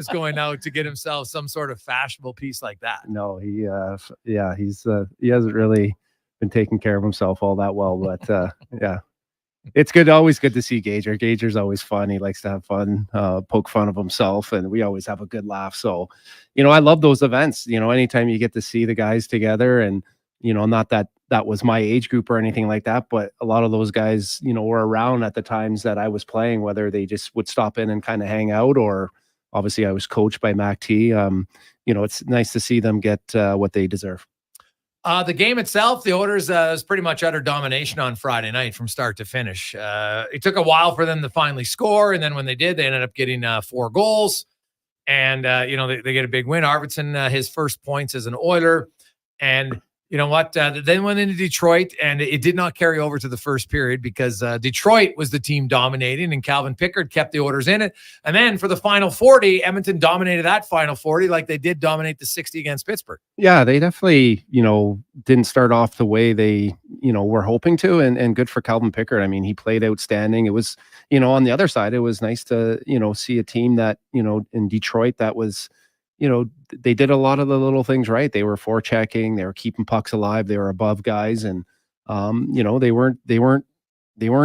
is going out to get himself some sort of fashionable piece like that. No, he hasn't really been taking care of himself all that well, but yeah. It's always good to see Gager. Gager's always fun. He likes to have fun, poke fun of himself, and we always have a good laugh. So, I love those events. Anytime you get to see the guys together, and not that was my age group or anything like that, but a lot of those guys, were around at the times that I was playing, whether they just would stop in and kind of hang out, or obviously I was coached by Mac T. It's nice to see them get what they deserve. The game itself, the Oilers was pretty much utter domination on Friday night from start to finish. It took a while for them to finally score, and then when they did, they ended up getting 4 goals. And, they get a big win. Arvidsson, his first points as an Oiler. And you know what? They went into Detroit, and it did not carry over to the first period because Detroit was the team dominating, and Calvin Pickard kept the Oilers in it. And then for the final 40, Edmonton dominated that final 40 like they did dominate the 60 against Pittsburgh. Yeah, they definitely, didn't start off the way they, were hoping to, and good for Calvin Pickard. I mean, he played outstanding. It was, on the other side, it was nice to, see a team that, in Detroit that was, they did a lot of the little things right. They were forechecking, they were keeping pucks alive, they were above guys, and they weren't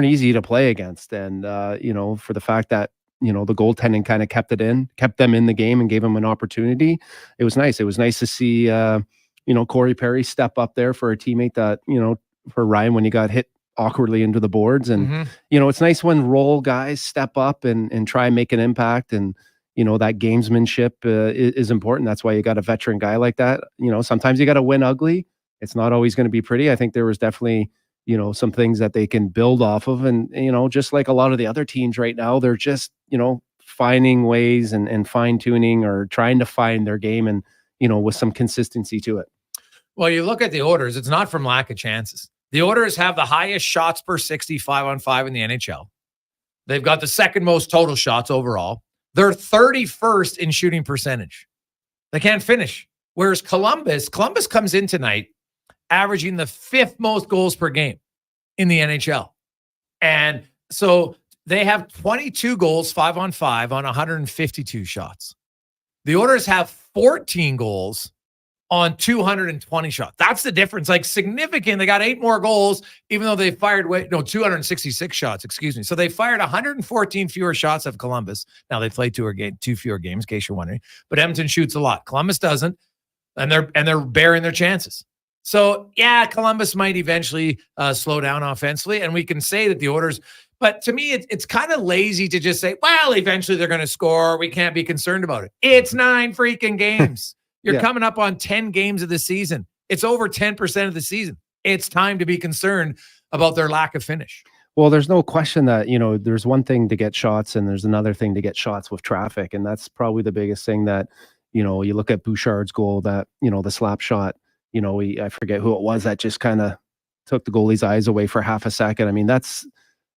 easy to play against. And for the fact that the goaltending kind of kept them in the game and gave them an opportunity, it was nice. It was nice to see Corey Perry step up there for a teammate that for Ryan when he got hit awkwardly into the boards. And it's nice when role guys step up and try and make an impact. And that gamesmanship is important. That's why you got a veteran guy like that. Sometimes you got to win ugly. It's not always going to be pretty. I think there was definitely, some things that they can build off of. And, just like a lot of the other teams right now, they're just, finding ways and fine tuning or trying to find their game and, with some consistency to it. Well, you look at the Oilers, it's not from lack of chances. The Oilers have the highest shots per 60 5-on-5 in the NHL. They've got the second most total shots overall. They're 31st in shooting percentage. They can't finish. Whereas Columbus comes in tonight averaging the 5th most goals per game in the NHL. And so they have 22 goals 5-on-5 on 152 shots. The Oilers have 14 goals on 220 shots. That's the difference. Like significant. They got 8 more goals, even though they fired 266 shots, excuse me. So they fired 114 fewer shots of Columbus. Now they played 2 fewer games, in case you're wondering. But Edmonton shoots a lot. Columbus doesn't, and they're bearing their chances. So yeah, Columbus might eventually slow down offensively, and we can say that the Oilers. But to me, it's kind of lazy to just say, well, eventually they're going to score. We can't be concerned about it. It's 9 freaking games. You're coming up on 10 games of the season. It's over 10% of the season. It's time to be concerned about their lack of finish. Well, there's no question that, there's one thing to get shots and there's another thing to get shots with traffic. And that's probably the biggest thing that, you look at Bouchard's goal, that, the slap shot, I forget who it was that just kind of took the goalie's eyes away for half a second. I mean, that's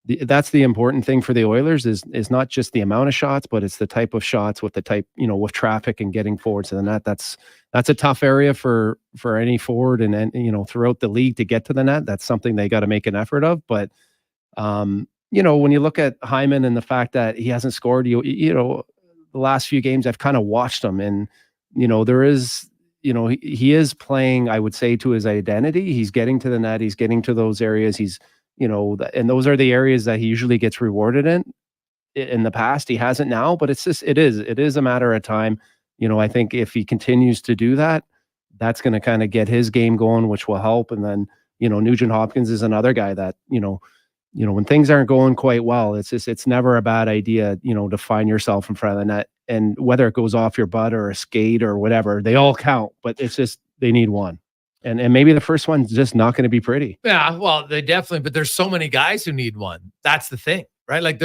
the important thing for the Oilers is not just the amount of shots, but it's the type of shots with the type, with traffic and getting forward to the net. That's a tough area for any forward and throughout the league to get to the net. That's something they got to make an effort of. But, when you look at Hyman and the fact that he hasn't scored, the last few games I've kind of watched him and, there is, he is playing, I would say, to his identity. He's getting to the net. He's getting to those areas. He's, and those are the areas that he usually gets rewarded in the past. He hasn't now, but it is a matter of time. I think if he continues to do that, that's going to kind of get his game going, which will help. And then, Nugent Hopkins is another guy that, when things aren't going quite well, it's never a bad idea, to find yourself in front of the net, and whether it goes off your butt or a skate or whatever, they all count, but it's just, they need one. And maybe the first one's just not going to be pretty. Yeah, well, they definitely, but there's so many guys who need one. That's the thing, right? Like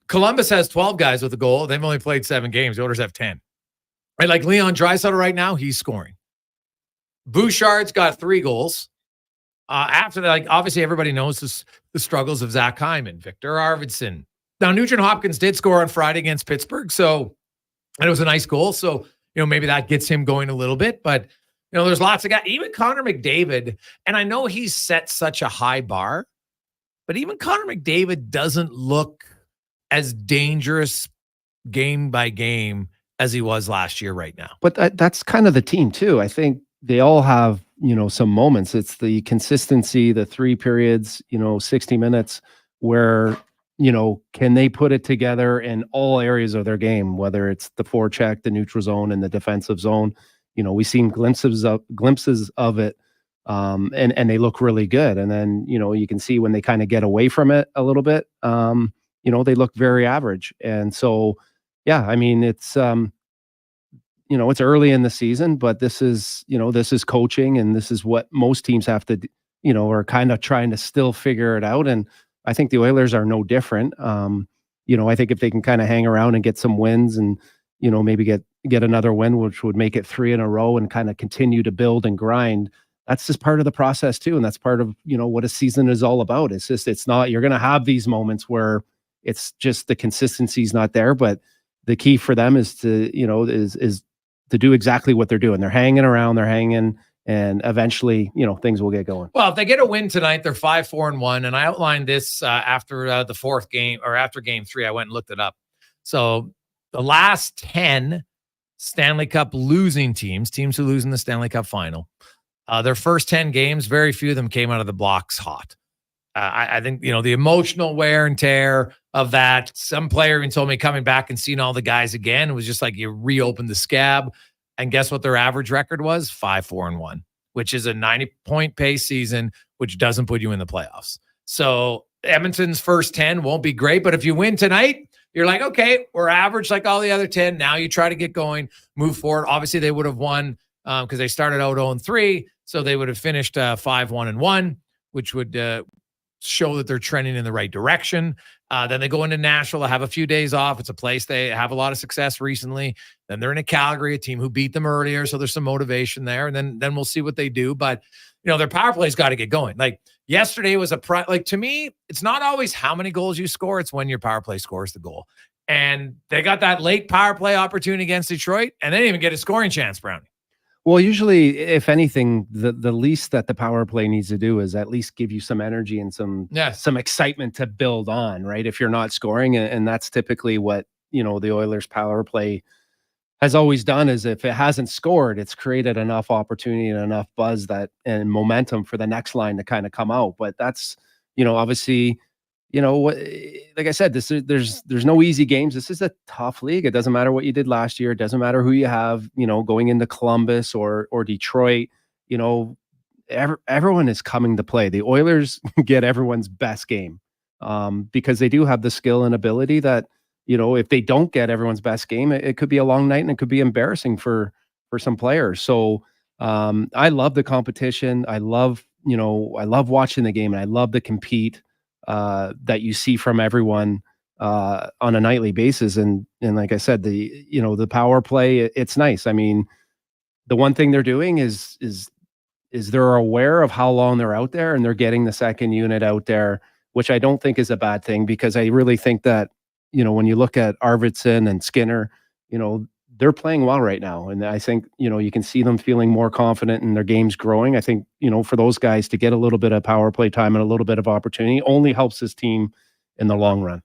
Columbus has 12 guys with a goal. They've only played 7 games. The Oilers have 10. Right? Like Leon Draisaitl right now, he's scoring. Bouchard's got 3 goals. After that, like obviously everybody knows the struggles of Zach Hyman, Victor Arvidsson. Now, Nugent Hopkins did score on Friday against Pittsburgh, and it was a nice goal. So, maybe that gets him going a little bit, but there's lots of guys, even Connor McDavid. And I know he's set such a high bar, but even Connor McDavid doesn't look as dangerous game by game as he was last year right now. But that's kind of the team too. I think they all have, some moments. It's the consistency, the 3 periods, 60 minutes where, can they put it together in all areas of their game, whether it's the forecheck, the neutral zone, and the defensive zone. We've seen glimpses of it. And they look really good. And then, you can see when they kind of get away from it a little bit, they look very average. And so, yeah, I mean, it's early in the season, but this is coaching, and this is what most teams have to, are kind of trying to still figure it out. And I think the Oilers are no different. I think if they can kind of hang around and get some wins and, maybe get another win, which would make it 3 in a row and kind of continue to build and grind, that's just part of the process too. And that's part of, what a season is all about. It's not, you're going to have these moments where it's just the consistency is not there, but the key for them is to, is to do exactly what they're doing. They're hanging around, and eventually, things will get going. Well, if they get a win tonight, they're 5-4-1. And I outlined this after the 4th game, or after game 3. I went and looked it up. So the last 10 Stanley Cup losing teams who lose in the Stanley Cup final, their first 10 games, very few of them came out of the blocks hot. I think, the emotional wear and tear of that. Some player even told me coming back and seeing all the guys again, it was just like you reopened the scab. And guess what their average record was? 5-4-1, which is a 90-point pace season, which doesn't put you in the playoffs. So Edmonton's first 10 won't be great, but if you win tonight, you're like, okay, we're average like all the other 10. Now you try to get going, move forward. Obviously, they would have won because they started out 0-3, so they would have finished 5-1-1, which would show that they're trending in the right direction. Then they go into Nashville to have a few days off. It's a place they have a lot of success recently. Then they're in a Calgary, a team who beat them earlier, so there's some motivation there. And then we'll see what they do. But their power play's got to get going. Like yesterday was to me, it's not always how many goals you score; it's when your power play scores the goal. And they got that late power play opportunity against Detroit, and they didn't even get a scoring chance, Brownie. Well, usually, if anything, the least that the power play needs to do is at least give you some energy and some excitement to build on, right? If you're not scoring, and that's typically what the Oilers' power play has always done. Is if it hasn't scored, it's created enough opportunity and enough buzz and momentum for the next line to kind of come out. But that's obviously. Like I said, there's no easy games. This is a tough league. It doesn't matter what you did last year. It doesn't matter who you have, going into Columbus or Detroit, everyone is coming to play. The Oilers get everyone's best game because they do have the skill and ability that, if they don't get everyone's best game, it could be a long night and it could be embarrassing for some players. So I love the competition. I love watching the game, and I love to compete. That you see from everyone on a nightly basis, and like I said, the power play, it's nice. I mean, the one thing they're doing is they're aware of how long they're out there, and they're getting the second unit out there, which I don't think is a bad thing, because I really think that when you look at Arvidsson and Skinner, they're playing well right now. And I think, you can see them feeling more confident and their game's growing. I think, for those guys to get a little bit of power play time and a little bit of opportunity only helps this team in the long run.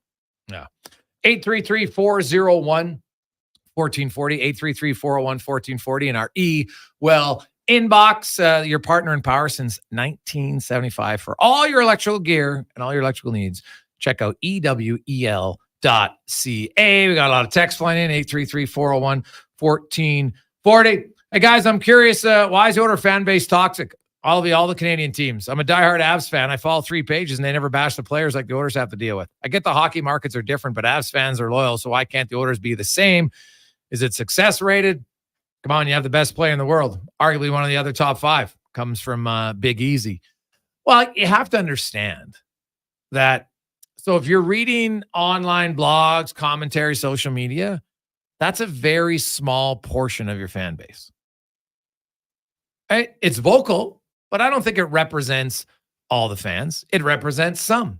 Yeah. 833-401-1440, 833-401-1440 in our inbox, your partner in power since 1975 for all your electrical gear and all your electrical needs. Check out EWEL.ca. We got a lot of text flying in, 833-401-1440. Hey guys, I'm curious, why is the Oilers fan base toxic? All the Canadian teams. I'm a diehard Avs fan. I follow 3 pages and they never bash the players like the Oilers have to deal with. I get the hockey markets are different, but Avs fans are loyal, so why can't the Oilers be the same? Is it success rated? Come on, you have the best player in the world. Arguably one of the other top 5 comes from Big Easy. Well, you have to understand that. So if you're reading online blogs, commentary, social media, that's a very small portion of your fan base. Right? It's vocal, but I don't think it represents all the fans. It represents some.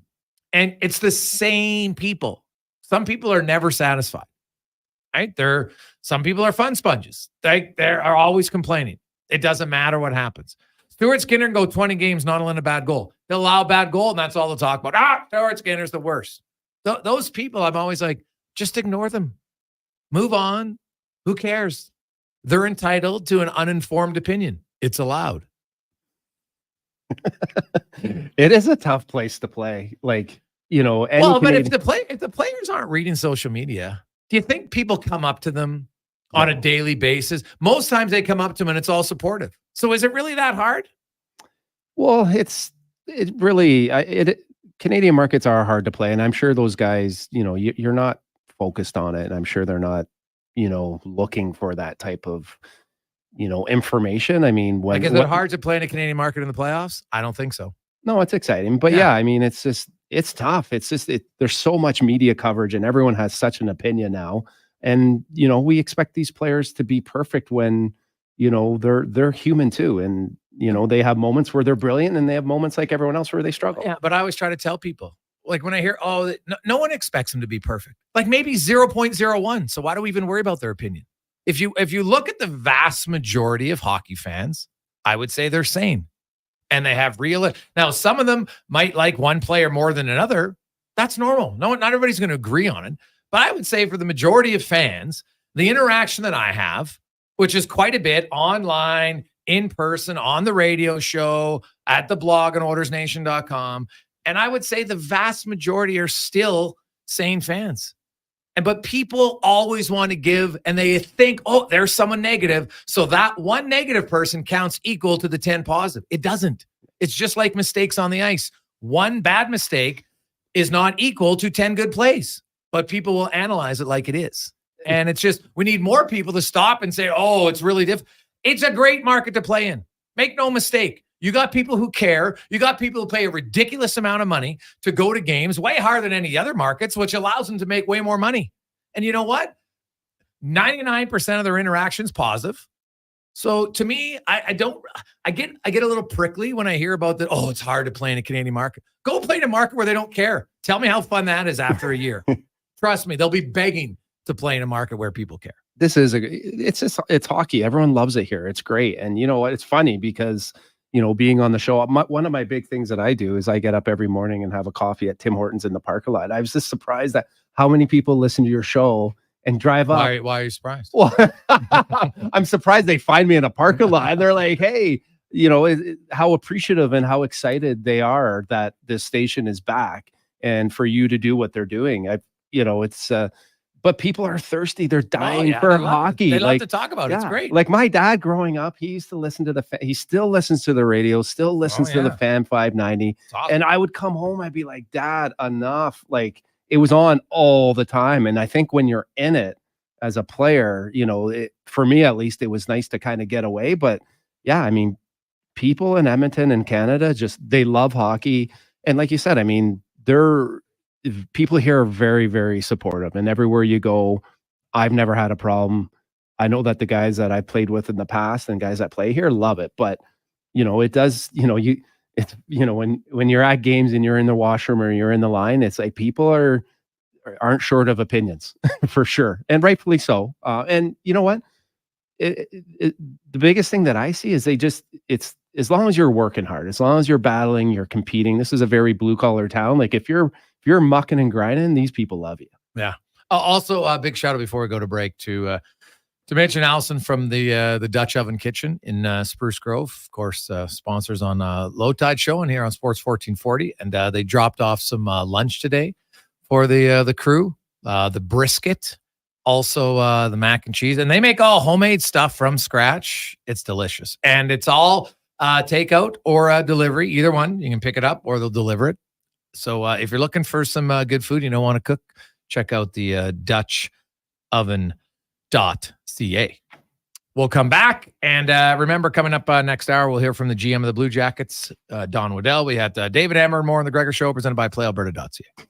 And it's the same people. Some people are never satisfied. Right? Some people are fun sponges. They are always complaining. It doesn't matter what happens. Stuart Skinner can go 20 games not allowing a bad goal. He'll allow a bad goal, and that's all they'll talk about. Stuart Skinner's the worst. Those people, I'm always like, just ignore them. Move on. Who cares? They're entitled to an uninformed opinion. It's allowed. It is a tough place to play. Like, any Well, but if Canadian. the players aren't reading social media, do you think people come up to them on a daily basis? Most times they come up to them and it's all supportive. So is it really that hard? Well, it really, Canadian markets are hard to play. And I'm sure those guys, you're not focused on it. And I'm sure they're not, looking for that type of, information. I mean, Like, is it hard to play in a Canadian market in the playoffs? I don't think so. No, it's exciting. But yeah, I mean, it's tough. It's just, there's so much media coverage and everyone has such an opinion now. And, we expect these players to be perfect when, they're human too. And, they have moments where they're brilliant and they have moments like everyone else where they struggle. Yeah, but I always try to tell people, like when I hear, no one expects them to be perfect. Like maybe 0.01. So why do we even worry about their opinion? If you look at the vast majority of hockey fans, I would say they're sane. And they have real. Now, some of them might like one player more than another. That's normal. No, not everybody's going to agree on it. But I would say for the majority of fans, the interaction that I have, which is quite a bit online, in person, on the radio show, at the blog on OilersNation.com, and I would say the vast majority are still sane fans. But people always want to give, and they think, oh, there's someone negative. So that one negative person counts equal to the 10 positive. It doesn't. It's just like mistakes on the ice. One bad mistake is not equal to 10 good plays, but people will analyze it like it is. And it's just, we need more people to stop and say, oh, it's really different. It's a great market to play in. Make no mistake. You got people who care. You got people who pay a ridiculous amount of money to go to games, way higher than any other markets, which allows them to make way more money. And you know what? 99% of their interactions positive. So to me, I get a little prickly when I hear about that. Oh, it's hard to play in a Canadian market. Go play in a market where they don't care. Tell me how fun that is after a year. Trust me, they'll be begging to play in a market where people care. It's hockey. Everyone loves it here. It's great. And you know what? It's funny because, being on the show, one of my big things that I do is I get up every morning and have a coffee at Tim Hortons in the parking lot. I was just surprised at how many people listen to your show and drive up. Why are you surprised? Well, I'm surprised they find me in a parking lot and they're like, hey, how appreciative and how excited they are that this station is back and for you to do what they're doing. But people are thirsty. They're dying for hockey. They love to talk about it. It's great. Like my dad growing up, he used to listen to he still listens to the radio, still listens to the Fan 590. Awesome. And I would come home, I'd be like, Dad, enough. Like it was on all the time. And I think when you're in it as a player, for me at least, it was nice to kind of get away. But yeah, I mean, people in Edmonton and Canada, they love hockey. And like you said, I mean, people here are very, very supportive, and everywhere you go, I've never had a problem. I know that the guys that I played with in the past and guys that play here love it, but it does, when you're at games and you're in the washroom or you're in the line, it's like people aren't short of opinions for sure. And rightfully so. And you know what? The biggest thing that I see is it's as long as you're working hard, as long as you're battling, you're competing. This is a very blue collar town. Like if you're mucking and grinding, these people love you. Yeah. Also, a big shout out before we go to break to mention Allison from the Dutch Oven Kitchen in Spruce Grove. Of course, sponsors on Low Tide Show and here on Sports 1440. And they dropped off some lunch today for the crew, the brisket, also the mac and cheese. And they make all homemade stuff from scratch. It's delicious. And it's all takeout or delivery. Either one. You can pick it up or they'll deliver it. So if you're looking for some good food, you don't want to cook, check out the DutchOven.ca. We'll come back. And remember, coming up next hour, we'll hear from the GM of the Blue Jackets, Don Waddell. We had David Hammer and more on the Gregor Show, presented by PlayAlberta.ca.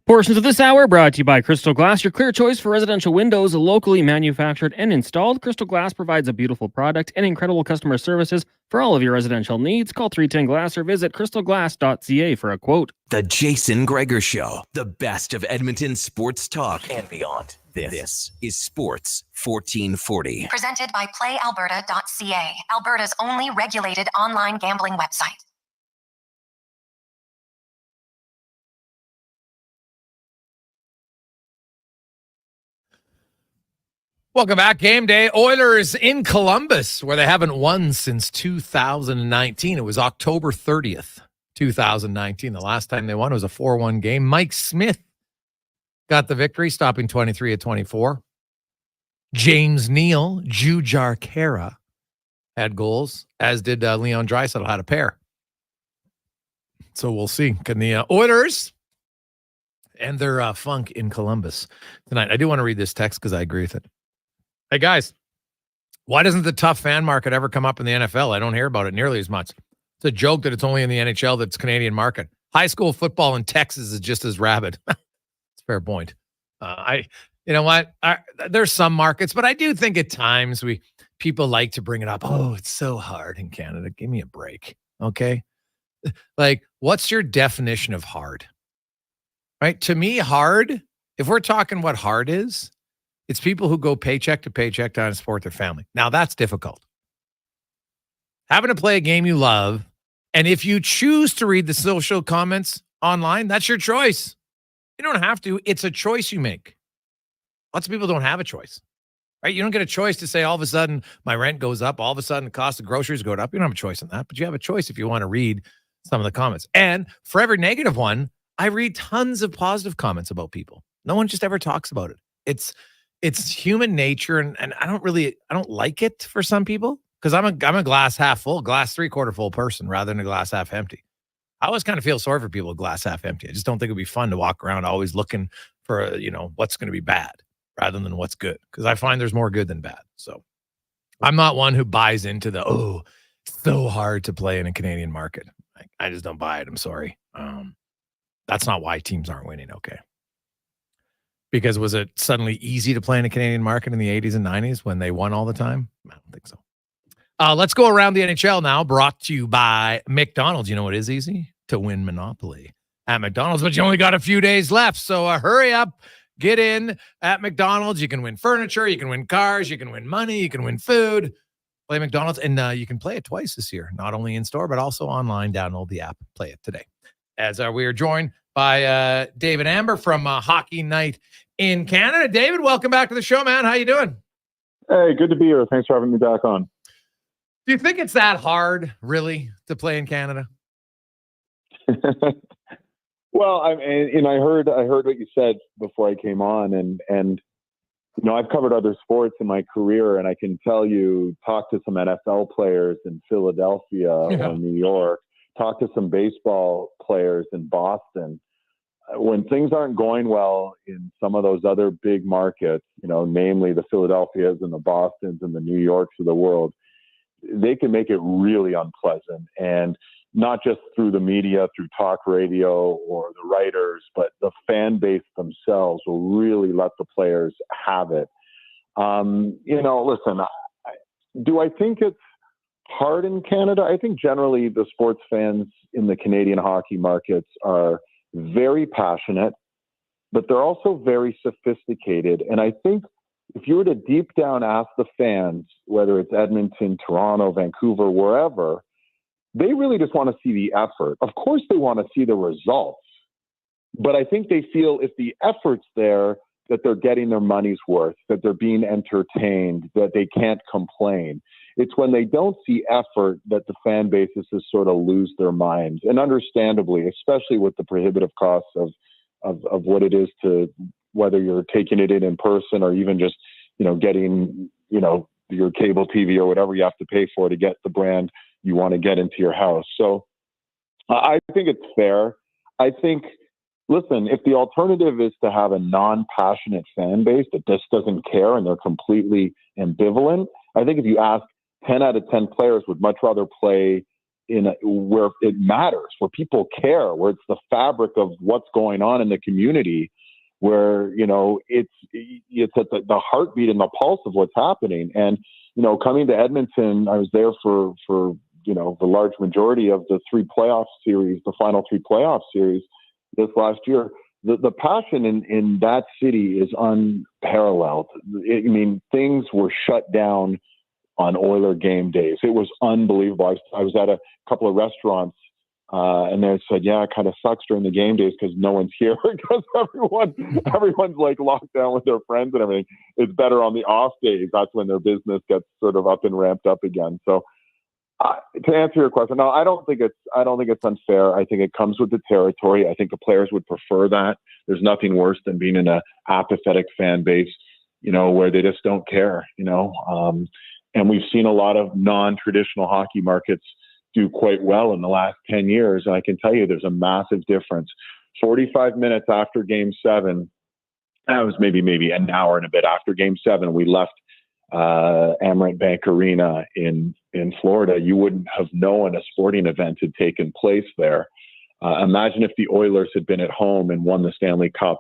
Portions of this hour brought to you by Crystal Glass, your clear choice for residential windows, locally manufactured and installed. Crystal Glass provides a beautiful product and incredible customer services for all of your residential needs. Call 310 Glass or visit crystalglass.ca for a quote. The Jason Gregor Show, the best of Edmonton sports talk and beyond. This is Sports 1440. Presented by PlayAlberta.ca, Alberta's only regulated online gambling website. Welcome back. Game day. Oilers in Columbus, where they haven't won since 2019. It was October 30th, 2019. The last time they won was a 4-1 game. Mike Smith got the victory, stopping 23 of 24. James Neal, Jujhar Khaira had goals, as did Leon Draisaitl, had a pair. So we'll see. Can the Oilers and their funk in Columbus tonight? I do want to read this text because I agree with it. Hey, guys, why doesn't the tough fan market ever come up in the NFL? I don't hear about it nearly as much. It's a joke that it's only in the NHL that's Canadian market. High school football in Texas is just as rabid. It's a fair point. You know what? There's some markets, but I do think at times people like to bring it up. Oh, it's so hard in Canada. Give me a break, okay? Like, what's your definition of hard? Right? To me, hard, if we're talking what hard is, it's people who go paycheck to paycheck to support their family. Now, that's difficult. Having to play a game you love, and if you choose to read the social comments online, that's your choice. You don't have to. It's a choice you make. Lots of people don't have a choice, right? You don't get a choice to say all of a sudden my rent goes up, all of a sudden the cost of groceries go up. You don't have a choice in that, but you have a choice if you want to read some of the comments. And for every negative one, I read tons of positive comments about people. No one just ever talks about it. It's human nature, and I don't like it for some people because I'm a glass half full, glass 3/4 full person rather than a glass half empty. I always kind of feel sorry for people with glass half empty. I just don't think it'd be fun to walk around always looking for what's going to be bad rather than what's good, because I find there's more good than bad. So I'm not one who buys into it's so hard to play in a Canadian market. I just don't buy it. I'm sorry. That's not why teams aren't winning. Okay. Because was it suddenly easy to play in a Canadian market in the 80s and 90s when they won all the time? I don't think so. Let's go around the NHL now, brought to you by McDonald's. You know what is easy? To win Monopoly at McDonald's, but you only got a few days left. So hurry up, get in at McDonald's. You can win furniture, you can win cars, you can win money, you can win food. Play McDonald's, and you can play it twice this year, not only in store, but also online. Download the app, play it today. As we are joined by David Amber from Hockey Night in Canada. David, welcome back to the show, man. How you doing? Hey, good to be here. Thanks for having me back on. Do you think it's that hard, really, to play in Canada? Well, I heard what you said before I came on, and I've covered other sports in my career, and I can tell you, talk to some NFL players in Philadelphia or New York, talk to some baseball players in Boston. When things aren't going well in some of those other big markets, namely the Philadelphias and the Bostons and the New Yorks of the world, they can make it really unpleasant. And not just through the media, through talk radio or the writers, but the fan base themselves will really let the players have it. Listen, do I think it's hard in Canada? I think generally the sports fans in the Canadian hockey markets are very passionate, but they're also very sophisticated. And I think if you were to deep down ask the fans, whether it's Edmonton, Toronto, Vancouver, wherever, they really just want to see the effort. Of course, they want to see the results, but I think they feel if the effort's there, that they're getting their money's worth, that they're being entertained, that they can't complain. It's when they don't see effort that the fan bases just sort of lose their minds. And understandably, especially with the prohibitive costs of what it is to, whether you're taking it in person or even just, getting, your cable TV or whatever you have to pay for to get the brand you want to get into your house. So I think it's fair. I think, listen, if the alternative is to have a non-passionate fan base that just doesn't care and they're completely ambivalent, I think if you ask 10 out of 10 players would much rather play where it matters, where people care, where it's the fabric of what's going on in the community, where, it's at the heartbeat and the pulse of what's happening. And, coming to Edmonton, I was there for the large majority of the final three playoff series this last year. The passion in that city is unparalleled. Things were shut down on Oiler game days. It was unbelievable. I was at a couple of restaurants and they said, yeah, it kind of sucks during the game days because no one's here because everyone's like locked down with their friends and everything. It's better on the off days. That's when their business gets sort of up and ramped up again. So to answer your question, no, I don't think it's unfair. I think it comes with the territory. I think the players would prefer that. There's nothing worse than being in a apathetic fan base, where they just don't care, and we've seen a lot of non-traditional hockey markets do quite well in the last 10 years. And I can tell you there's a massive difference. 45 minutes after Game 7, that was maybe an hour and a bit after Game 7, we left Amerant Bank Arena in Florida. You wouldn't have known a sporting event had taken place there. Imagine if the Oilers had been at home and won the Stanley Cup.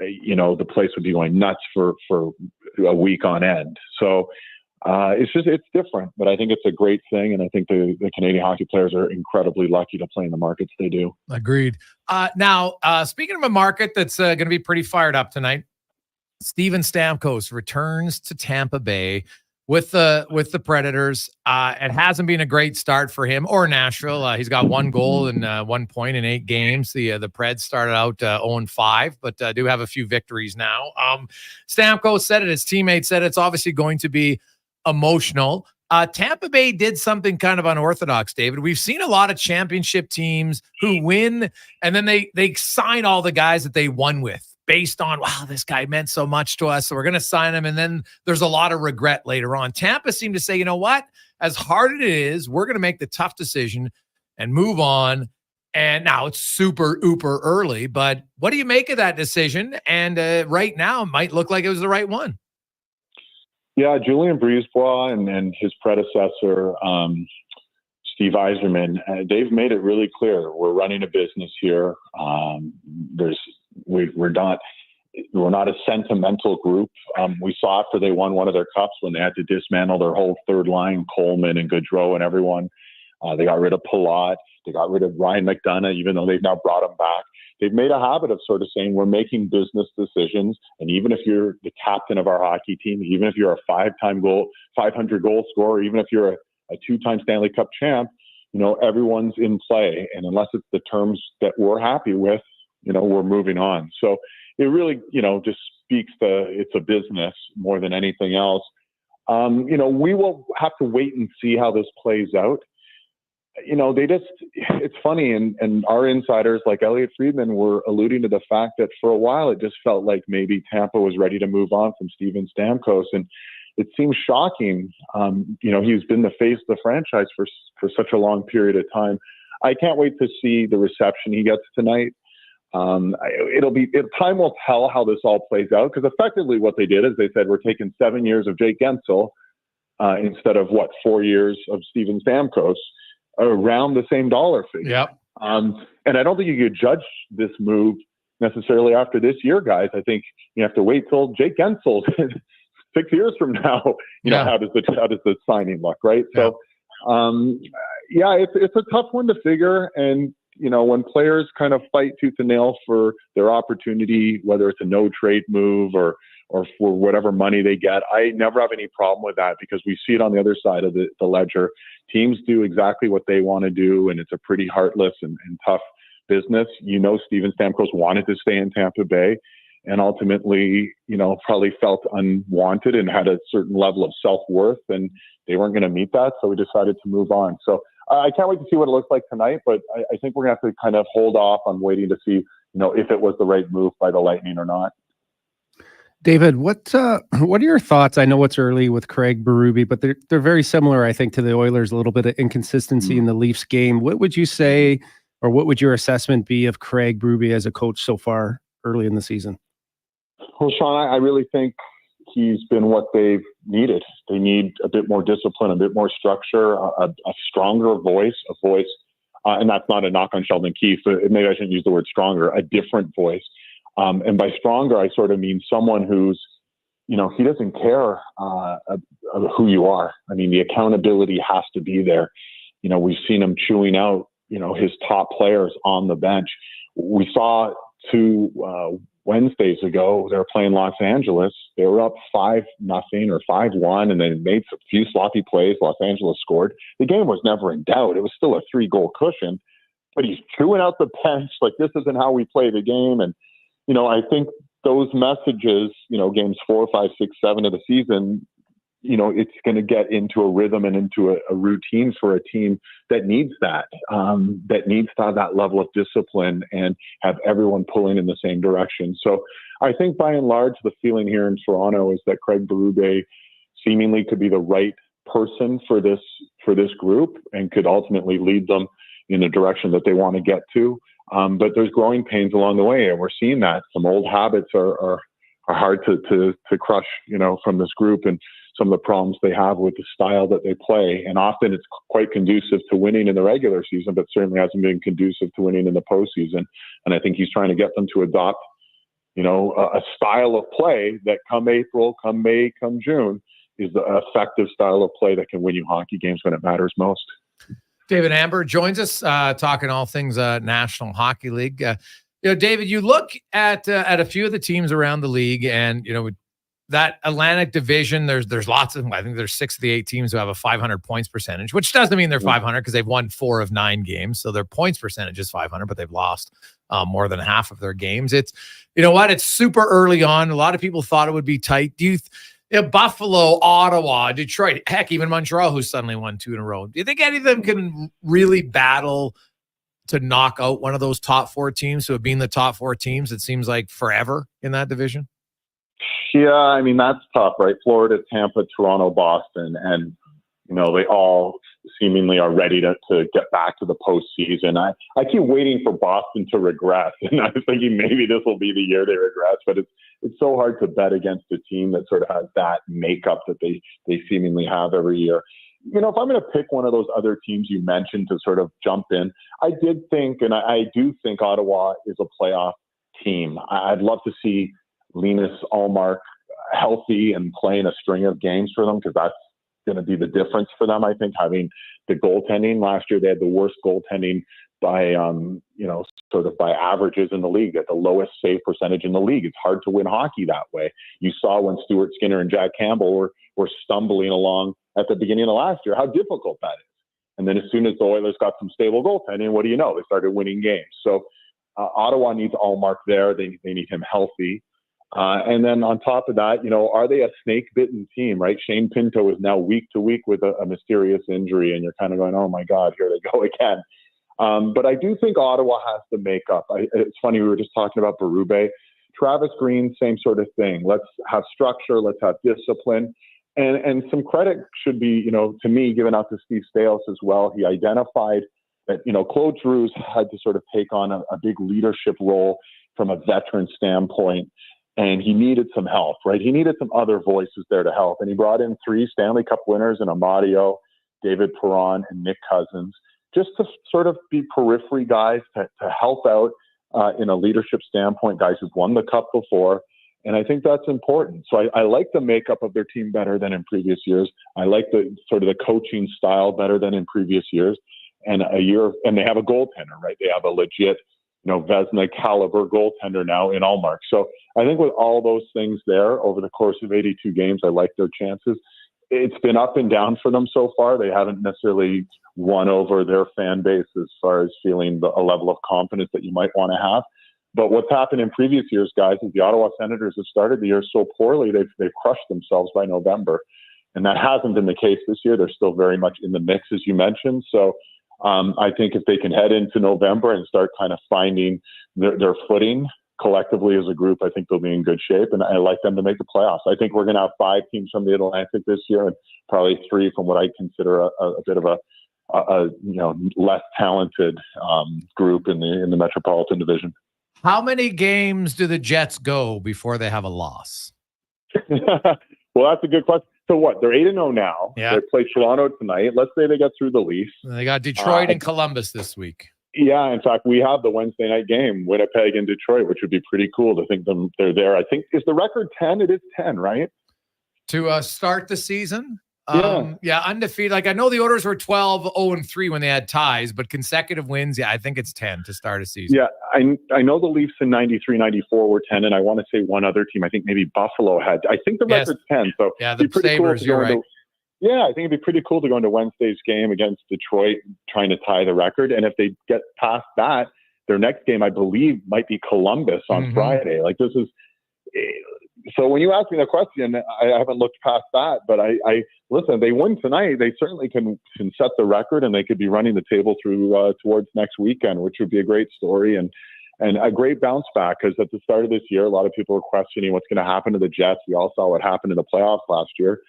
The place would be going nuts for a week on end. So it's different, but I think it's a great thing. And I think the Canadian hockey players are incredibly lucky to play in the markets they do. Agreed. Now, speaking of a market that's going to be pretty fired up tonight, Steven Stamkos returns to Tampa Bay with the Predators. It hasn't been a great start for him or Nashville. He's got 1 goal and 1 point in 8 games. The Preds started out 0-5, but do have a few victories now. Stamkos said it. His teammates said it's obviously going to be emotional. Tampa Bay did something kind of unorthodox, David. We've seen a lot of championship teams who win, and then they sign all the guys that they won with based on, wow, this guy meant so much to us, so we're going to sign him, and then there's a lot of regret later on. Tampa seemed to say, you know what? As hard as it is, we're going to make the tough decision and move on. And now it's super uber early, but what do you make of that decision? And right now, it might look like it was the right one. Yeah, Julien Brisebois and his predecessor, Steve Yzerman, they've made it really clear we're running a business here. We're not a sentimental group. We saw after they won one of their cups when they had to dismantle their whole third line, Coleman and Gaudreau and everyone. They got rid of Palat. They got rid of Ryan McDonough, even though they've now brought him back. They've made a habit of sort of saying we're making business decisions. And even if you're the captain of our hockey team, even if you're a 500 goal scorer, even if you're a 2-time Stanley Cup champ, everyone's in play. And unless it's the terms that we're happy with, we're moving on. So it really, just speaks to it's a business more than anything else. We will have to wait and see how this plays out. It's funny, and our insiders like Elliot Friedman were alluding to the fact that for a while it just felt like maybe Tampa was ready to move on from Steven Stamkos, and it seems shocking. He's been the face of the franchise for such a long period of time. I can't wait to see the reception he gets tonight. Time will tell how this all plays out, because effectively what they did is they said we're taking 7 years of Jake Gensel instead of 4 years of Steven Stamkos, around the same dollar figure. Yep. And I don't think you could judge this move necessarily after this year, guys. I think you have to wait till Jake Gensel 6 years from now. How does the signing look, right? Yeah. So, it's a tough one to figure. And when players kind of fight tooth and nail for their opportunity, whether it's a no trade move or for whatever money they get, I never have any problem with that, because we see it on the other side of the ledger. Teams do exactly what they want to do, and it's a pretty heartless and tough business. Steven Stamkos wanted to stay in Tampa Bay, and ultimately, probably felt unwanted and had a certain level of self-worth, and they weren't going to meet that, so we decided to move on. So I can't wait to see what it looks like tonight, but I think we're going to have to kind of hold off on waiting to see, if it was the right move by the Lightning or not. David, what are your thoughts? I know it's early with Craig Berube, but they're very similar, I think, to the Oilers. A little bit of inconsistency in the Leafs game. What would you say, or what would your assessment be of Craig Berube as a coach so far early in the season? Well, Sean, I really think he's been what they've needed. They need a bit more discipline, a bit more structure, a stronger voice, and that's not a knock on Sheldon Keefe. Maybe I shouldn't use the word stronger, a different voice. And by stronger, I sort of mean someone who's, he doesn't care who you are. I mean, the accountability has to be there. We've seen him chewing out, his top players on the bench. We saw 2 Wednesdays ago, they were playing Los Angeles. They were up 5-0 or 5-1, and they made a few sloppy plays. Los Angeles scored. The game was never in doubt. It was still a 3-goal cushion, but he's chewing out the bench like this isn't how we play the game. And, I think those messages, games 4, 5, 6, 7 of the season, it's going to get into a rhythm and into a routine for a team that needs that needs to have that level of discipline and have everyone pulling in the same direction. So I think by and large, the feeling here in Toronto is that Craig Berube seemingly could be the right person for this group and could ultimately lead them in the direction that they want to get to. But there's growing pains along the way, and we're seeing that some old habits are hard to crush, from this group, and some of the problems they have with the style that they play. And often it's quite conducive to winning in the regular season, but certainly hasn't been conducive to winning in the postseason. And I think he's trying to get them to adopt, a style of play that come April, come May, come June is the effective style of play that can win you hockey games when it matters most. David Amber joins us, talking all things National Hockey League. David, you look at a few of the teams around the league, and that Atlantic division, there's lots of them. I think there's 6 of the 8 teams who have a 500 points percentage, which doesn't mean they're 500 because they've won 4 of 9 games. So their points percentage is 500, but they've lost more than half of their games. It's, it's super early on. A lot of people thought it would be tight. Do you Buffalo, Ottawa, Detroit, heck, even Montreal, who suddenly won 2 in a row. Do you think any of them can really battle to knock out one of those top 4 teams who have been the top 4 teams, it seems like, forever in that division? Yeah, I mean, that's tough, right? Florida, Tampa, Toronto, Boston, and, they all seemingly are ready to get back to the postseason. I keep waiting for Boston to regress, and I was thinking maybe this will be the year they regress, but it's so hard to bet against a team that sort of has that makeup that they seemingly have every year. If I'm going to pick one of those other teams you mentioned to sort of jump in, I did think, and I do think Ottawa is a playoff team. I'd love to see Linus Ullmark healthy and playing a string of games for them, because that's going to be the difference for them. I think having the goaltending last year, they had the worst goaltending by, sort of by averages in the league, at the lowest save percentage in the league. It's hard to win hockey that way. You saw when Stuart Skinner and Jack Campbell were stumbling along at the beginning of last year, how difficult that is. And then as soon as the Oilers got some stable goaltending, what do you know? They started winning games. So Ottawa needs Ullmark there. They need him healthy. And then on top of that, are they a snake-bitten team, right? Shane Pinto is now week to week with a mysterious injury, and you're kind of going, oh my God, here they go again. But I do think Ottawa has the makeup. It's funny, we were just talking about Berube. Travis Green, same sort of thing. Let's have structure. Let's have discipline. And some credit should be, to me, given out to Steve Staios as well. He identified that, Claude Giroux had to sort of take on a big leadership role from a veteran standpoint. And he needed some help, right? He needed some other voices there to help. And he brought in 3 Stanley Cup winners in Amadio, David Perron, and Nick Cousins, just to sort of be periphery guys to help out in a leadership standpoint, guys who've won the Cup before. And I think that's important. So I like the makeup of their team better than in previous years. I like the sort of the coaching style better than in previous years. And they have a goaltender, right? They have a legit, Vezina caliber goaltender now in Ullmark. So I think with all those things there over the course of 82 games, I like their chances. It's been up and down for them so far. They haven't necessarily won over their fan base as far as feeling a level of confidence that you might want to have. But what's happened in previous years, guys, is the Ottawa Senators have started the year so poorly, they've crushed themselves by November. And that hasn't been the case this year. They're still very much in the mix, as you mentioned. So I think if they can head into November and start kind of finding their footing collectively as a group, I think they'll be in good shape. And I like them to make the playoffs. I think we're going to have 5 teams from the Atlantic this year, and probably 3 from what I consider a bit of a less talented group in the Metropolitan Division. How many games do the Jets go before they have a loss? Well, that's a good question. So what? They're 8-0 now. Yeah. They play Toronto tonight. Let's say they get through the Leafs. They got Detroit and Columbus this week. Yeah, in fact, we have the Wednesday night game, Winnipeg and Detroit, which would be pretty cool to think they're there. I think, is the record 10? It is 10, right? To start the season? Yeah, undefeated. Like, I know the Oilers were 12-0-3 when they had ties, but consecutive wins, I think it's 10 to start a season. Yeah, I know the Leafs in 93-94 were 10, and I want to say one other team, I think maybe Buffalo had. I think the record's 10. So yeah, the Sabres, you're right. Yeah, I think it'd be pretty cool to go into Wednesday's game against Detroit, trying to tie the record. And if they get past that, their next game, I believe, might be Columbus on Friday. Like, this is. So when you ask me that question, I haven't looked past that. But I listen. They win tonight. They certainly can set the record, and they could be running the table through towards next weekend, which would be a great story and a great bounce back. Because at the start of this year, a lot of people were questioning what's going to happen to the Jets. We all saw what happened in the playoffs last year.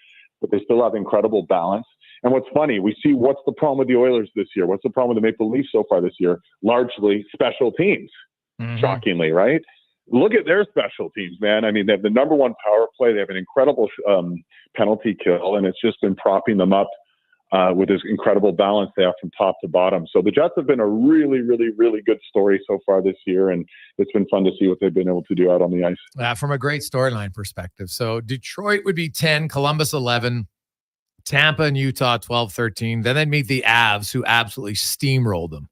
But they still have incredible balance. And what's funny, we see what's the problem with the Oilers this year? What's the problem with the Maple Leafs so far this year? Largely special teams, shockingly, right? Look at their special teams, man. I mean, they have the number one power play. They have an incredible penalty kill, and it's just been propping them up with this incredible balance they have from top to bottom. So the Jets have been a really, really, really good story so far this year, and it's been fun to see what they've been able to do out on the ice. From a great storyline perspective. So Detroit would be 10, Columbus 11, Tampa and Utah 12-13. Then they'd meet the Avs, who absolutely steamrolled them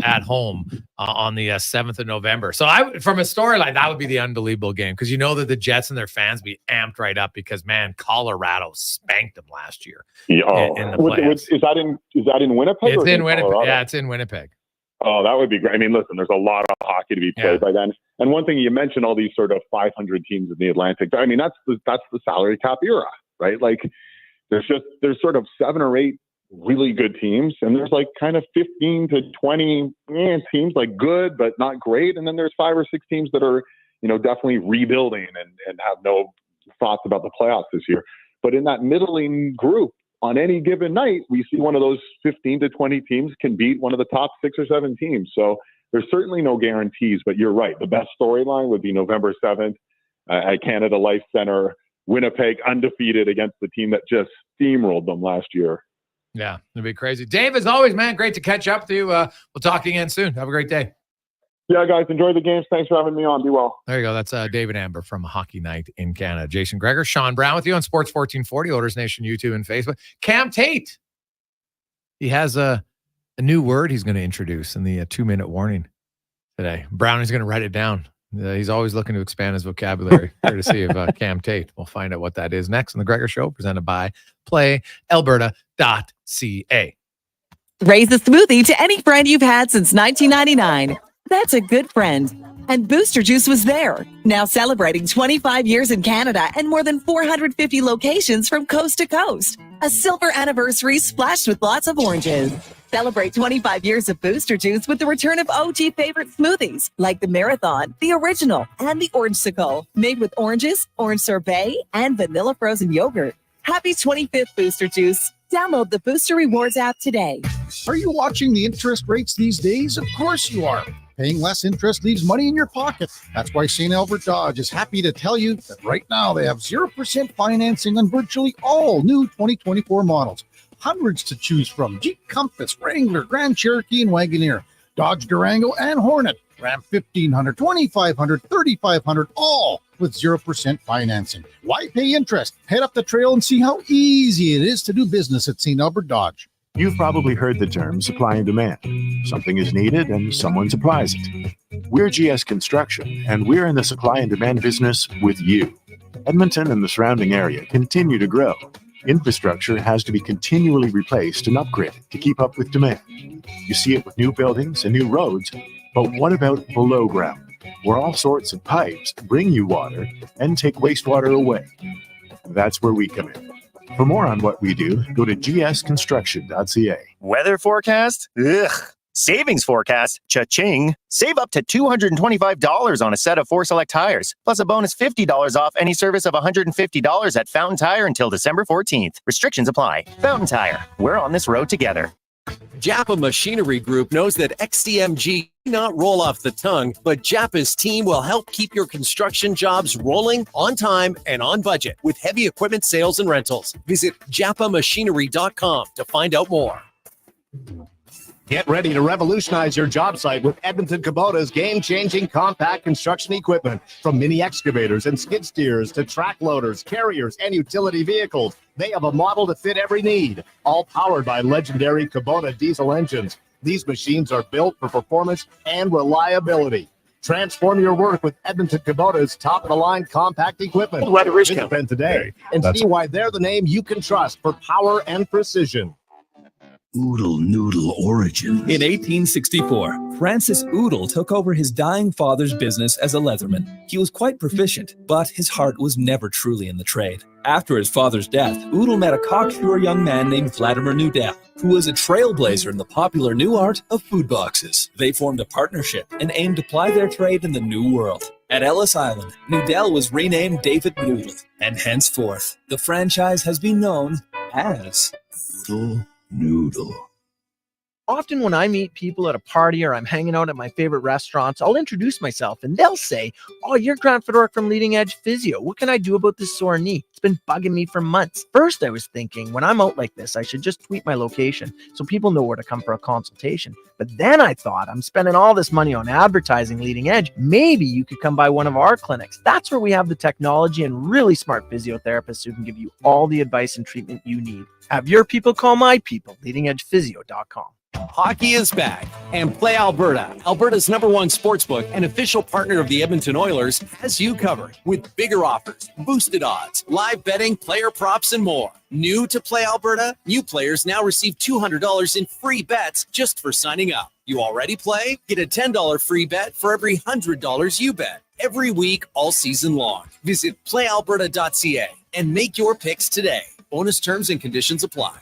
at home on the 7th of November. So from a storyline, that would be the unbelievable game, because you know that the Jets and their fans be amped right up because, man, Colorado spanked them last year in the playoffs. Is that in Winnipeg? It's in Winnipeg. Colorado? Yeah, it's in Winnipeg. Oh, that would be great. I mean, listen, there's a lot of hockey to be played by then. And one thing, you mentioned all these sort of 500 teams in the Atlantic. I mean, that's the salary cap era, right? Like, there's sort of 7 or 8 really good teams, and there's like kind of 15 to 20 teams, like good but not great, and then there's 5 or 6 teams that are, definitely rebuilding and have no thoughts about the playoffs this year. But in that middling group, on any given night, we see one of those 15 to 20 teams can beat one of the top 6 or 7 teams. So there's certainly no guarantees, but you're right. The best storyline would be November 7th at Canada Life Center, Winnipeg undefeated against the team that just steamrolled them last year. Yeah, it'd be crazy. Dave, as always, man, great to catch up with you. We'll talk again soon. Have a great day. Yeah, guys, enjoy the games. Thanks for having me on. Be well. There you go. That's David Amber from Hockey Night in Canada. Jason Gregor, Sean Brown with you on Sports 1440, Oilers Nation, YouTube, and Facebook. Cam Tate. He has a new word he's going to introduce in the 2-minute warning today. Brown is going to write it down. He's always looking to expand his vocabulary. Courtesy of Cam Tate. We'll find out what that is next on the Gregor Show, presented by PlayAlberta.ca. Raise a smoothie to any friend you've had since 1999. That's a good friend. And Booster Juice was there. Now celebrating 25 years in Canada and more than 450 locations from coast to coast. A silver anniversary splashed with lots of oranges. Celebrate 25 years of Booster Juice with the return of OG favorite smoothies like the Marathon, the Original, and the Orangesicle, made with oranges, orange sorbet, and vanilla frozen yogurt. Happy 25th Booster Juice. Download the Booster Rewards app today. Are you watching the interest rates these days? Of course you are. Paying less interest leaves money in your pocket. That's why St. Albert Dodge is happy to tell you that right now they have 0% financing on virtually all new 2024 models. Hundreds to choose from: Jeep Compass, Wrangler, Grand Cherokee, and Wagoneer, Dodge Durango, and Hornet, Ram 1500, 2500, 3500, all with 0% financing. Why pay interest? Head up the trail and see how easy it is to do business at St. Albert Dodge. You've probably heard the term supply and demand. Something is needed and someone supplies it. We're GS Construction, and we're in the supply and demand business with you. Edmonton and the surrounding area continue to grow. Infrastructure has to be continually replaced and upgraded to keep up with demand. You see it with new buildings and new roads, but what about below ground, where all sorts of pipes bring you water and take wastewater away? That's where we come in. For more on what we do, go to gsconstruction.ca. Weather forecast? Ugh. Savings forecast? Cha-ching. Save up to $225 on a set of 4 select tires, plus a bonus $50 off any service of $150 at Fountain Tire until December 14th. Restrictions apply. Fountain Tire. We're on this road together. Japa Machinery Group knows that XCMG may not roll off the tongue, but Japa's team will help keep your construction jobs rolling on time and on budget with heavy equipment sales and rentals. Visit japamachinery.com to find out more. Get ready to revolutionize your job site with Edmonton Kubota's game-changing compact construction equipment. From mini excavators and skid steers to track loaders, carriers, and utility vehicles, they have a model to fit every need, all powered by legendary Kubota diesel engines. These machines are built for performance and reliability. Transform your work with Edmonton Kubota's top-of-the-line compact equipment. Visit them today and see why they're the name you can trust for power and precision. Oodle Noodle origins. In 1864, Francis Oodle took over his dying father's business as a leatherman. He was quite proficient, but his heart was never truly in the trade. After his father's death, Oodle met a cocksure young man named Vladimir Nudell, who was a trailblazer in the popular new art of food boxes. They formed a partnership and aimed to ply their trade in the new world. At Ellis Island, Nudell was renamed David Noodle, and henceforth, the franchise has been known as Oodle Noodle. Often when I meet people at a party or I'm hanging out at my favorite restaurants, I'll introduce myself and they'll say, "Oh, you're Grant Fedoruk from Leading Edge Physio. What can I do about this sore knee? It's been bugging me for months." First, I was thinking, when I'm out like this, I should just tweet my location so people know where to come for a consultation. But then I thought, I'm spending all this money on advertising Leading Edge. Maybe you could come by one of our clinics. That's where we have the technology and really smart physiotherapists who can give you all the advice and treatment you need. Have your people call my people, leadingedgephysio.com. Hockey is back, and Play Alberta, Alberta's #1 sportsbook and official partner of the Edmonton Oilers, has you covered with bigger offers, boosted odds, live betting, player props, and more. New to Play Alberta? New players now receive $200 in free bets just for signing up. You already play? Get a $10 free bet for every $100 you bet. Every week, all season long. Visit playalberta.ca and make your picks today. Bonus terms and conditions apply.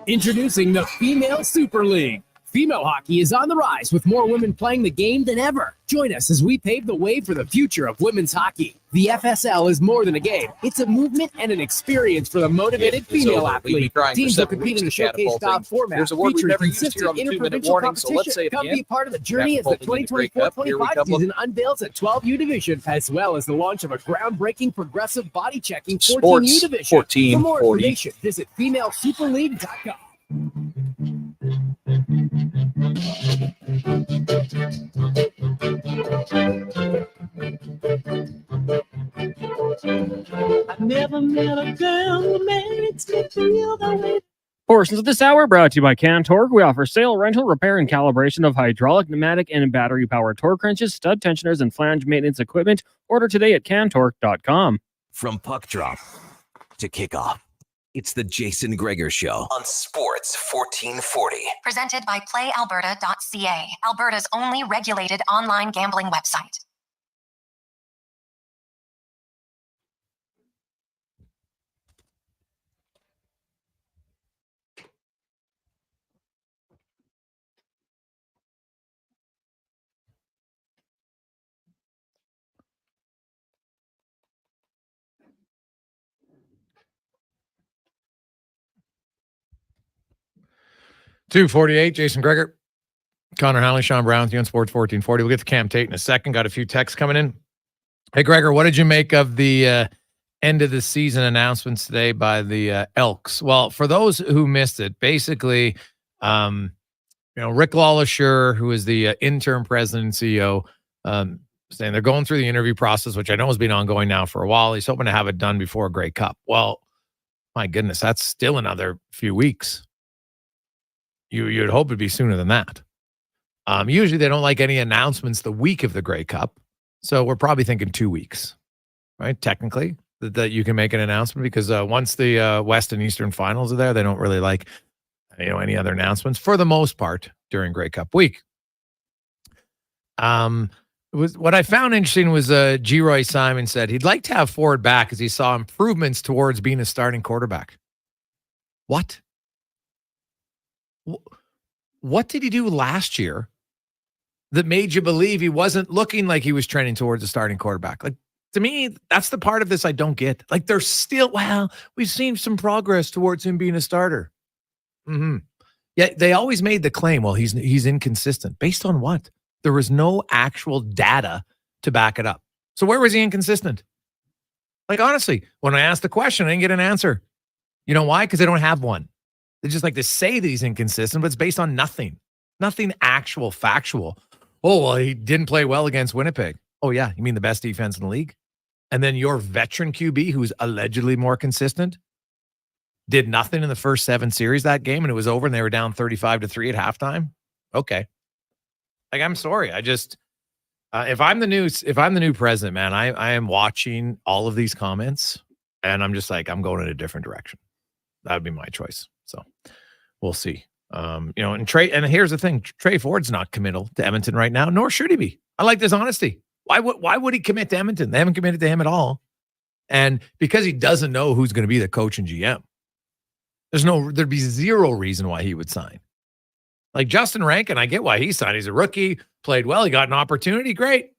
Introducing the Female Super League. Female hockey is on the rise with more women playing the game than ever. Join us as we pave the way for the future of women's hockey. The FSL is more than a game. It's a movement and an experience for the motivated female athlete. Teams will compete in a showcase-style format featuring consistent interprovincial competition. Come be part of the journey as the 2024-25 season unveils a 12U division, as well as the launch of a groundbreaking progressive body-checking 14U division. For more information, visit femalesuperleague.com. I've never met a girl who makes me feel the way. Portions of this hour brought to you by Cantork. We offer sale, rental, repair, and calibration of hydraulic, pneumatic, and battery-powered torque wrenches, stud tensioners, and flange maintenance equipment. Order today at cantork.com. From puck drop to kickoff, it's the Jason Gregor Show on Sports 1440. Presented by PlayAlberta.ca, Alberta's only regulated online gambling website. .248, Jason Gregor, Connor Halley, Sean Brown with you on Sports 1440. We'll get to Cam Tate in a second. Got a few texts coming in. Hey, Gregor, what did you make of the end of the season announcements today by the Elks? Well, for those who missed it, basically, Rick LaLacheur, who is the interim president and CEO, saying they're going through the interview process, which I know has been ongoing now for a while. He's hoping to have it done before a Grey Cup. Well, my goodness, that's still another few weeks. You'd hope it'd be sooner than that. Usually they don't like any announcements the week of the Grey Cup. So we're probably thinking 2 weeks, right? Technically, that you can make an announcement because once the West and Eastern finals are there, they don't really like any other announcements for the most part during Grey Cup week. What I found interesting was G. Roy Simon said he'd like to have Ford back as he saw improvements towards being a starting quarterback. What? What did he do last year that made you believe he wasn't looking like he was trending towards a starting quarterback? Like, to me, that's the part of this I don't get. Like, there's still, we've seen some progress towards him being a starter. Yet they always made the claim, well, he's inconsistent. Based on what? There was no actual data to back it up. So where was he inconsistent? Like, honestly, when I asked the question, I didn't get an answer. You know why? Because they don't have one. They just like to say that he's inconsistent, but it's based on nothing. Nothing actual, factual. Oh, well, he didn't play well against Winnipeg. Oh, yeah. You mean the best defense in the league? And then your veteran QB, who's allegedly more consistent, did nothing in the first 7 series that game, and it was over, and they were down 35-3 at halftime. Okay. Like, I'm sorry. I just, if I'm the new president, man, I am watching all of these comments, and I'm just like, I'm going in a different direction. That would be my choice. So we'll see. And here's the thing: Trey Ford's not committal to Edmonton right now, nor should he be. I like this honesty. Why would he commit to Edmonton? They haven't committed to him at all, and because he doesn't know who's going to be the coach and GM, there'd be zero reason why he would sign. Like Justin Rankin, I get why he signed. He's a rookie, played well, he got an opportunity. Great.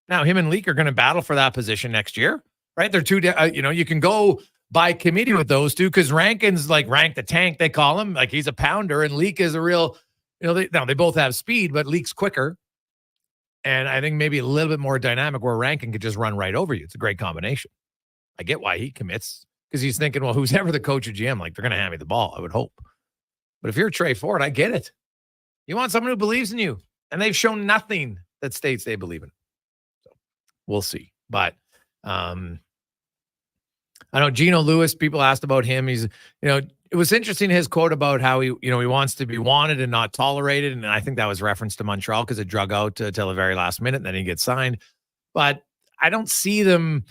Now him and Leak are going to battle for that position next year, right? They're two. You can go by committee with those two because Rankin's like rank the tank, they call him. Like he's a pounder, and Leak is a real. They both have speed, but Leak's quicker, and I think maybe a little bit more dynamic where Rankin could just run right over you. It's a great combination. I get why he commits because he's thinking, well, who's ever the coach or GM, like they're going to hand me the ball. I would hope, but if you're Trey Ford, I get it. You want someone who believes in you, and they've shown nothing that states they believe in it. So we'll see. But I know Geno Lewis, people asked about him. He's, it was interesting his quote about how he wants to be wanted and not tolerated. And I think that was reference to Montreal because it drug out till the very last minute and then he gets signed. But I don't see them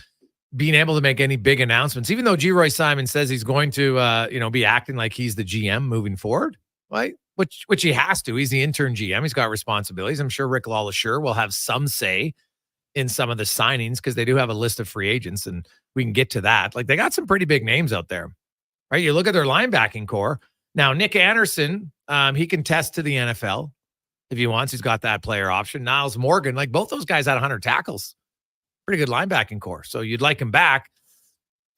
being able to make any big announcements, even though G. Roy Simon says he's going to, be acting like he's the GM moving forward, right? Which he has to. He's the intern GM. He's got responsibilities. I'm sure Rick LaLacheur will have some say in some of the signings because they do have a list of free agents, and we can get to that. Like, they got some pretty big names out there, right? You look at their linebacking core. Now, Nick Anderson, he can test to the NFL if he wants. He's got that player option. Niles Morgan, like both those guys had 100 tackles. Pretty good linebacking core. So you'd like him back.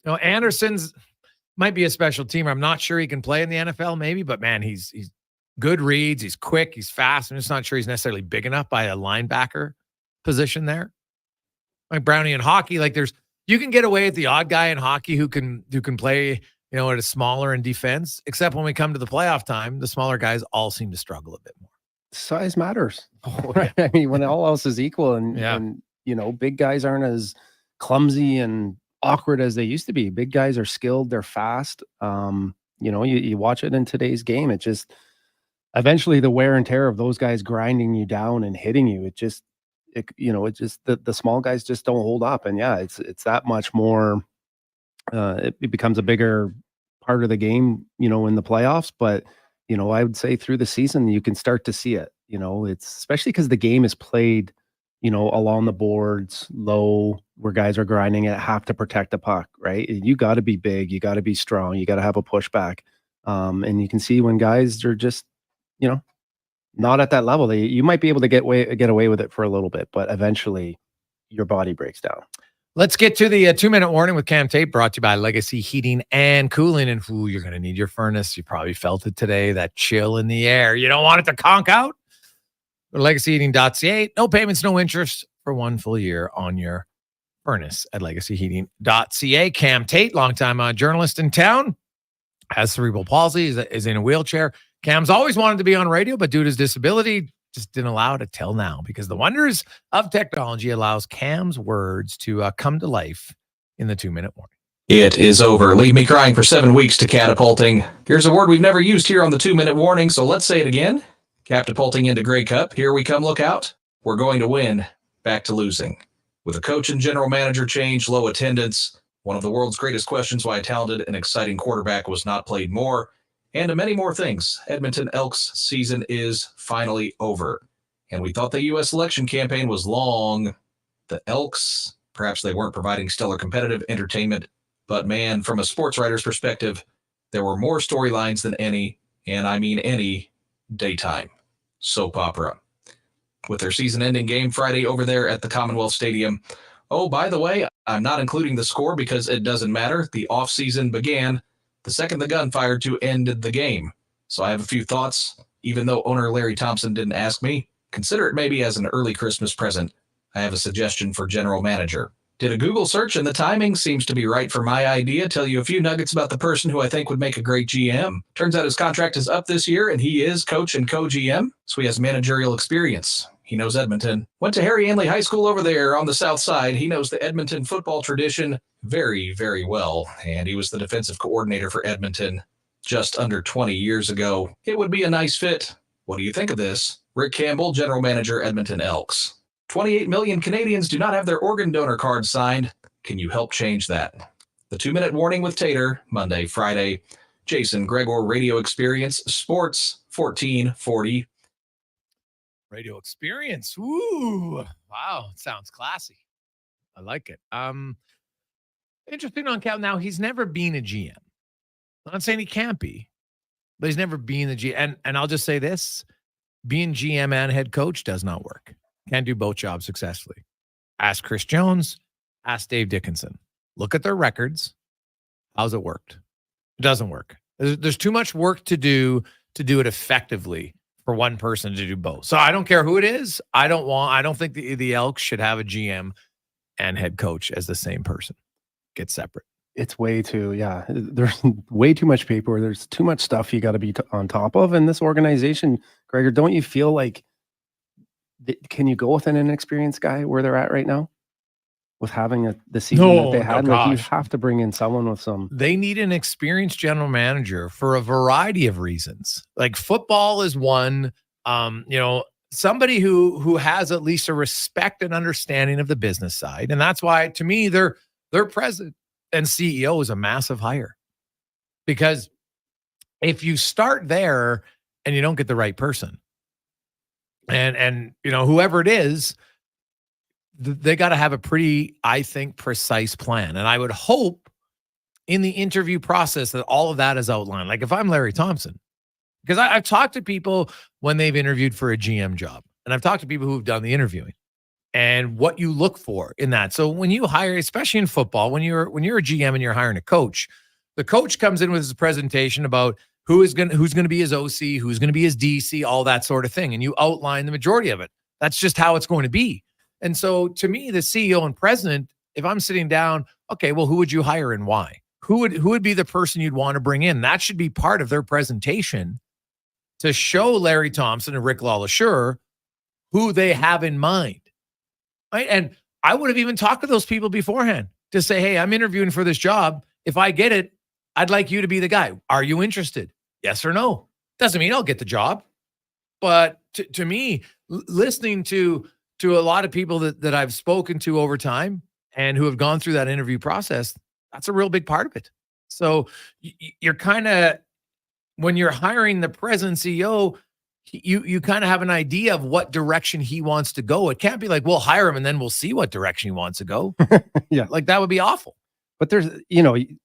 Anderson's might be a special teamer. I'm not sure he can play in the NFL maybe, but man, he's good reads. He's quick. He's fast. I'm just not sure he's necessarily big enough by a linebacker position there. Like Brownie in hockey, like you can get away with the odd guy in hockey who can play, at a smaller in defense, except when we come to the playoff time, the smaller guys all seem to struggle a bit more. Size matters. Right? I mean, when all else is equal and big guys aren't as clumsy and awkward as they used to be. Big guys are skilled. They're fast. You watch it in today's game. It just, eventually the wear and tear of those guys grinding you down and hitting you, the small guys just don't hold up. And yeah, it's that much more, it becomes a bigger part of the game, in the playoffs. But, I would say through the season, you can start to see it, it's especially because the game is played, along the boards, low, where guys are grinding it, have to protect the puck, right? You got to be big, you got to be strong, you got to have a pushback. And you can see when guys are just, not at that level, you might be able to get away with it for a little bit, but eventually your body breaks down. Let's get to the 2-minute warning with Cam Tate, brought to you by Legacy Heating and Cooling. And you're going to need your furnace. You probably felt it today, that chill in the air. You don't want it to conk out? Go to legacyheating.ca. No payments, no interest for 1 full year on your furnace at legacyheating.ca. Cam Tate, longtime journalist in town, has cerebral palsy, is in a wheelchair. Cam's always wanted to be on radio, but due to his disability, just didn't allow it till now, because the wonders of technology allows Cam's words to come to life in the 2-minute warning. It is over. Leave me crying for 7 weeks to catapulting. Here's a word we've never used here on the 2-minute warning, so let's say it again. Catapulting into Grey Cup. Here we come, look out. We're going to win. Back to losing. With a coach and general manager change, low attendance, one of the world's greatest questions why a talented and exciting quarterback was not played more, and many more things. Edmonton Elks season is finally over. And we thought the U.S. election campaign was long. The Elks, perhaps they weren't providing stellar competitive entertainment, but man, from a sports writer's perspective, there were more storylines than any, and I mean any, daytime soap opera. With their season-ending game Friday over there at the Commonwealth Stadium. Oh, by the way, I'm not including the score because it doesn't matter. The off-season began the second the gun fired to end the game. So I have a few thoughts. Even though owner Larry Thompson didn't ask me, consider it maybe as an early Christmas present. I have a suggestion for general manager. Did a Google search and the timing seems to be right for my idea. Tell you a few nuggets about the person who I think would make a great GM. Turns out his contract is up this year and he is coach and co-GM, so he has managerial experience. He knows Edmonton. Went to Harry Anley High School over there on the south side. He knows the Edmonton football tradition very, very well, and he was the defensive coordinator for Edmonton just under 20 years ago. It would be a nice fit. What do you think of this? Rick Campbell, general manager, Edmonton Elks. 28 million Canadians do not have their organ donor cards signed. Can you help change that? The 2-minute warning with Tater, Monday, Friday. Jason Gregor Radio Experience, Sports 1440. Radio Experience. Ooh, wow. Sounds classy. I like it. Interesting on Cal. Now, he's never been a GM. I'm not saying he can't be, but he's never been the GM. And I'll just say this, being GM and head coach does not work. Can't do both jobs successfully. Ask Chris Jones, ask Dave Dickinson. Look at their records. How's it worked? It doesn't work. There's too much work to do it effectively for one person to do both. So I don't care who it is. I don't think the Elks should have a GM and head coach as the same person. Get separate. It's way too, there's way too much paper. There's too much stuff you got to be on top of. And this organization, Gregor, don't you feel like, can you go with an inexperienced guy where they're at right now? With having the season that they had, like you have to bring in someone with some. They need an experienced general manager for a variety of reasons. Like football is one, somebody who has at least a respect and understanding of the business side. And that's why, to me, their president and CEO is a massive hire. Because if you start there and you don't get the right person, and whoever it is, they got to have a pretty, I think, precise plan. And I would hope in the interview process that all of that is outlined. Like if I'm Larry Thompson, because I've talked to people when they've interviewed for a GM job, and I've talked to people who've done the interviewing and what you look for in that. So when you hire, especially in football, when you're a GM and you're hiring a coach, the coach comes in with his presentation about who's going to be his OC, who's going to be his DC, all that sort of thing. And you outline the majority of it. That's just how it's going to be. And so to me, the CEO and president, if I'm sitting down, okay, well, who would you hire and why? Who would be the person you'd want to bring in? That should be part of their presentation to show Larry Thompson and Rick LaLacheur who they have in mind. Right? And I would have even talked to those people beforehand to say, hey, I'm interviewing for this job. If I get it, I'd like you to be the guy. Are you interested? Yes or no? Doesn't mean I'll get the job. But to me, listening to a lot of people that I've spoken to over time and who have gone through that interview process, that's a real big part of it. So you're kind of, when you're hiring the president CEO, you kind of have an idea of what direction he wants to go. It can't be like, we'll hire him and then we'll see what direction he wants to go. Yeah. Like that would be awful. But there's,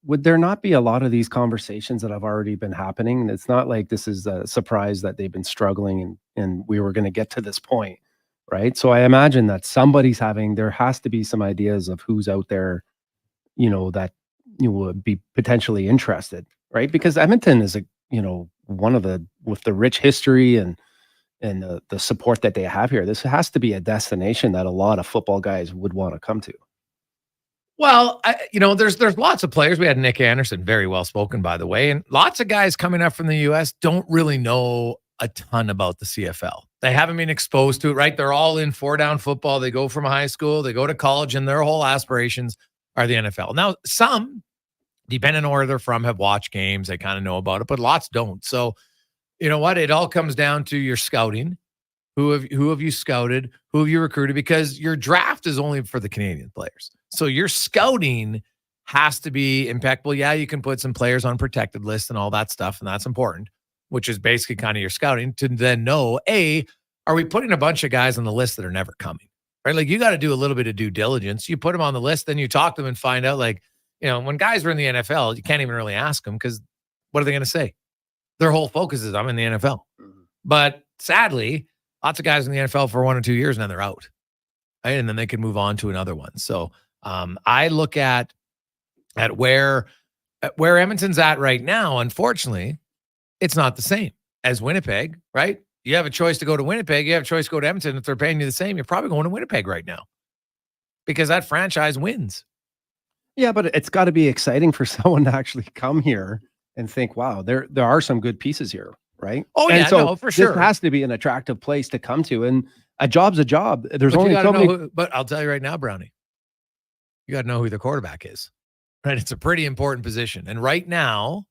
would there not be a lot of these conversations that have already been happening? It's not like this is a surprise that they've been struggling and we were going to get to this point, right? So I imagine that there has to be some ideas of who's out there, that you would be potentially interested, right? Because Edmonton is one of with the rich history and the support that they have here, this has to be a destination that a lot of football guys would want to come to. Well, there's lots of players. We had Nick Anderson, very well spoken, by the way, and lots of guys coming up from the U.S. don't really know a ton about the CFL. They haven't been exposed to it, right? They're all in 4-down football. They go from high school, they go to college, and their whole aspirations are the NFL. Now, some, depending on where they're from, have watched games. They kind of know about it, but lots don't. So, you know what? It all comes down to your scouting. Who have you scouted? Who have you recruited? Because your draft is only for the Canadian players. So your scouting has to be impeccable. Yeah, you can put some players on protected lists and all that stuff, and that's important, which is basically kind of your scouting to then know, are we putting a bunch of guys on the list that are never coming? Right? Like you got to do a little bit of due diligence. You put them on the list, then you talk to them and find out, like, when guys are in the NFL, you can't even really ask them because what are they going to say? Their whole focus is I'm in the NFL. But sadly, lots of guys in the NFL for 1 or 2 years and then they're out. Right? And then they can move on to another one. So I look at where Edmonton's at right now. Unfortunately, it's not the same as Winnipeg, right? You have a choice to go to Winnipeg. You have a choice to go to Edmonton. If they're paying you the same, you're probably going to Winnipeg right now because that franchise wins. Yeah, but it's got to be exciting for someone to actually come here and think, wow, there are some good pieces here, right? Oh, and yeah, so no, for sure. This has to be an attractive place to come to. And a job's a job. There's But only you gotta so many. know but I'll tell you right now, Brownie, you got to know who the quarterback is, right? It's a pretty important position. And right now,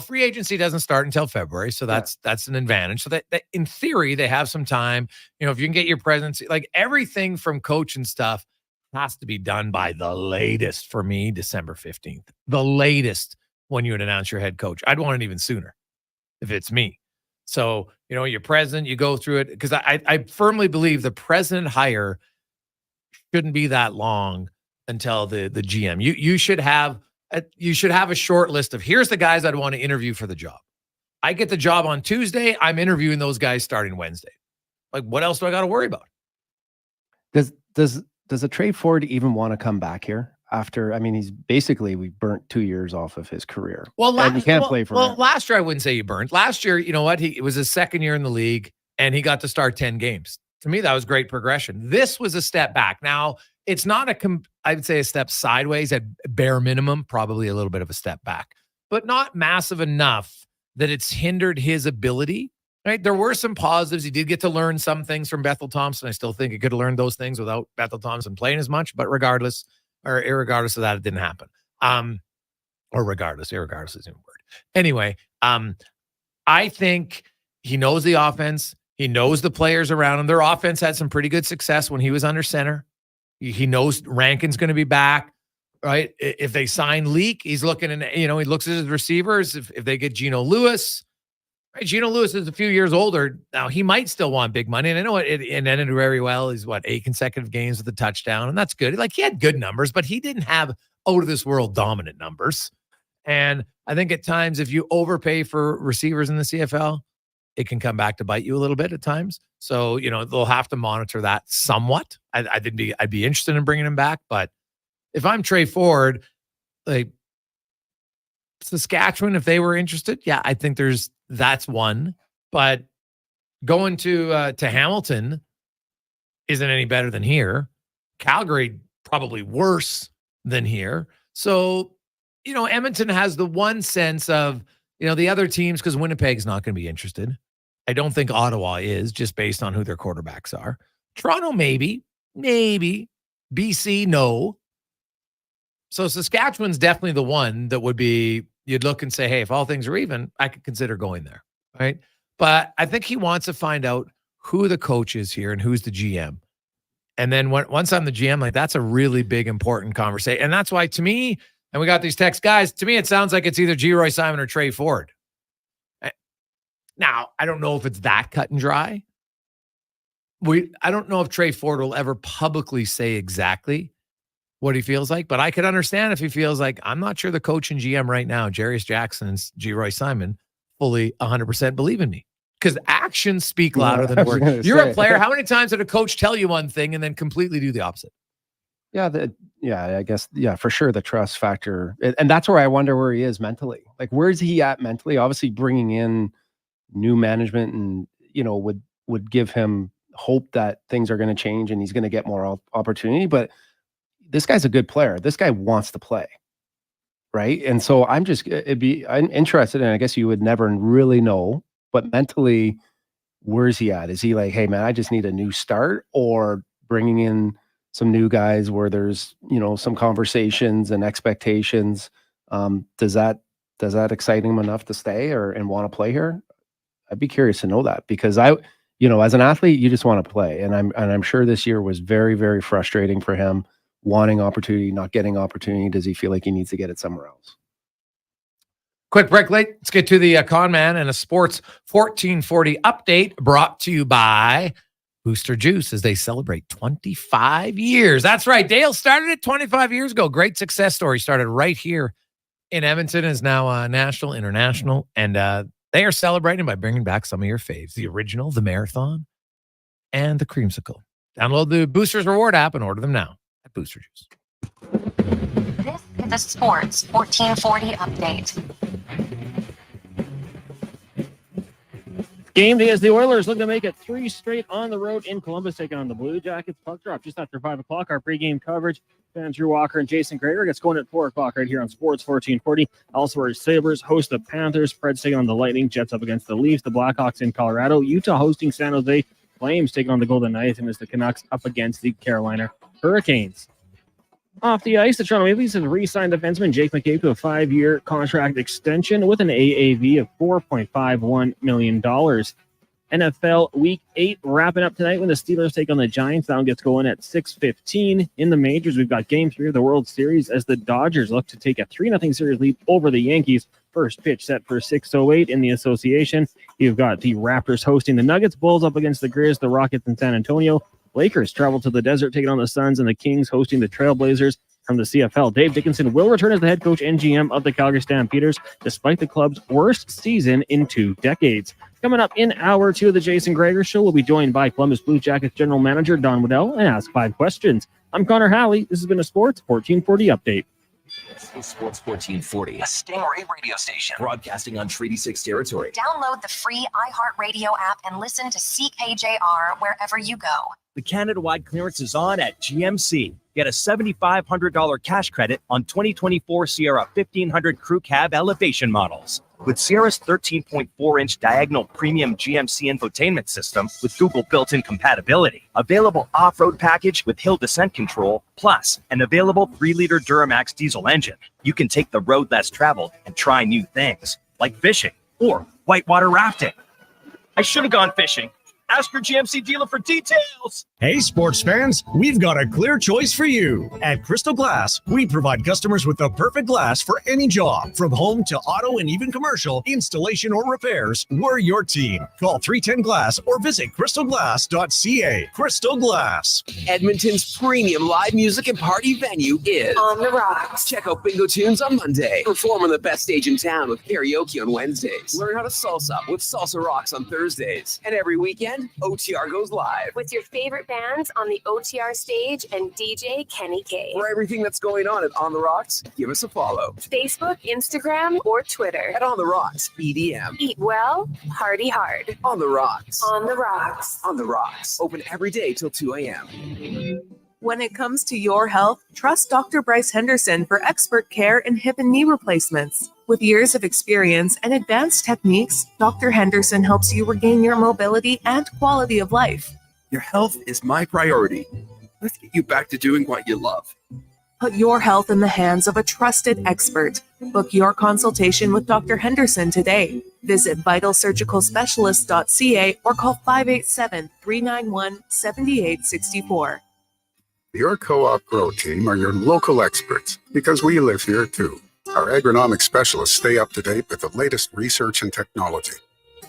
free agency doesn't start until February, so that's an advantage. So that in theory, they have some time. If you can get your presidency, like everything from coach and stuff has to be done by the latest, for me, December 15th. The latest when you would announce your head coach. I'd want it even sooner if it's me. So, your president, you go through it because I firmly believe the president hire shouldn't be that long until the GM. You should have a short list of here's the guys I'd want to interview for the job. I get the job on Tuesday. I'm interviewing those guys starting Wednesday. Like, what else do I got to worry about? Does a trade forward even want to come back here after? I mean, we burnt 2 years off of his career. Well, and he can't play for. Well, last year I wouldn't say you burned. Last year, you know what? It was his second year in the league, and he got to start 10 games. To me, that was great progression. This was a step back. Now, it's not I would say a step sideways at bare minimum, probably a little bit of a step back, but not massive enough that it's hindered his ability. Right? There were some positives. He did get to learn some things from Bethel Thompson. I still think he could have learned those things without Bethel Thompson playing as much, but irregardless of that, it didn't happen. Irregardless isn't a word. Anyway, I think he knows the offense. He knows the players around him. Their offense had some pretty good success when he was under center. He knows Rankin's going to be back, right? If they sign Leak, he's looking and he looks at his receivers. If they get Geno Lewis, right? Geno Lewis is a few years older now. He might still want big money, and I know it ended very well. He's 8 consecutive games with a touchdown, and that's good. Like, he had good numbers, but he didn't have out of this world dominant numbers. And I think at times, if you overpay for receivers in the CFL, it can come back to bite you a little bit at times. So, they'll have to monitor that somewhat. I'd be interested in bringing him back. But if I'm Trey Ford, like Saskatchewan, if they were interested, yeah, I think that's one. But going to Hamilton isn't any better than here. Calgary, probably worse than here. So, Edmonton has the one sense of, the other teams, because Winnipeg's not going to be interested. I don't think Ottawa is, just based on who their quarterbacks are. Toronto, maybe. BC, no. So Saskatchewan's definitely the one that would be, you'd look and say, hey, if all things are even, I could consider going there, right? But I think he wants to find out who the coach is here and who's the GM. And then once I'm the GM, like, that's a really big, important conversation. And that's why, to me, and we got these texts, guys, to me, it sounds like it's either G. Roy Simon or Trey Ford. Now, I don't know if it's that cut and dry. I don't know if Trey Ford will ever publicly say exactly what he feels like, but I could understand if he feels like, I'm not sure the coach and GM right now, Jarius Jackson and G. Roy Simon, fully 100% believe in me. Because actions speak louder than words. You're a player. How many times did a coach tell you one thing and then completely do the opposite? I guess, for sure, the trust factor. And that's where I wonder where he is mentally. Like, where's he at mentally? Obviously, bringing in new management and, would give him hope that things are going to change and he's going to get more opportunity. But this guy's a good player. This guy wants to play, right? And so I'm interested, and I guess you would never really know, but mentally, where's he at? Is he like, hey, man, I just need a new start, or bringing in some new guys where there's, some conversations and expectations? Does that excite him enough to stay and want to play here? I'd be curious to know that, because as an athlete, you just want to play. And I'm sure this year was very, very frustrating for him, wanting opportunity, not getting opportunity. Does he feel like he needs to get it somewhere else? Quick break late. Let's get to the Con Man and a Sports 1440 update brought to you by Booster Juice as they celebrate 25 years. That's right. Dale started it 25 years ago. Great success story. Started right here in Edmonton, is now national, international, and they are celebrating by bringing back some of your faves: the original, the marathon, and the creamsicle. Download the Boosters Reward app and order them now at Booster Juice. This is the Sports 1440 update. Game day as the Oilers look to make it 3 straight on the road in Columbus, taking on the Blue Jackets. Puck drop just after 5 o'clock. Our pregame coverage, Andrew Walker and Jason Gregor, gets going at 4 o'clock right here on Sports 1440. Also, Sabres host the Panthers. Preds taking on the Lightning. Jets up against the Leafs. The Blackhawks in Colorado. Utah hosting San Jose. Flames taking on the Golden Knights. And as the Canucks up against the Carolina Hurricanes. Off the ice, the Toronto Maple Leafs have re-signed defenseman Jake McCabe to a 5-year contract extension with an AAV of $4.51 million. NFL Week 8 wrapping up tonight when the Steelers take on the Giants. That one gets going at 6:15. In the majors, we've got Game 3 of the World Series as the Dodgers look to take a 3-0 series lead over the Yankees. First pitch set for 6:08 in the association. You've got the Raptors hosting the Nuggets, Bulls up against the Grizz, the Rockets in San Antonio. Lakers travel to the desert, taking on the Suns, and the Kings hosting the Trailblazers. From the CFL, Dave Dickinson will return as the head coach and GM of the Calgary Stampeders, despite the club's worst season in 2 decades. Coming up in hour 2 of the Jason Gregor Show, we'll be joined by Columbus Blue Jackets General Manager Don Waddell and ask 5 questions. I'm Connor Halley. This has been a Sports 1440 update. This is Sports 1440, a Stingray radio station broadcasting on Treaty 6 territory. Download the free iHeartRadio app and listen to CKJR wherever you go. The Canada-wide clearance is on at GMC. Get a $7,500 cash credit on 2024 Sierra 1500 Crew Cab elevation models. With Sierra's 13.4-inch diagonal premium GMC infotainment system with Google built-in compatibility, available off-road package with hill descent control, plus an available 3-liter Duramax diesel engine. You can take the road less traveled and try new things, like fishing or whitewater rafting. I should have gone fishing. Ask your GMC dealer for details. Hey, sports fans, we've got a clear choice for you. At Crystal Glass, we provide customers with the perfect glass for any job. From home to auto and even commercial, installation or repairs, we're your team. Call 310-GLASS or visit crystalglass.ca. Crystal Glass. Edmonton's premium live music and party venue is On the Rocks. Check out Bingo Tunes on Monday. Perform on the best stage in town with karaoke on Wednesdays. Learn how to salsa with Salsa Rocks on Thursdays. And every weekend, OTR goes live. With your favorite bands on the OTR stage and DJ Kenny K. For everything that's going on at On the Rocks, give us a follow. Facebook, Instagram, or Twitter. At On the Rocks, EDM. Eat well, party hard. On the Rocks. On the Rocks. On the Rocks. Open every day till 2 a.m. When it comes to your health, trust Dr. Bryce Henderson for expert care in hip and knee replacements. With years of experience and advanced techniques, Dr. Henderson helps you regain your mobility and quality of life. Your health is my priority. Let's get you back to doing what you love. Put your health in the hands of a trusted expert. Book your consultation with Dr. Henderson today. Visit vitalsurgicalspecialist.ca or call 587-391-7864. Your Co-op Grow team are your local experts because we live here too. Our agronomic specialists stay up to date with the latest research and technology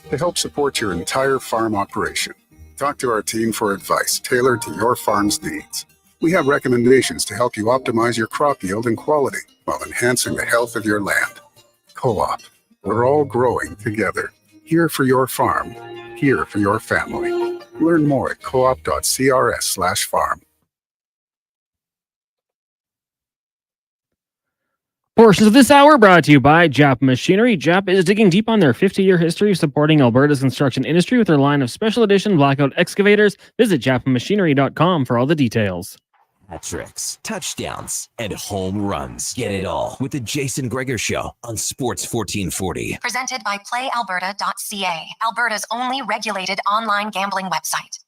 to help support your entire farm operation. Talk to our team for advice tailored to your farm's needs. We have recommendations to help you optimize your crop yield and quality while enhancing the health of your land. Co-op, we're all growing together. Here for your farm, here for your family. Learn more at coop.crs/farm. Portions of this hour brought to you by Jap Machinery. Jap is digging deep on their 50-year history of supporting Alberta's construction industry with their line of special edition blackout excavators. Visit japmachinery.com for all the details. Hat-tricks, touchdowns, and home runs. Get it all with the Jason Gregor Show on Sports 1440. Presented by PlayAlberta.ca, Alberta's only regulated online gambling website.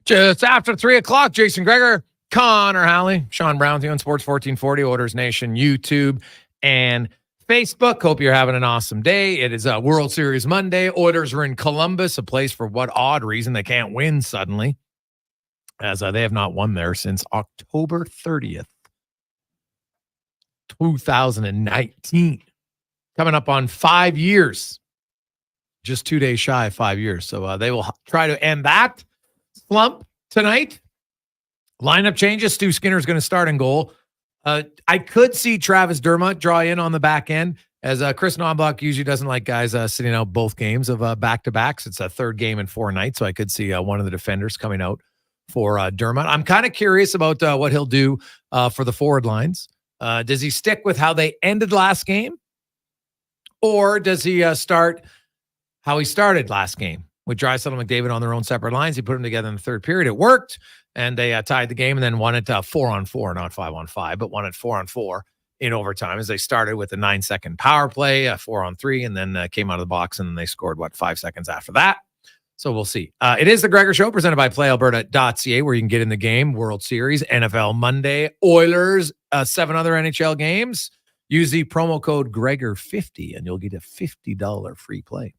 Just after 3 o'clock, Jason Gregor, Connor Halley, Sean Brown on Sports 1440, Oilers Nation, YouTube, and Facebook. Hope you're having an awesome day. It is a World Series Monday. Oilers are in Columbus, a place for what odd reason they can't win suddenly, as they have not won there since October 30th, 2019. Coming up on 5 years. Just 2 days shy of 5 years. So they will try to end that slump tonight. Lineup changes. Stu Skinner is going to start in goal. I could see Travis Dermott draw in on the back end, as Chris Knobloch usually doesn't like guys sitting out both games of back-to-backs. It's a third game in 4 nights, so I could see one of the defenders coming out for Dermott. I'm kind of curious about what he'll do for the forward lines. Does he stick with how they ended last game? Or does he start how he started last game with Draisaitl and McDavid on their own separate lines? He put them together in the third period. It worked. And they tied the game and then won it 4-on-4, not 5-on-5, but won it 4-on-4 in overtime as they started with a 9-second power play, 4-on-3, and then came out of the box and they scored, 5 seconds after that. So we'll see. It is the Gregor Show presented by PlayAlberta.ca, where you can get in the game. World Series, NFL Monday, Oilers, 7 other NHL games. Use the promo code Gregor50 and you'll get a $50 free play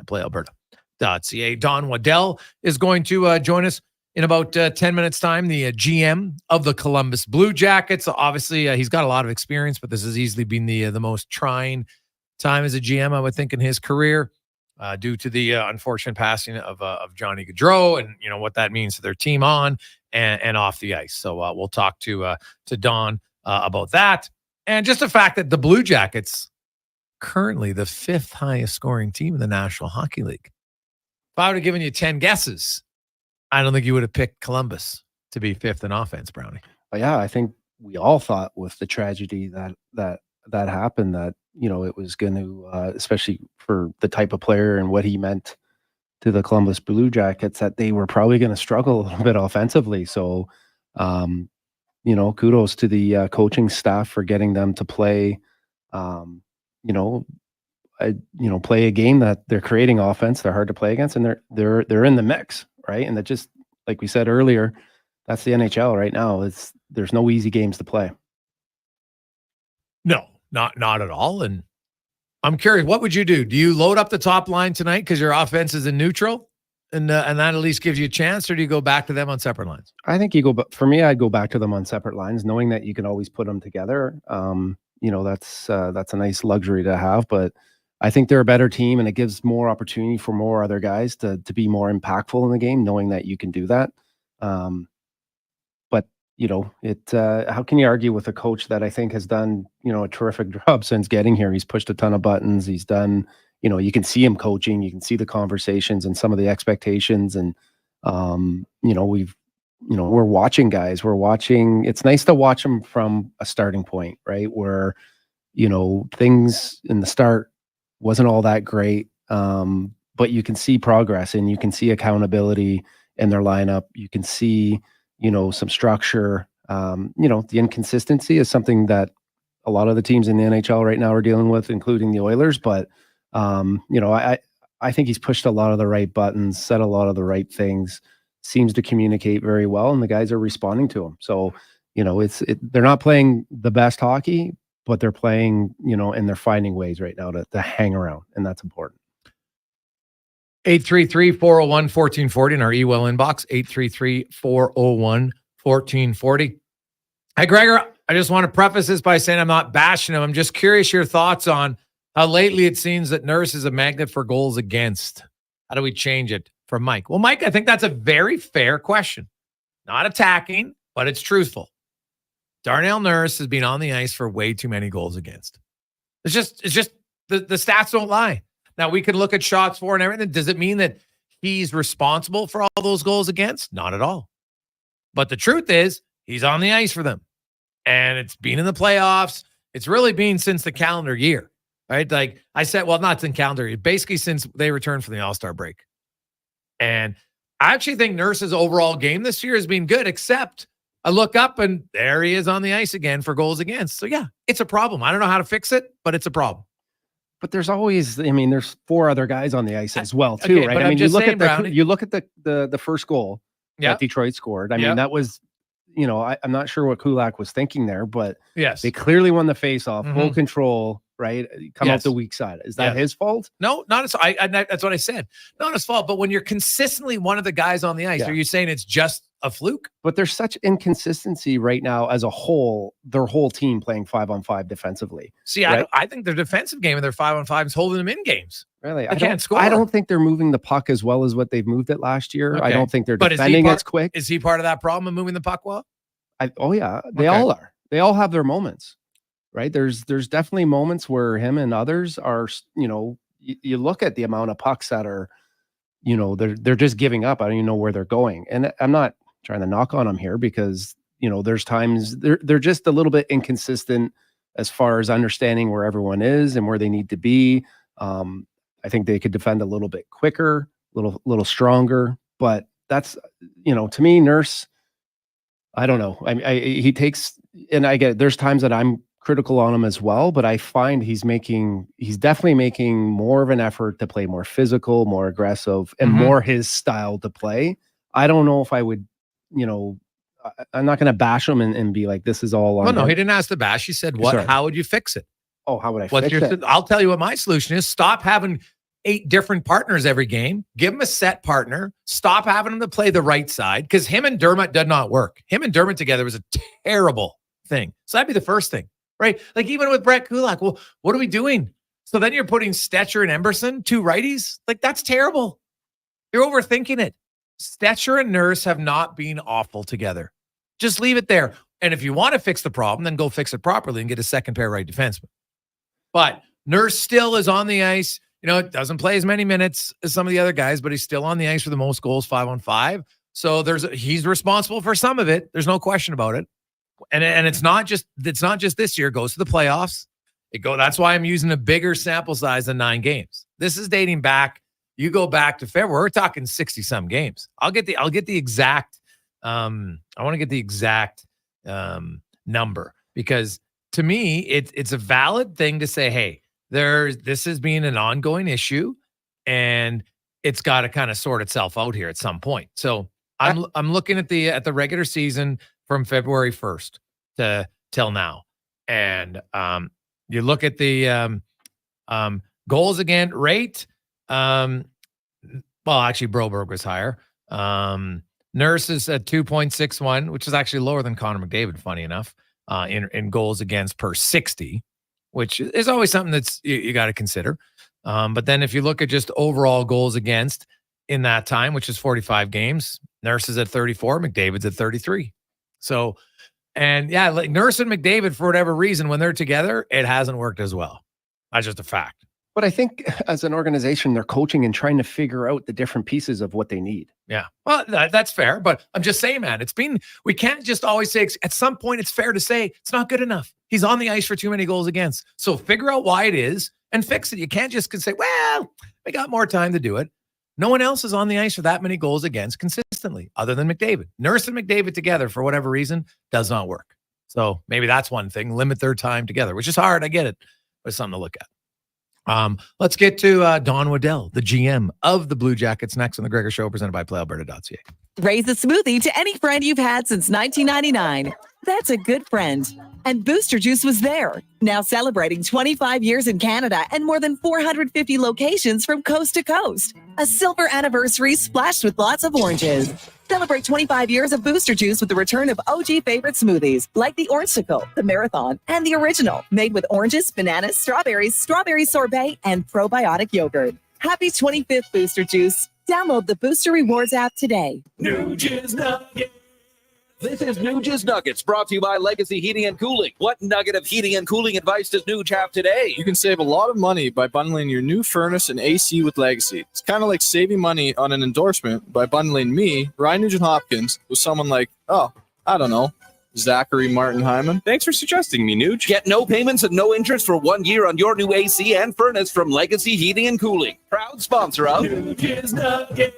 at PlayAlberta.ca. Don Waddell is going to join us in about 10 minutes' time, the GM of the Columbus Blue Jackets. Obviously, he's got a lot of experience, but this has easily been the most trying time as a GM, I would think, in his career, due to the unfortunate passing of Johnny Gaudreau and what that means to their team on and off the ice. So we'll talk to Don about that, and just the fact that the Blue Jackets currently the 5th highest scoring team in the National Hockey League. If I would have given you 10 guesses, I don't think you would have picked Columbus to be 5th in offense, Brownie. But yeah, I think we all thought with the tragedy that happened that, it was going to, especially for the type of player and what he meant to the Columbus Blue Jackets, that they were probably going to struggle a little bit offensively. So, kudos to the coaching staff for getting them to play, play a game that they're creating offense. They're hard to play against, and they're in the mix. Right. And that, just like we said earlier, that's the NHL right now. There's no easy games to play. No, not at all. And I'm curious, what would you do? Do you load up the top line tonight because your offense is in neutral and that at least gives you a chance, or do you go back to them on separate lines? I think for me, I'd go back to them on separate lines, knowing that you can always put them together. That's a nice luxury to have, but I think they're a better team, and it gives more opportunity for more other guys to be more impactful in the game, knowing that you can do that. But how can you argue with a coach that I think has done, a terrific job since getting here? He's pushed a ton of buttons. He's done, you can see him coaching, you can see the conversations and some of the expectations. And, we're watching guys, it's nice to watch them from a starting point, right? Where, things in the start wasn't all that great, but you can see progress and you can see accountability in their lineup. You can see, some structure. The inconsistency is something that a lot of the teams in the NHL right now are dealing with, including the Oilers. But, I think he's pushed a lot of the right buttons, said a lot of the right things, seems to communicate very well, and the guys are responding to him. So, they're not playing the best hockey, but they're playing, and they're finding ways right now to hang around, and that's important. 833-401-1440 in our email inbox, 833-401-1440. Hey, Gregor, I just want to preface this by saying I'm not bashing him. I'm just curious your thoughts on how lately it seems that Nurse is a magnet for goals against. How do we change it? From Mike. Well, Mike, I think that's a very fair question. Not attacking, but it's truthful. Darnell Nurse has been on the ice for way too many goals against. It's just the stats don't lie. Now, we can look at shots for and everything. Does it mean that he's responsible for all those goals against? Not at all. But the truth is, he's on the ice for them. And it's been in the playoffs. It's really been since the calendar year, right? Like I said, well, not in calendar year, basically since they returned from the All-Star break. And I actually think Nurse's overall game this year has been good, except I look up and there he is on the ice again for goals against. So yeah, it's a problem. I don't know how to fix it, but it's a problem. But there's always, there's 4 other guys on the ice as well, too, okay, right? You look at the first goal that Detroit scored. That was, I'm not sure what Kulak was thinking there, but yes, they clearly won the faceoff, full control, right? Come out the weak side. Is that his fault? No, not his. That's what I said. Not his fault. But when you're consistently one of the guys on the ice, are you saying it's just a fluke. But there's such inconsistency right now as a whole, their whole team playing 5-on-5 defensively. See, right? I think their defensive game and their 5-on-5 is holding them in games. Really? They can't score. I don't think they're moving the puck as well as what they've moved it last year. Okay. I don't think they're But is he defending part- as quick. Is he part of that problem of moving the puck well? Oh yeah, they Okay. all are. They all have their moments, right? There's definitely moments where him and others are, you look at the amount of pucks that are, they're just giving up. I don't even know where they're going. And I'm not trying to knock on them here because, there's times they're just a little bit inconsistent as far as understanding where everyone is and where they need to be. I think they could defend a little bit quicker, little stronger, but that's, to me, Nurse, I don't know. He takes, and I get it, there's times that I'm critical on him as well, but I find he's definitely making more of an effort to play more physical, more aggressive, and more his style to play. I don't know if I would, I'm not going to bash him and be like, this is all on Well, no, him. he didn't ask the bash. He said, Sorry. how would you fix it? Oh, how would I What's fix it? I'll tell you what my solution is. Stop having 8 different partners every game. Give him a set partner. Stop having him to play the right side because him and Dermott did not work. Him and Dermott together was a terrible thing. So that'd be the first thing, right? Like even with Brett Kulak, well, what are we doing? So then you're putting Stetcher and Emberson, 2 righties. Like that's terrible. You're overthinking it. Stetcher and Nurse have not been awful together. Just leave it there. And if you want to fix the problem, then go fix it properly and get a second pair right defenseman. But Nurse still is on the ice. Doesn't play as many minutes as some of the other guys, but he's still on the ice for the most goals 5-on-5. So he's responsible for some of it. There's no question about it. And it's not just this year. It goes to the playoffs. That's why I'm using a bigger sample size than 9 games. This is dating back. You go back to February. We're talking 60 some games. I'll get the exact. I want to get the exact number because to me it's a valid thing to say, hey, this has been an ongoing issue and it's got to kind of sort itself out here at some point. So I'm looking at the regular season from February 1st till now. And you look at the goals against rate. Well, actually Broberg was higher. Nurse is at 2.61, which is actually lower than Connor McDavid, funny enough, in goals against per 60. Which is always something that's you got to consider. But then if you look at just overall goals against in that time, which is 45 games, Nurse is at 34, McDavid's at 33. So, and yeah, like Nurse and McDavid, for whatever reason, when they're together, it hasn't worked as well. That's just a fact. But I think as an organization, they're coaching and trying to figure out the different pieces of what they need. Yeah. Well, that's fair. But I'm just saying, man, we can't just always say, at some point, it's fair to say it's not good enough. He's on the ice for too many goals against. So figure out why it is and fix it. You can't just say, well, we got more time to do it. No one else is on the ice for that many goals against consistently other than McDavid. Nurse and McDavid together, for whatever reason, does not work. So maybe that's one thing. Limit their time together, which is hard. I get it. But it's something to look at. Let's get to Don Waddell, the GM of the Blue Jackets, next on the Gregor Show, presented by PlayAlberta.ca. Raise a smoothie to any friend you've had since 1999. That's a good friend. And Booster Juice was there. Now celebrating 25 years in Canada and more than 450 locations from coast to coast. A silver anniversary splashed with lots of oranges. Celebrate 25 years of Booster Juice with the return of OG favorite smoothies like the Orangesicle, the Marathon, and the Original, made with oranges, bananas, strawberry sorbet, and probiotic yogurt. Happy 25th Booster Juice. Download the Booster Rewards app today. New Jizz Nuggets. This is New Jizz Nuggets, brought to you by Legacy Heating and Cooling. What nugget of heating and cooling advice does Nuge have today? You can save a lot of money by bundling your new furnace and AC with Legacy. It's kind of like saving money on an endorsement by bundling me, Ryan Nugent-Hopkins, with someone like, Zachary Martin Hyman. Thanks for suggesting me, Nuge. Get no payments and no interest for 1 year on your new AC and furnace from Legacy Heating and Cooling. Proud sponsor of New Jizz Nuggets.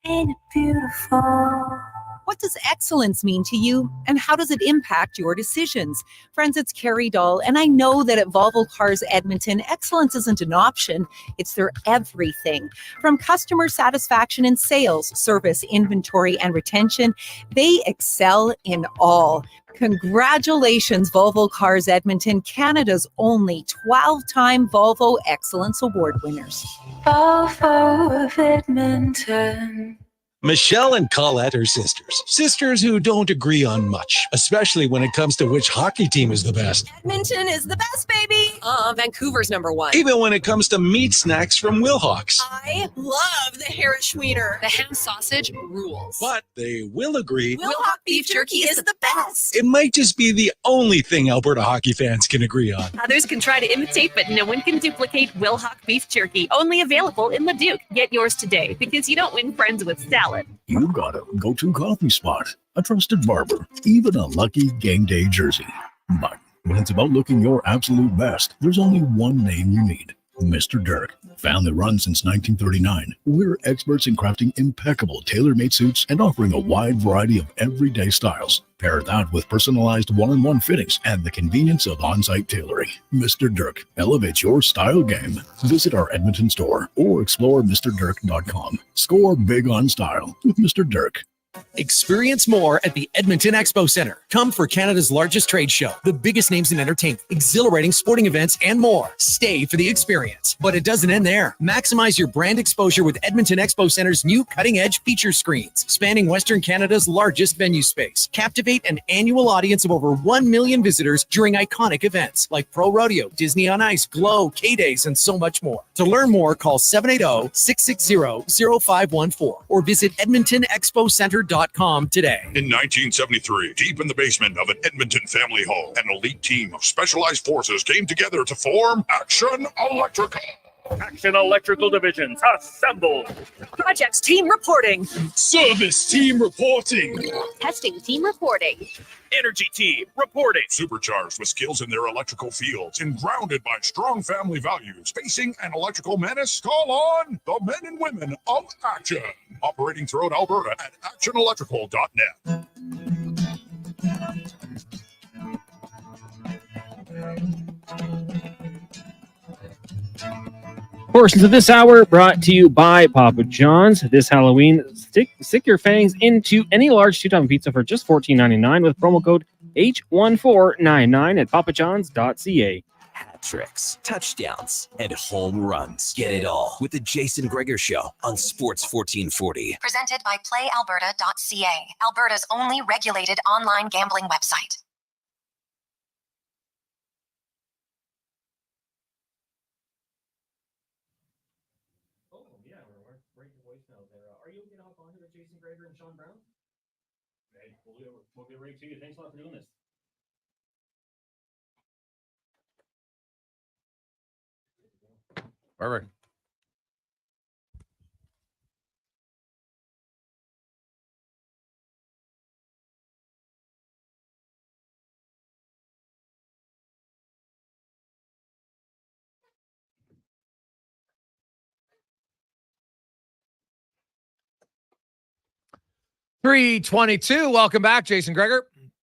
Ain't it beautiful? What does excellence mean to you, and how does it impact your decisions? Friends, it's Carrie Dahl, and I know that at Volvo Cars Edmonton, excellence isn't an option, it's their everything. From customer satisfaction in sales, service, inventory, and retention, they excel in all. Congratulations, Volvo Cars Edmonton, Canada's only 12-time Volvo Excellence Award winners. Volvo of Edmonton. Michelle and Colette are sisters. Sisters who don't agree on much, especially when it comes to which hockey team is the best. Edmonton is the best, baby. Vancouver's number one. Even when it comes to meat snacks from Wilhawks. I love the Harris Schwiener. The ham sausage rules. But they will agree Wilhawk beef jerky is the best. it might just be the only thing Alberta hockey fans can agree on. Others can try to imitate, but no one can duplicate Wilhawk beef jerky. Only available in Leduc. Get yours today because you don't win friends with salad. You got a go-to coffee spot, a trusted barber, even a lucky game day jersey. But when it's about looking your absolute best, there's only one name you need. Mr. Dirk. Family run since 1939, we're experts in crafting impeccable tailor-made suits and offering a wide variety of everyday styles. Pair that with personalized one-on-one fittings and the convenience of on-site tailoring. Mr. Dirk elevates your style game. Visit our Edmonton store or explore MrDirk.com. Score big on style with Mr. Dirk. Experience more at the Edmonton Expo Center. Come for Canada's largest trade show, the biggest names in entertainment, exhilarating sporting events, and more. Stay for the experience. But it doesn't end there. Maximize your brand exposure with Edmonton Expo Center's new cutting-edge feature screens, spanning Western Canada's largest venue space. Captivate an annual audience of over 1 million visitors during iconic events like Pro Rodeo, Disney on Ice, Glow, K-Days, and so much more. To learn more, call 780-660-0514 or visit EdmontonExpoCenter.com today. In 1973, deep in the basement of an Edmonton family home, an elite team of specialized forces came together to form Action Electrical. Action Electrical Divisions, assemble. Projects team reporting. Service team reporting. Testing team reporting. Energy team reporting. Supercharged with skills in their electrical fields and grounded by strong family values. Facing an electrical menace? Call on the men and women of Action. Operating throughout Alberta at actionelectrical.net. Portions of this hour brought to you by Papa John's. This Halloween, stick your fangs into any large two-topping pizza for just $14.99 with promo code H1499 at papajohns.ca. Hat tricks, touchdowns, and home runs. Get it all with the Jason Gregor Show on Sports 1440. Presented by PlayAlberta.ca, Alberta's only regulated online gambling website. Are you going to hop on here with Jason Gregor and Sean Brown? Okay, we'll get right to you. Thanks a lot for doing this. Perfect. .322. Welcome back, Jason Gregor,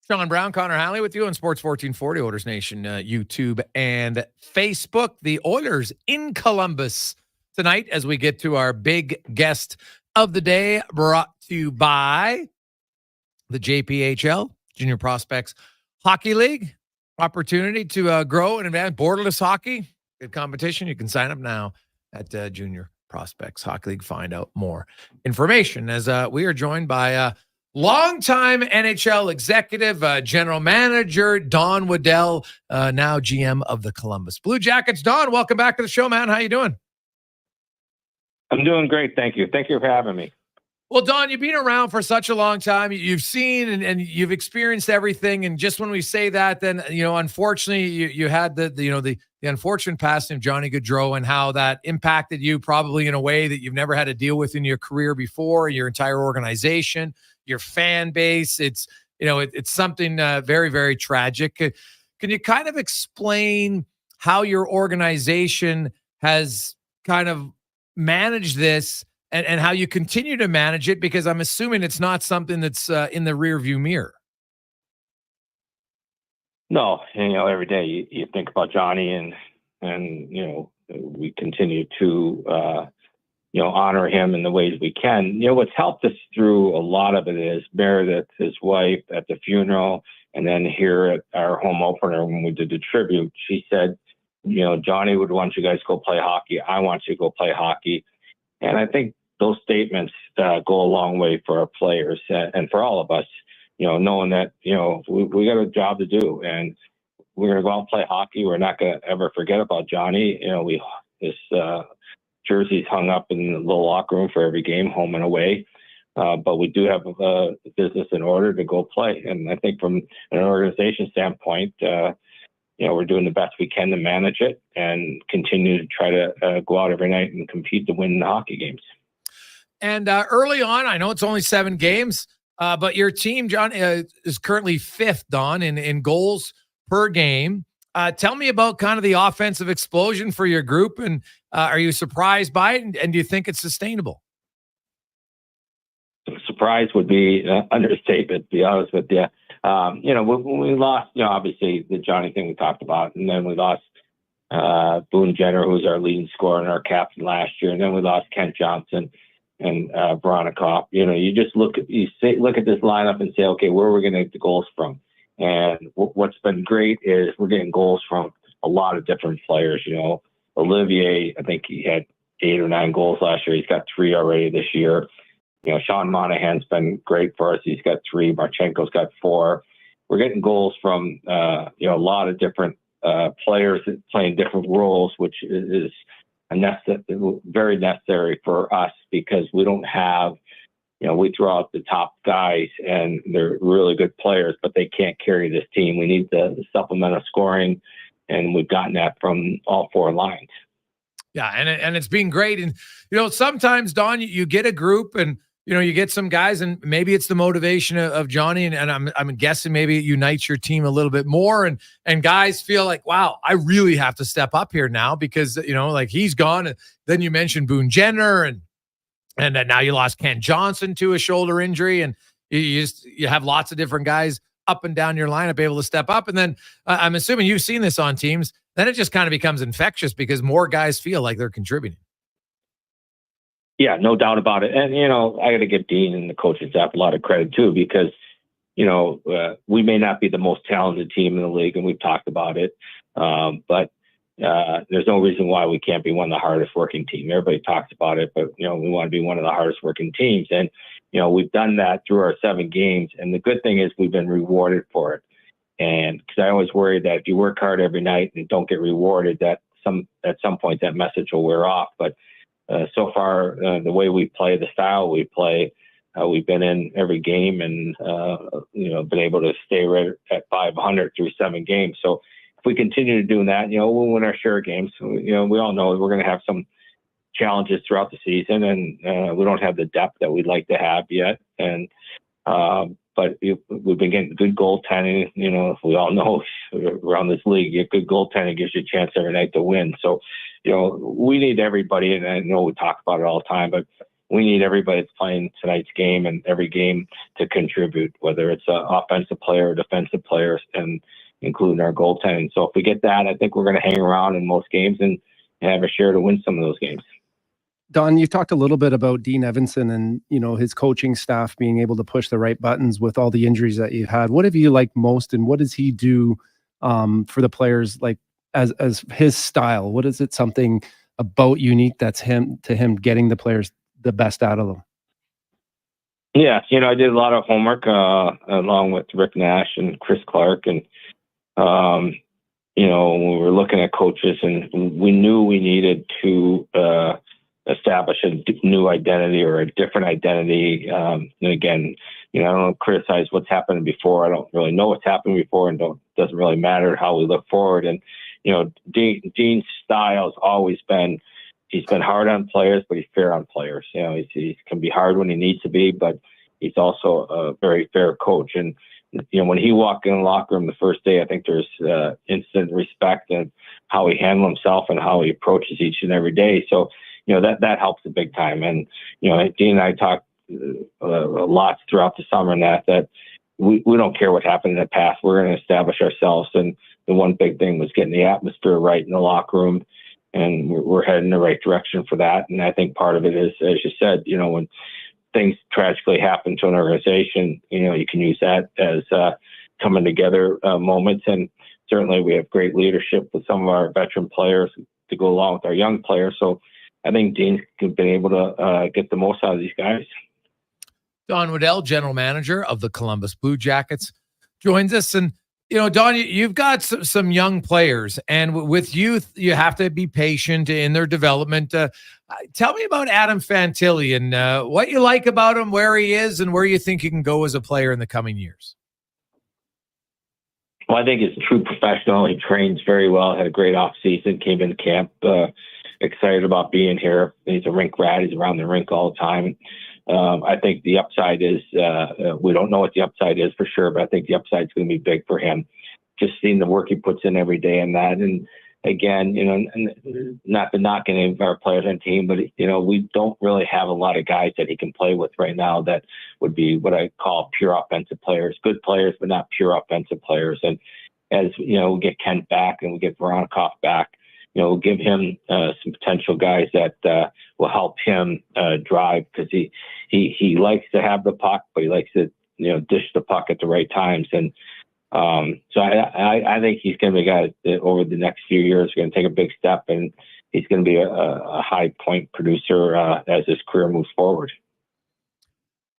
Sean Brown, Connor Halley with you on Sports 1440, Oilers Nation, YouTube and Facebook. The Oilers in Columbus tonight as we get to our big guest of the day, brought to you by the JPHL, Junior Prospects Hockey League. Opportunity to grow and advance borderless hockey. Good competition. You can sign up now at Junior Prospects Hockey League. Find out more information as we are joined by longtime NHL executive, general manager Don Waddell, now GM of the Columbus Blue Jackets. Don, welcome back to the show, man. How you doing? I'm doing great. Thank you. Thank you for having me. Well, Don, you've been around for such a long time. You've seen and you've experienced everything. And just when we say that, then, unfortunately, you had the unfortunate passing of Johnny Gaudreau and how that impacted you probably in a way that you've never had to deal with in your career before, your entire organization, your fan base. It's something very, very tragic. Can you kind of explain how your organization has kind of managed this and how you continue to manage it? Because I'm assuming it's not something that's in the rear view mirror. No, every day you think about Johnny and we continue to, honor him in the ways we can. What's helped us through a lot of it is Meredith, his wife, at the funeral, and then here at our home opener when we did the tribute, she said, Johnny would want you guys to go play hockey. I want you to go play hockey. And I think those statements go a long way for our players and for all of us, knowing that, we got a job to do, and we're going to go out and play hockey. We're not going to ever forget about Johnny. His jersey's hung up in the little locker room for every game, home and away. But we do have a business in order to go play. And I think from an organization standpoint, we're doing the best we can to manage it and continue to try to go out every night and compete to win the hockey games. And early on, I know it's only 7 games, but your team, John, is currently 5th, Don, in goals per game. Tell me about kind of the offensive explosion for your group, and are you surprised by it, and do you think it's sustainable? Surprise would be an understatement, to be honest with you. When we lost, obviously the Johnny thing we talked about, and then we lost Boone Jenner, who was our leading scorer and our captain last year, and then we lost Kent Johnson and Veronikov. You just look at this lineup and say, okay, where are we going to get the goals from? And what's been great is we're getting goals from a lot of different players. Olivier, I think he had 8 or 9 goals last year. He's got 3 already this year. Sean Monahan's been great for us. He's got 3. Marchenko's got 4. We're getting goals from, a lot of different players playing different roles, which is very necessary for us because we don't have, we throw out the top guys and they're really good players, but they can't carry this team. We need the supplemental scoring, and we've gotten that from all 4 lines. Yeah, and it's been great. And, sometimes, Don, you get a group and, you get some guys, and maybe it's the motivation of Johnny, and I'm guessing maybe it unites your team a little bit more, and guys feel like, wow, I really have to step up here now because, like he's gone. And then you mentioned Boone Jenner, and then now you lost Ken Johnson to a shoulder injury, and you have lots of different guys up and down your lineup able to step up. And then I'm assuming you've seen this on teams. Then it just kind of becomes infectious because more guys feel like they're contributing. Yeah, no doubt about it. And, I got to give Dean and the coaching staff a lot of credit too, because, we may not be the most talented team in the league, and we've talked about it. But there's no reason why we can't be one of the hardest working teams. Everybody talks about it, but, we want to be one of the hardest working teams. And, we've done that through our 7 games. And the good thing is we've been rewarded for it. And because I always worry that if you work hard every night and don't get rewarded, that at some point that message will wear off. But so far, the way we play, the style we play, we've been in every game and been able to stay right at 500 through 7 games. So if we continue to do that, we'll win our share of games. We all know we're going to have some challenges throughout the season, and we don't have the depth that we'd like to have yet. And but we've been getting good goaltending. We all know around this league, get good goaltending gives you a chance every night to win. So, we need everybody, and I know we talk about it all the time, but we need everybody that's playing tonight's game and every game to contribute, whether it's an offensive player or defensive players, and including our goaltending. So if we get that, I think we're going to hang around in most games and have a share to win some of those games. Don, you talked a little bit about Dean Evanson and, his coaching staff being able to push the right buttons with all the injuries that you've had. What have you liked most, and what does he do for the players, like as his style? What is it something about unique that's him getting the players the best out of them? Yeah, I did a lot of homework along with Rick Nash and Chris Clark, and we were looking at coaches, and we knew we needed to establish a new identity or a different identity. And again, I don't criticize what's happened before. I don't really know what's happened before, and doesn't really matter how we look forward. And Dean's style has always been, he's been hard on players, but he's fair on players. He can be hard when he needs to be, but he's also a very fair coach. And when he walked in the locker room the first day, I think there's instant respect in how he handled himself and how he approaches each and every day. So that helps a big time. And Dean and I talked a lot throughout the summer, and that we don't care what happened in the past. We're going to establish ourselves. And the one big thing was getting the atmosphere right in the locker room, and we're heading in the right direction for that. And I think part of it is, as you said, when things tragically happen to an organization, you can use that as coming together moments. And certainly we have great leadership with some of our veteran players to go along with our young players. So I think Dean's been able to get the most out of these guys. Don Waddell, general manager of the Columbus Blue Jackets, joins us. And, Don, you've got some young players, and with youth, you have to be patient in their development. Tell me about Adam Fantilli and what you like about him, where he is, and where you think he can go as a player in the coming years. Well, I think he's a true professional. He trains very well, had a great off season, came into camp, excited about being here. He's a rink rat. He's around the rink all the time. I think the upside is, we don't know what the upside is for sure, but I think the upside is going to be big for him. Just seeing the work he puts in every day and that. And again, not to knock any of our players on the team, but, we don't really have a lot of guys that he can play with right now that would be what I call pure offensive players. Good players, but not pure offensive players. And as, we get Kent back and we get Veronikov back, we'll give him some potential guys that will help him drive, because he likes to have the puck, but he likes to dish the puck at the right times. And so I think he's going to be a guy that over the next few years going to take a big step, and he's going to be a high point producer as his career moves forward.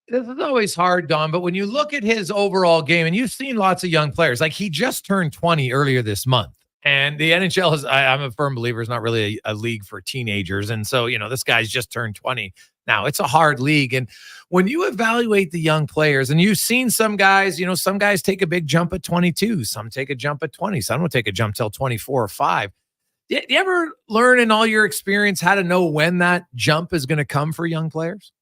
This is always hard, Don, but when you look at his overall game, and you've seen lots of young players, like he just turned 20 earlier this month. And the NHL is, I'm a firm believer, is not really a league for teenagers. And so, this guy's just turned 20. Now, it's a hard league. And when you evaluate the young players, and you've seen some guys, some guys take a big jump at 22, some take a jump at 20, some will take a jump till 24 or 5. Do you ever learn in all your experience how to know when that jump is going to come for young players?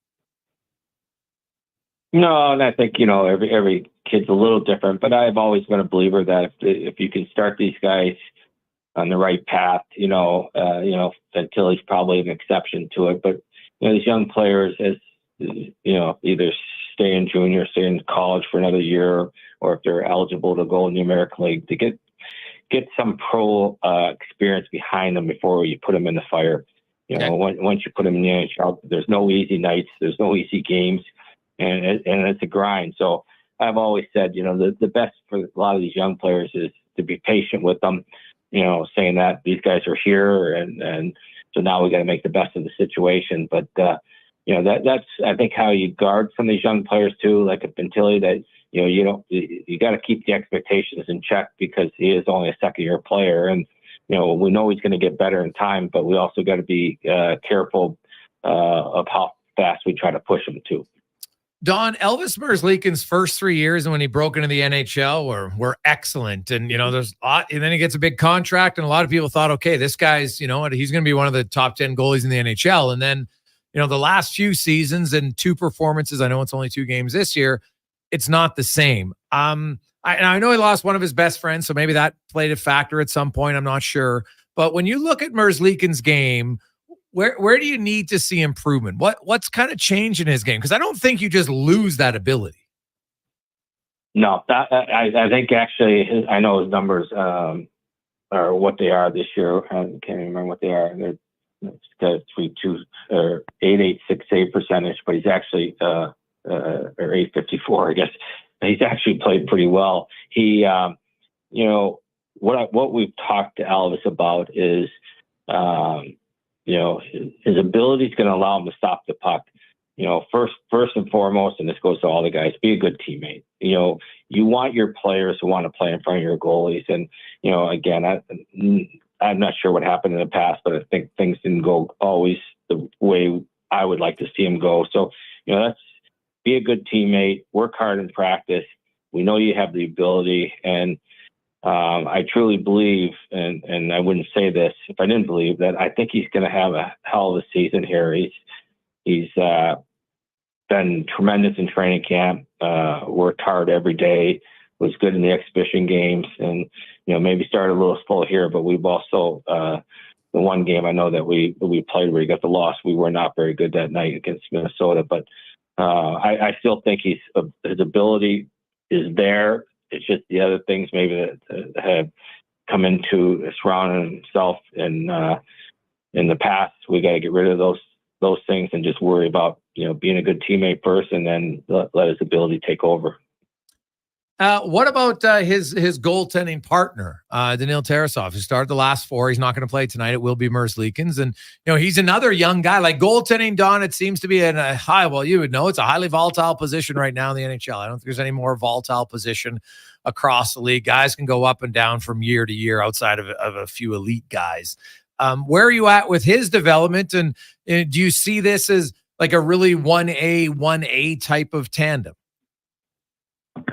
No, and I think, every kid's a little different, but I've always been a believer that if you can start these guys on the right path, until he's probably an exception to it. But, these young players, as, either stay in junior, stay in college for another year, or if they're eligible to go in the American League, to get some pro experience behind them before you put them in the fire. Once you put them in the NHL, there's no easy nights, there's no easy games. And it's a grind. So I've always said, the best for a lot of these young players is to be patient with them, saying that these guys are here. And so now we got to make the best of the situation. But, that's, I think, how you guard some of these young players too, like a Fantilli, that, you got to keep the expectations in check, because he is only a second-year player. And, we know he's going to get better in time, but we also got to be careful of how fast we try to push him too. Don, Elvis Merzlikins' first 3 years and when he broke into the NHL were excellent. And, there's a lot, and then he gets a big contract, and a lot of people thought, okay, this guy's, he's going to be one of the top 10 goalies in the NHL. And then, the last few seasons and 2 performances, I know it's only 2 games this year, it's not the same. I know he lost one of his best friends, so maybe that played a factor at some point. I'm not sure. But when you look at Merzlikins' game, where do you need to see improvement? What's kind of changed in his game? Because I don't think you just lose that ability. No, I think actually, I know his numbers are what they are this year. I can't remember what they are. They're 3.2 or 8.86 save percentage, but he's actually or 8.54, I guess. He's actually played pretty well. He, what we've talked to Elvis about is, his ability is going to allow him to stop the puck. First and foremost, and this goes to all the guys, be a good teammate. You want your players who want to play in front of your goalies. And, again, I'm not sure what happened in the past, but I think things didn't go always the way I would like to see them go. So, that's be a good teammate, work hard in practice. We know you have the ability, and I truly believe, and I wouldn't say this if I didn't believe, that I think he's going to have a hell of a season here. He's been tremendous in training camp, worked hard every day, was good in the exhibition games, and maybe started a little slow here, but we've also the one game I know that we played where he got the loss, we were not very good that night against Minnesota, but I still think his ability is there. It's just the other things maybe that have come into surrounding himself in the past. We got to get rid of those things and just worry about being a good teammate first, and then let his ability take over. What about his goaltending partner, Daniil Tarasov, who started the last 4? He's not going to play tonight. It will be Merce Leakins. And, he's another young guy. Like goaltending, Don, it seems to be in a high, well, you would know, it's a highly volatile position right now in the NHL. I don't think there's any more volatile position across the league. Guys can go up and down from year to year outside of a few elite guys. Where are you at with his development? And do you see this as like a really 1A type of tandem?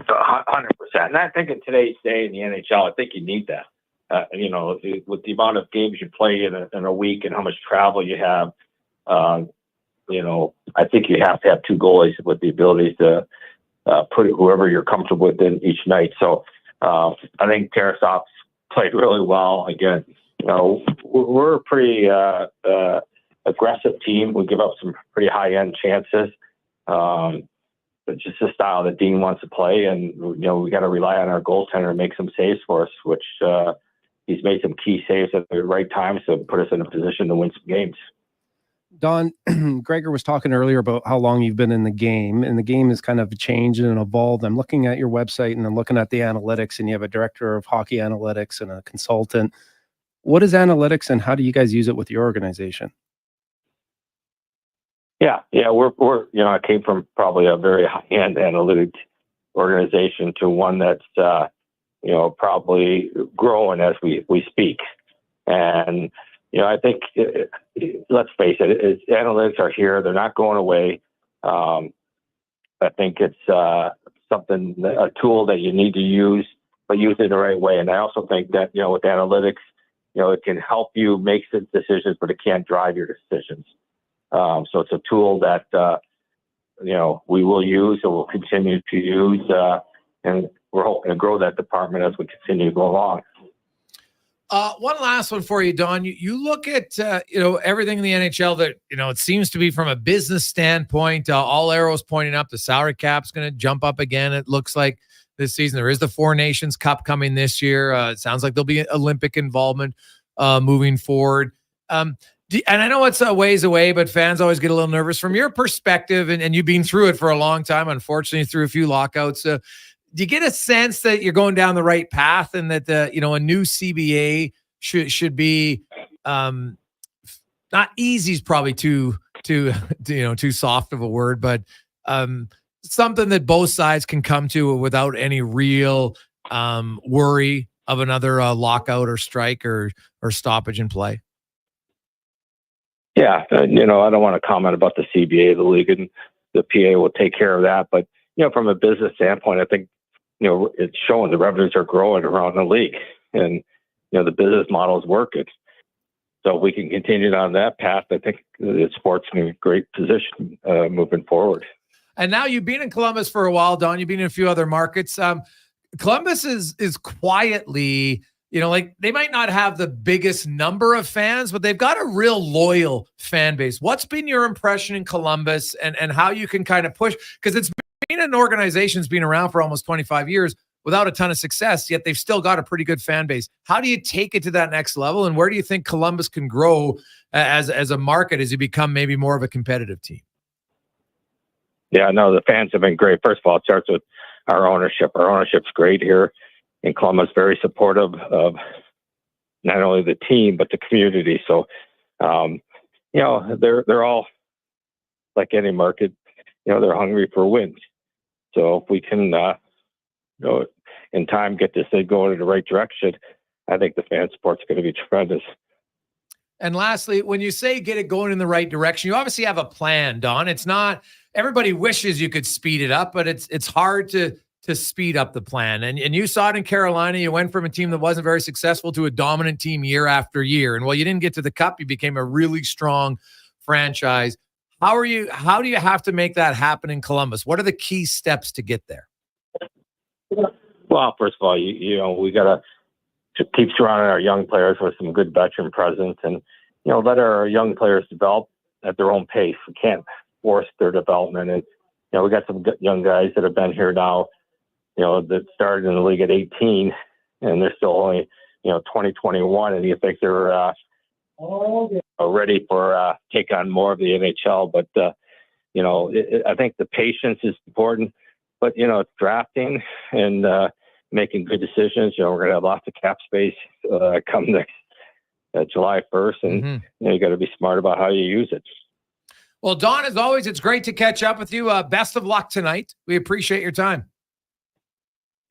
100%. And I think in today's day in the NHL, I think you need that. With the amount of games you play in a week and how much travel you have, I think you have to have 2 goalies with the ability to put whoever you're comfortable with in each night. So I think Tarasov's played really well. Again, we're a pretty aggressive team. We give up some pretty high-end chances. But just the style that Dean wants to play, and we got to rely on our goaltender to make some saves for us, which he's made some key saves at the right times to put us in a position to win some games. Don, Gregor was talking earlier about how long you've been in the game, and the game has kind of changed and evolved. I'm looking at your website and I'm looking at the analytics, and you have a director of hockey analytics and a consultant. What is analytics, and how do you guys use it with your organization? Yeah, we're I came from probably a very high-end analytics organization to one that's probably growing as we speak. And I think let's face it, analytics are here; they're not going away. I think it's a tool that you need to use, but use it the right way. And I also think that with analytics, it can help you make some decisions, but it can't drive your decisions. So it's a tool that, we will use and will continue to use. And we're hoping to grow that department as we continue to go along. One last one for you, Don. You look at, everything in the NHL that, it seems to be from a business standpoint, all arrows pointing up. The salary cap's going to jump up again. It looks like this season. There is the Four Nations Cup coming this year. It sounds like there'll be Olympic involvement moving forward. And I know it's a ways away, but fans always get a little nervous. From your perspective, and you've been through it for a long time, unfortunately, through a few lockouts, do you get a sense that you're going down the right path and that a new CBA should be not easy is probably too soft of a word, but something that both sides can come to without any real worry of another lockout or strike or stoppage in play? Yeah, I don't want to comment about the CBA, the league, and the PA will take care of that. But, from a business standpoint, I think, it's showing the revenues are growing around the league and, the business model is working. So if we can continue on that path, I think the sport's in a great position moving forward. And now you've been in Columbus for a while, Don. You've been in a few other markets. Columbus is quietly, they might not have the biggest number of fans, but they've got a real loyal fan base. What's been your impression in Columbus and how you can kind of push? Because it's been an organization that's been around for almost 25 years without a ton of success, yet they've still got a pretty good fan base. How do you take it to that next level? And where do you think Columbus can grow as a market as you become maybe more of a competitive team? Yeah, no, the fans have been great. First of all, it starts with our ownership. Our ownership's great here in Columbus, very supportive of not only the team, but the community. So, they're all like any market, they're hungry for wins. So if we can, in time, get this thing going in the right direction, I think the fan support's going to be tremendous. And lastly, when you say get it going in the right direction, you obviously have a plan, Don. It's not, everybody wishes you could speed it up, but it's hard to speed up the plan. And you saw it in Carolina. You went from a team that wasn't very successful to a dominant team year after year. And while you didn't get to the cup, you became a really strong franchise. How do you have to make that happen in Columbus? What are the key steps to get there? Well, first of all, we got to keep surrounding our young players with some good veteran presence and, let our young players develop at their own pace. We can't force their development. And, we got some good young guys that have been here now, that started in the league at 18 and they're still only, 2021. And you think they're ready for take on more of the NHL. But, I think the patience is important. but it's drafting and making good decisions. We're going to have lots of cap space come next July 1st, and you got to be smart about how you use it. Well, Don, as always, it's great to catch up with you. Best of luck tonight. We appreciate your time.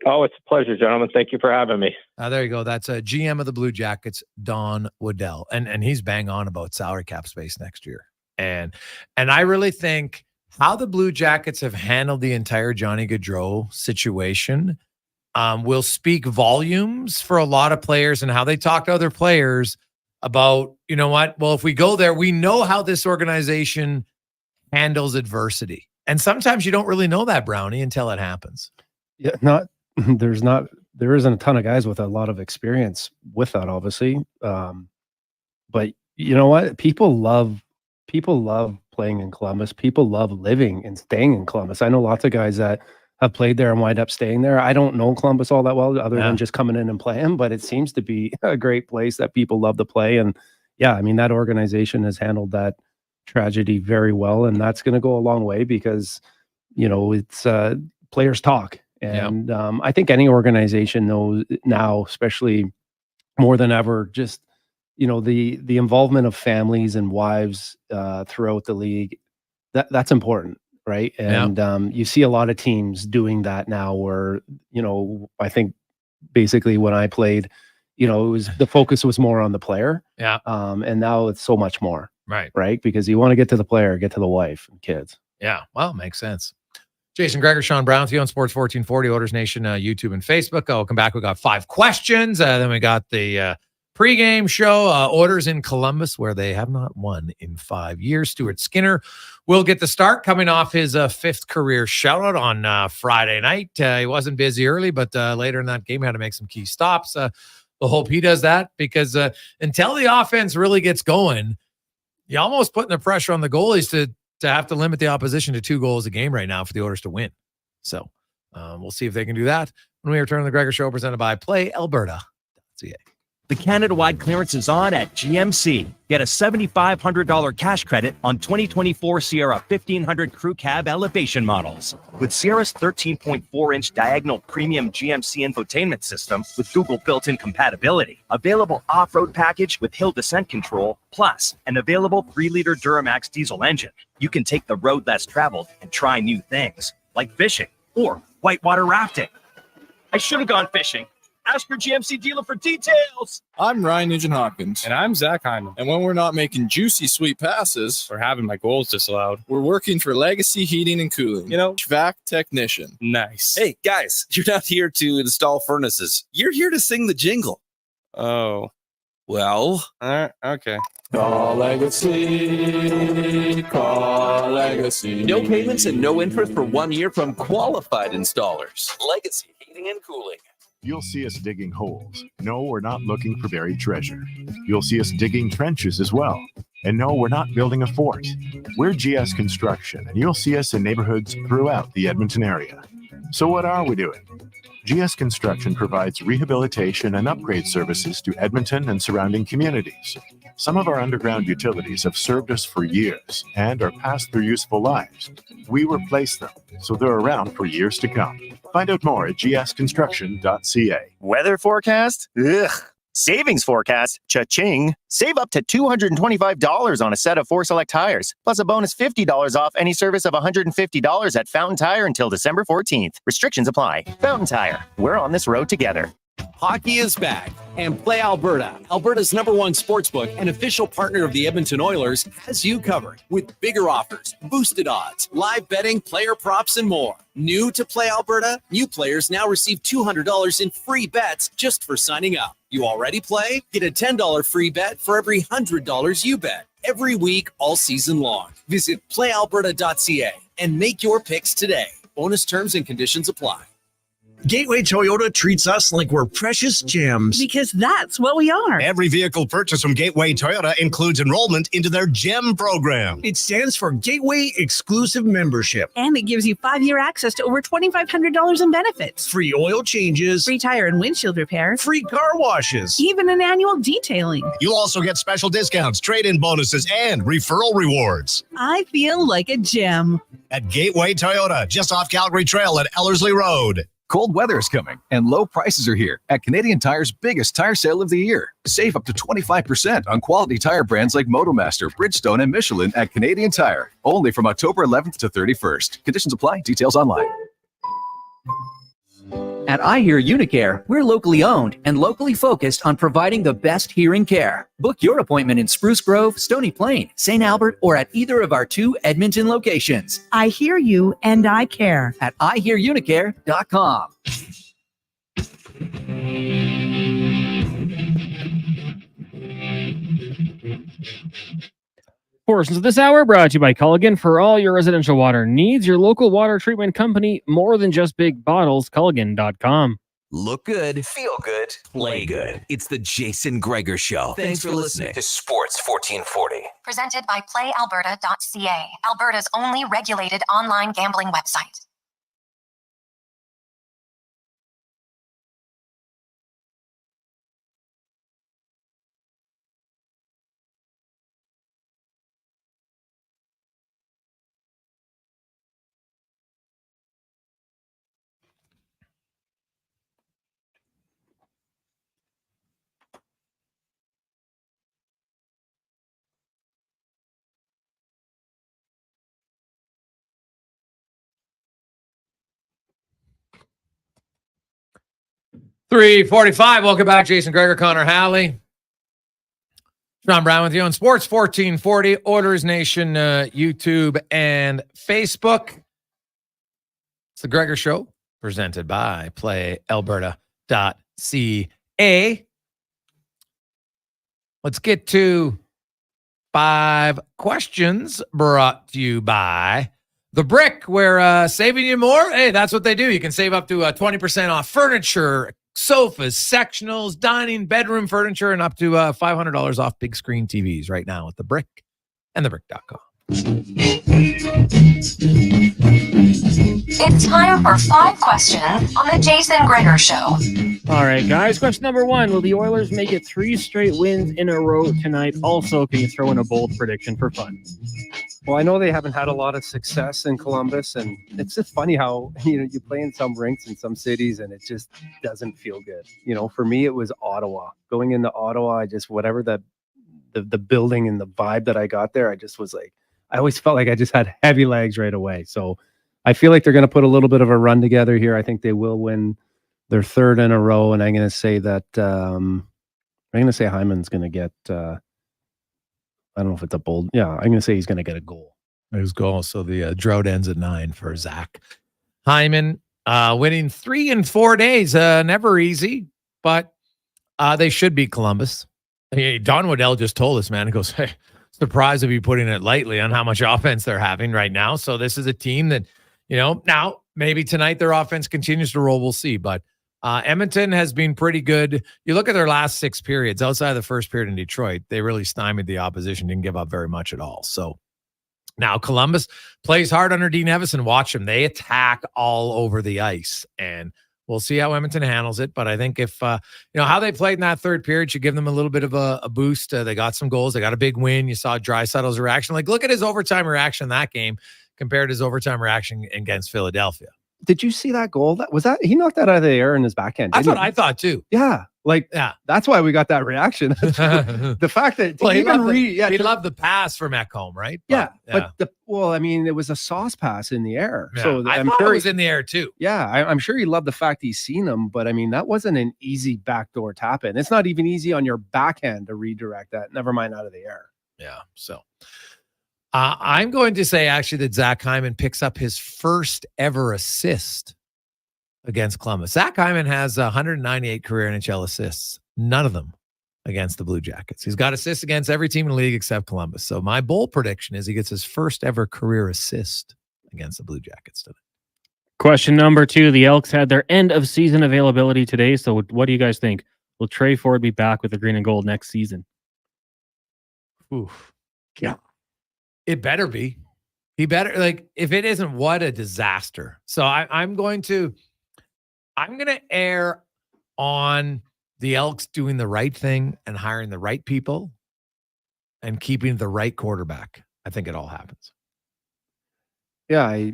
Oh, it's a pleasure, gentlemen. Thank you for having me. There you go. That's a GM of the Blue Jackets, Don Waddell. And he's bang on about salary cap space next year. And I really think how the Blue Jackets have handled the entire Johnny Gaudreau situation will speak volumes for a lot of players and how they talk to other players about, you know what? Well, if we go there, we know how this organization handles adversity. And sometimes you don't really know that, Brownie, until it happens. Yeah, there isn't a ton of guys with a lot of experience with that, obviously. But you know what? People love playing in Columbus. People love living and staying in Columbus. I know lots of guys that have played there and wind up staying there. I don't know Columbus all that well, other than just coming in and playing, but it seems to be a great place that people love to play. And yeah, I mean, that organization has handled that tragedy very well. And that's going to go a long way because, it's players talk. And I think any organization knows now, especially more than ever, just, the involvement of families and wives throughout the league, that's important. Right. And you see a lot of teams doing that now where, I think basically when I played, the focus was more on the player. Yeah. And now it's so much more. Right. Right. Because you want to get to the player, get to the wife and kids. Yeah. Well, makes sense. Jason Gregor, Sean Brown with you on Sports 1440, Oilers Nation, YouTube and Facebook. I'll come back. We got 5 questions. Then we got the pregame show, Oilers in Columbus, where they have not won in 5 years. Stuart Skinner will get the start coming off his 5th career shutout on Friday night. He wasn't busy early, but later in that game, he had to make some key stops. We'll hope he does that because until the offense really gets going, you're almost putting the pressure on the goalies to have to limit the opposition to 2 goals a game right now for the Oilers to win. So we'll see if they can do that when we return to the Gregor Show presented by PlayAlberta.ca. The Canada-wide clearance is on at GMC. Get a $7,500 cash credit on 2024 Sierra 1500 Crew Cab elevation models. With Sierra's 13.4-inch diagonal premium GMC infotainment system with Google built-in compatibility, available off-road package with hill descent control, plus an available 3-liter Duramax diesel engine. You can take the road less traveled and try new things, like fishing or whitewater rafting. I should have gone fishing. Ask your GMC dealer for details. I'm Ryan Nugent-Hopkins. And I'm Zach Hyman. And when we're not making juicy, sweet passes, or having my goals disallowed, we're working for Legacy Heating and Cooling. HVAC technician. Nice. Hey, guys, you're not here to install furnaces. You're here to sing the jingle. Oh. Well. Okay. Call Legacy. Call Legacy. No payments and no interest for 1 year from qualified installers. Legacy Heating and Cooling. You'll see us digging holes. No, we're not looking for buried treasure. You'll see us digging trenches as well. And no, we're not building a fort. We're GS Construction, and you'll see us in neighborhoods throughout the Edmonton area. So what are we doing? GS Construction provides rehabilitation and upgrade services to Edmonton and surrounding communities. Some of our underground utilities have served us for years and are past their useful lives. We replace them, so they're around for years to come. Find out more at gsconstruction.ca. Weather forecast? Ugh. Savings forecast? Cha-ching. Save up to $225 on a set of 4 Select tires, plus a bonus $50 off any service of $150 at Fountain Tire until December 14th. Restrictions apply. Fountain Tire. We're on this road together. Hockey is back, and Play Alberta, Alberta's #1 sportsbook and official partner of the Edmonton Oilers, has you covered with bigger offers, boosted odds, live betting, player props, and more. New to Play Alberta? New players now receive $200 in free bets just for signing up. You already play? Get a $10 free bet for every $100 you bet. Every week, all season long. Visit playalberta.ca and make your picks today. Bonus terms and conditions apply. Gateway Toyota treats us like we're precious gems. Because that's what we are. Every vehicle purchased from Gateway Toyota includes enrollment into their GEM program. It stands for Gateway Exclusive Membership. And it gives you 5-year access to over $2,500 in benefits. Free oil changes. Free tire and windshield repair. Free car washes. Even an annual detailing. You'll also get special discounts, trade-in bonuses, and referral rewards. I feel like a gem. At Gateway Toyota, just off Calgary Trail at Ellerslie Road. Cold weather is coming, and low prices are here at Canadian Tire's biggest tire sale of the year. Save up to 25% on quality tire brands like Motomaster, Bridgestone, and Michelin at Canadian Tire. Only from October 11th to 31st. Conditions apply. Details online. At I Hear Unicare, we're locally owned and locally focused on providing the best hearing care. Book your appointment in Spruce Grove, Stony Plain, St. Albert, or at either of our 2 Edmonton locations. I hear you and I care. At ihearunicare.com. Portions of this hour brought to you by Culligan. For all your residential water needs, your local water treatment company, more than just big bottles, Culligan.com. Look good, feel good, play good. It's the Jason Gregor Show. Thanks for listening to Sports 1440. Presented by PlayAlberta.ca, Alberta's only regulated online gambling website. .345. Welcome back, Jason Gregor, Connor Halley. Sean Brown with you on Sports 1440, Oilers Nation, YouTube, and Facebook. It's the Gregor Show, presented by PlayAlberta.ca. Let's get to 5 questions brought to you by The Brick, where saving you more, hey, that's what they do. You can save up to 20% off furniture, sofas, sectionals, dining, bedroom furniture, and up to $500 off big screen TVs right now at The Brick and thebrick.com. It's time for 5 questions on the Jason Gregor Show. All right, guys. Question number 1. Will the Oilers make it 3 straight wins in a row tonight? Also, can you throw in a bold prediction for fun? Well, I know they haven't had a lot of success in Columbus, and it's just funny how, you play in some rinks in some cities and it just doesn't feel good. For me, it was Ottawa. Going into Ottawa, I just, whatever the building and the vibe that I got there, I just was like, I always felt like I just had heavy legs right away. So I feel like they're going to put a little bit of a run together here. I think they will win their 3rd in a row, and I'm going to say that Hyman's going to get I don't know if it's a bold. Yeah, I'm going to say he's going to get a goal. There's goal. So the drought ends at 9 for Zach Hyman. Winning 3 in 4 days. Never easy, but they should beat Columbus. Don Waddell just told us, man, he goes, hey, surprised to be putting it lightly on how much offense they're having right now. So this is a team that, now maybe tonight their offense continues to roll. We'll see. But Edmonton has been pretty good. You look at their last 6 periods outside of the first period in Detroit, they really stymied the opposition, didn't give up very much at all. So now Columbus plays hard under Dean Evison. Watch them. They attack all over the ice, and we'll see how Edmonton handles it. But I think if, how they played in that 3rd period should give them a little bit of a boost. They got some goals. They got a big win. You saw Draisaitl's reaction. Like, look at his overtime reaction in that game compared to his overtime reaction against Philadelphia. Did you see that goal? He knocked that out of the air in his backhand. That's what I thought too. Yeah. That's why we got that reaction. The fact that he loved the pass from Ekholm, right? But it was a sauce pass in the air. Yeah, So I'm sure it was in the air too. Yeah, I'm sure he loved the fact he's seen them, but that wasn't an easy backdoor tap in. It's not even easy on your backhand to redirect that. Never mind out of the air. Yeah. So I'm going to say actually that Zach Hyman picks up his first ever assist against Columbus. Zach Hyman has 198 career NHL assists, none of them against the Blue Jackets. He's got assists against every team in the league except Columbus. So my bold prediction is he gets his first ever career assist against the Blue Jackets tonight. Question number 2. The Elks had their end of season availability today. So what do you guys think? Will Trey Ford be back with the green and gold next season? Oof. Yeah. It better be. He better, like, if it isn't, what a disaster. So I'm going to err on the Elks doing the right thing and hiring the right people and keeping the right quarterback. I think it all happens. Yeah,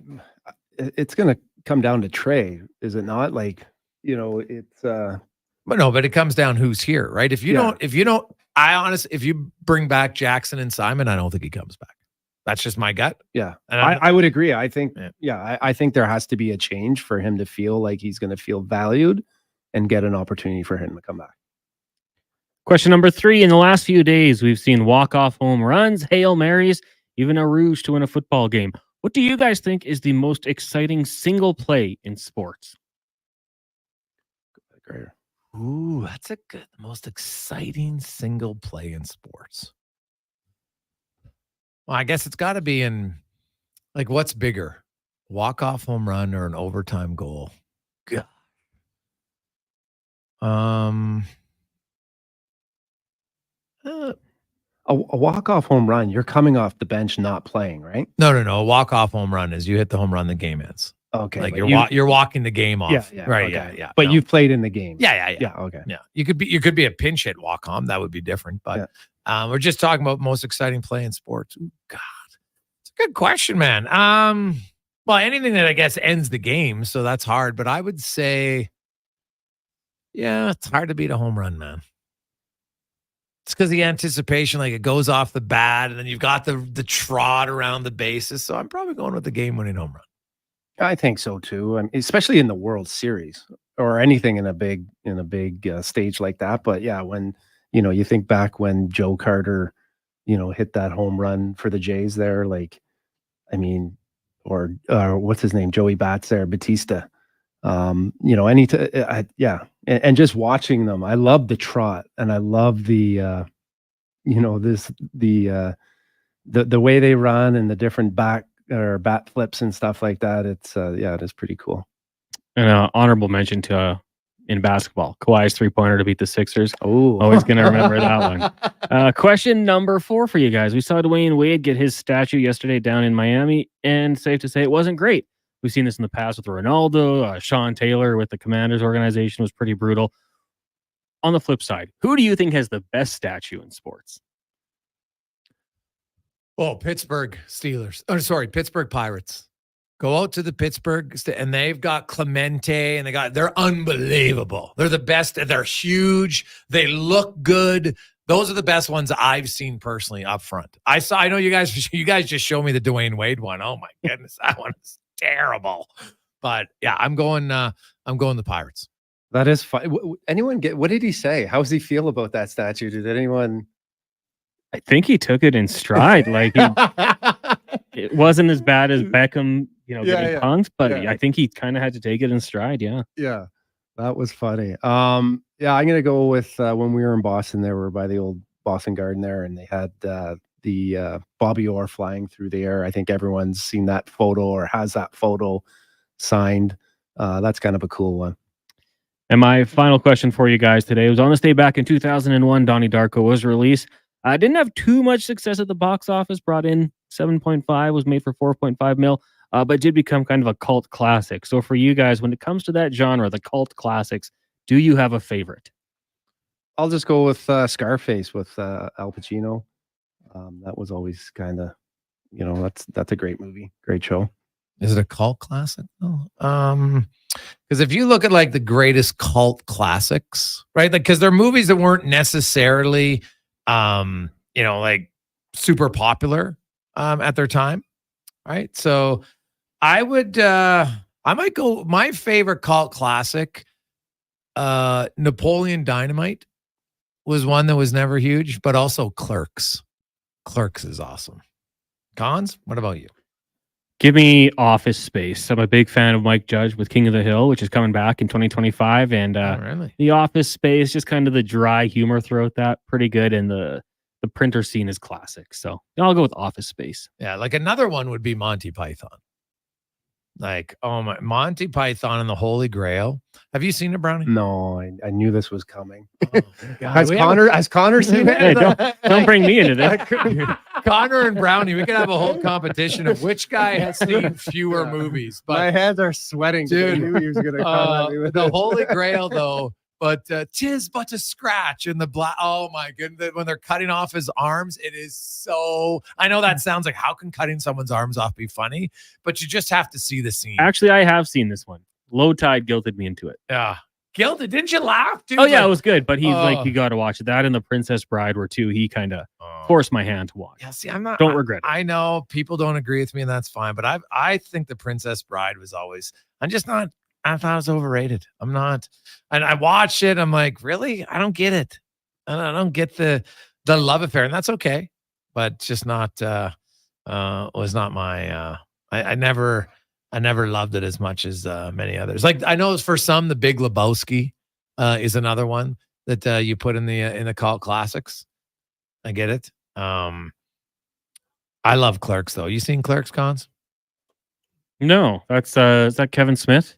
it's going to come down to Trey, is it not? Like, it's But no, but it comes down who's here, right? If you don't, if you bring back Jackson and Simon, I don't think he comes back. That's just my gut. Yeah. And I would agree. I think, I think there has to be a change for him to feel like he's going to feel valued and get an opportunity for him to come back. Question number 3. In the last few days, we've seen walk-off home runs, Hail Marys, even a rouge to win a football game. What do you guys think is the most exciting single play in sports? Ooh, that's a good, most exciting single play in sports. Well, I guess it's got to be in, like, what's bigger, walk-off home run or an overtime goal? God. A walk-off home run, you're coming off the bench not playing, right? No. A walk-off home run is you hit the home run, the game ends. Okay. Like you're walking the game off. Yeah. Right. Okay. Yeah. But you've played in the game. Yeah. Yeah. Okay. Yeah. You could be a pinch hit walk home. That would be different. But we're just talking about most exciting play in sports. Ooh, God, it's a good question, man. Well, anything that I guess ends the game, so that's hard. But I would say, yeah, it's hard to beat a home run, man. It's because the anticipation, like, it goes off the bat, and then you've got the trot around the bases. So I'm probably going with the game-winning home run. I think so too. I mean, especially in the World Series or anything in a big stage like that. But yeah, when you think back when Joe Carter, hit that home run for the Jays there, like, I mean, or what's his name, Joey Bats there, Batista. And just watching them, I love the trot and I love the the way they run and the different bat flips and stuff like that. It's it is pretty cool. And honorable mention to in basketball, Kawhi's 3-pointer to beat the Sixers. Oh, always going to remember that one. Question number 4 for you guys. We saw Dwayne Wade get his statue yesterday down in Miami, and safe to say it wasn't great. We've seen this in the past with Ronaldo. Sean Taylor with the Commanders organization was pretty brutal. On the flip side, who do you think has the best statue in sports? Oh, Pittsburgh Pirates. Go out to the Pittsburgh, and they've got Clemente, and they're unbelievable. They're the best. They're huge. They look good. Those are the best ones I've seen personally up front. I know you guys just showed me the Dwayne Wade one. Oh my goodness, that one is terrible. But yeah, I'm going the Pirates. That is fun. What did he say? How does he feel about that statue? Did anyone? I think he took it in stride. Like, it wasn't as bad as Beckham, getting punked, but I think he kind of had to take it in stride. Yeah. Yeah. That was funny. I'm going to go with when we were in Boston, they were by the old Boston Garden there, and they had the Bobby Orr flying through the air. I think everyone's seen that photo or has that photo signed. That's kind of a cool one. And my final question for you guys today was on this day back in 2001, Donnie Darko was released. Didn't have too much success at the box office, brought in 7.5, was made for 4.5 mil, but did become kind of a cult classic. So for you guys, when it comes to that genre, the cult classics, do you have a favorite? I'll just go with Scarface with Al Pacino. That was always kind of, that's a great movie, great show. Is it a cult classic? No. Because if you look at like the greatest cult classics, right? Like, because they're movies that weren't necessarily like super popular at their time, right? So I might go, my favorite cult classic, Napoleon Dynamite was one that was never huge, but also Clerks. Clerks is awesome. Cons, what about you? Give me Office Space. I'm a big fan of Mike Judge with King of the Hill, which is coming back in 2025. And really? The Office Space, just kind of the dry humor throughout that, pretty good. And the printer scene is classic. So I'll go with Office Space. Yeah, like another one would be Monty Python. Like, oh my, Monty Python and the Holy Grail. Have you seen it, Brownie? No, I knew this was coming. God, Has Connor seen it? Hey, don't bring me into this. Connor and Brownie, we could have a whole competition of which guy has seen fewer movies. But My hands are sweating. dude, I knew he was going to come at me with the it. Holy Grail, though. But tis but a scratch in the black. Oh my goodness! When they're cutting off his arms, it is so. I know that sounds like how can cutting someone's arms off be funny? But you just have to see the scene. Actually, I have seen this one. Low Tide guilted me into it. Yeah, guilty. Didn't you laugh, dude? Oh yeah, Like, it was good. But he's like, you got to watch it. That and The Princess Bride were two. He kind of forced my hand to watch. Yeah, see, I'm not. Don't regret it. I know people don't agree with me, and that's fine. But I think The Princess Bride was always. I'm just not. I thought it was overrated. I'm not. And I watched it. I'm like, really? I don't get it. I don't get the love affair, and that's okay. But just not. Was not my. I never loved it as much as many others. Like I know for some, The Big Lebowski is another one that you put in the cult classics. I get it. I love Clerks though. You seen Clerks, Cons? No, that's is that Kevin Smith?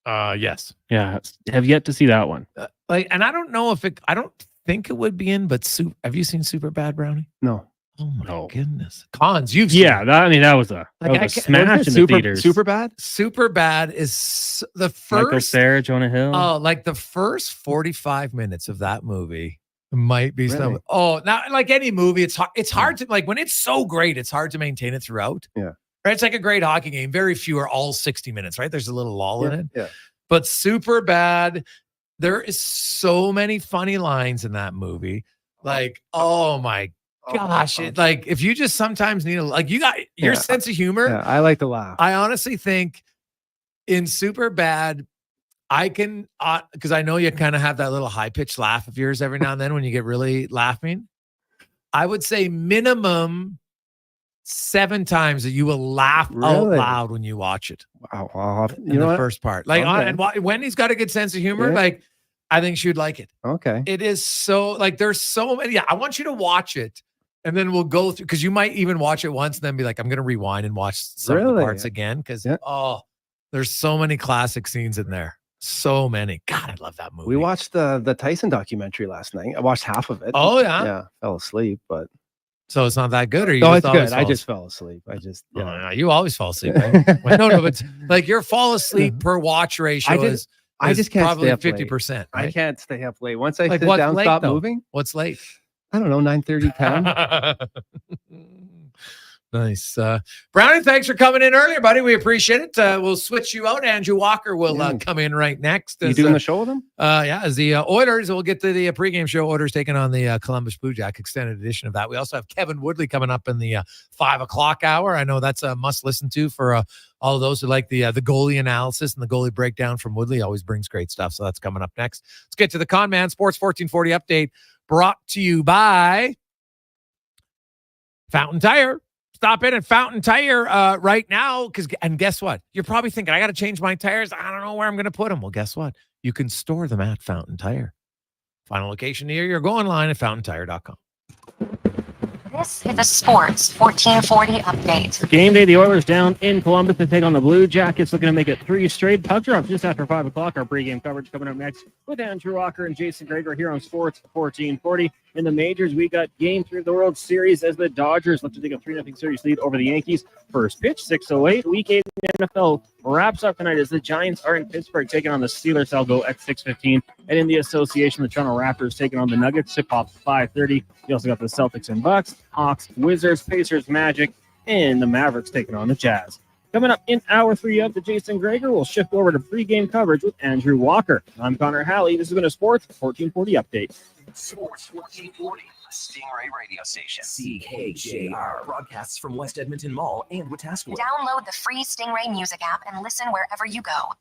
Yes. Yeah, have yet to see that one. And I don't know if it. I don't think it would be in. But have you seen Super Bad, Brownie? No. Oh my goodness, Cons, you've seen Yeah, that was a smash in the theaters. Super Bad? Super Bad is the first. Michael Cera, Jonah Hill. Oh, like the first 45 minutes of that movie might be Really? some. Oh, not like any movie. It's hard to like when it's so great. It's hard to maintain it throughout. Yeah. Right. It's like a great hockey game. Very few are all 60 minutes. Right. There's a little lull in it. Yeah. But Super Bad. There is so many funny lines in that movie. Like, oh my gosh, like if you just sometimes need you got your sense of humor. Yeah, I like to laugh. I honestly think in Super Bad, I can because I know you kind of have that little high pitched laugh of yours every now and then when you get really laughing. I would say minimum 7 times that you will laugh out Really? loud when you watch it. Wow. In the first part, like and Wendy's got a good sense of humor. Yeah. Like I think she would like it. Okay. It is so like there's so many. Yeah, I want you to watch it. And then we'll go through because you might even watch it once and then be like, I'm going to rewind and watch some of the parts again. Because, there's so many classic scenes in there. So many. God, I love that movie. We watched the Tyson documentary last night. I watched half of it. Oh, yeah? Yeah. Fell asleep, but. So it's not that good? Or you No, just it's good. always I just fell asleep. I just. Oh, no, you always fall asleep. Right? No, but like your fall asleep per watch ratio is I just can't probably stay up late. 50%. I Right? can't stay up late. Once I Like, sit what's down, late, stop though? moving. What's late? I don't know, 9:30, 10. Nice. Brownie, thanks for coming in earlier, buddy. We appreciate it. We'll switch you out. Andrew Walker will come in right next. You doing the show with him? Yeah, as the Oilers. We'll get to the pregame show. Oilers taking on the Columbus Blue Jack extended edition of that. We also have Kevin Woodley coming up in the 5 o'clock hour. I know that's a must listen to for all of those who like the goalie analysis and the goalie breakdown from Woodley. Always brings great stuff. So that's coming up next. Let's get to the Con Man Sports 1440 update brought to you by Fountain Tire. Stop in at Fountain Tire right now. And guess what? You're probably thinking, I got to change my tires. I don't know where I'm going to put them. Well, guess what? You can store them at Fountain Tire. Final location near you, or go online at fountaintire.com. This is the Sports 1440 update. Game day, the Oilers down in Columbus to take on the Blue Jackets, looking to make it 3 straight. Puck drop just after 5 o'clock. Our pregame coverage coming up next with Andrew Walker and Jason Gregor here on Sports 1440. In the majors, we got Game 3 of the World Series as the Dodgers look to take a 3-0 series lead over the Yankees. First pitch, 6:08. Week 8 in the NFL wraps up tonight as the Giants are in Pittsburgh taking on the Steelers. I'll go at 6:15. And in the association, the Toronto Raptors taking on the Nuggets. Tip-off 5:30. You also got the Celtics and Bucks, Hawks, Wizards, Pacers, Magic, and the Mavericks taking on the Jazz. Coming up in hour 3 of the Jason Gregor, we'll shift over to pregame coverage with Andrew Walker. I'm Connor Halley. This has been a Sports 1440 update. Sports 1440, a Stingray radio station. CKJR broadcasts from West Edmonton Mall and Wetaskiwin. Download the free Stingray music app and listen wherever you go.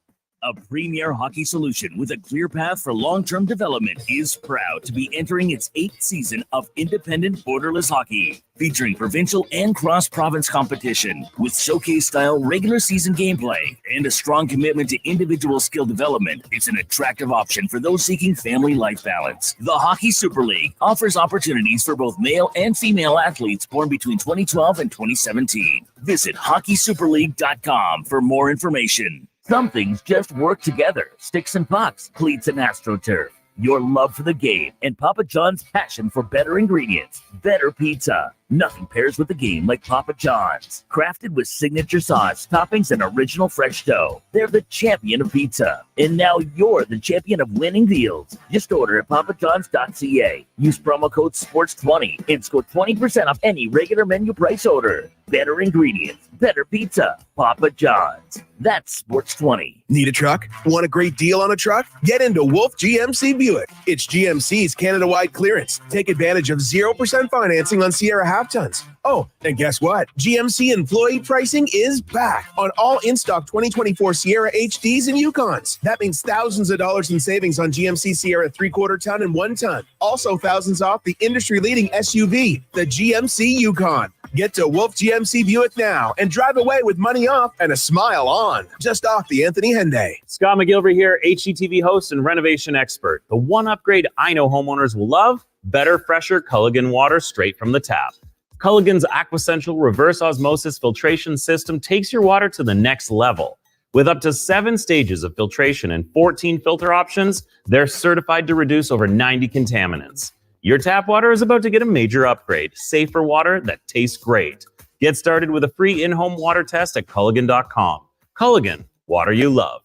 A premier hockey solution with a clear path for long-term development is proud to be entering its 8th season of independent borderless hockey, featuring provincial and cross-province competition with showcase-style regular season gameplay and a strong commitment to individual skill development. It's an attractive option for those seeking family life balance. The Hockey Super League offers opportunities for both male and female athletes born between 2012 and 2017. Visit hockeysuperleague.com for more information. Some things just work together. Sticks and pucks, cleats and AstroTurf. Your love for the game and Papa John's passion for better ingredients. Better pizza. Nothing pairs with the game like Papa John's. Crafted with signature sauce, toppings, and original fresh dough. They're the champion of pizza. And now you're the champion of winning deals. Just order at papajohns.ca. Use promo code SPORTS20 and score 20% off any regular menu price order. Better ingredients, better pizza. Papa John's. That's Sports20. Need a truck? Want a great deal on a truck? Get into Wolf GMC Buick. It's GMC's Canada-wide clearance. Take advantage of 0% financing on Sierra half-tons. Oh, and guess what? GMC employee pricing is back on all in-stock 2024 Sierra HDs and Yukons. That means thousands of dollars in savings on GMC Sierra 3/4 ton and 1 ton. Also thousands off the industry-leading SUV, the GMC Yukon. Get to Wolf GMC Buick now and drive away with money off and a smile on. Just off the Anthony Henday. Scott McGilvery here, HGTV host and renovation expert. The one upgrade I know homeowners will love: better, fresher Culligan water straight from the tap. Culligan's Aquasential reverse osmosis filtration system takes your water to the next level. With up to 7 stages of filtration and 14 filter options, they're certified to reduce over 90 contaminants. Your tap water is about to get a major upgrade. Safer water that tastes great. Get started with a free in-home water test at Culligan.com. Culligan, water you love.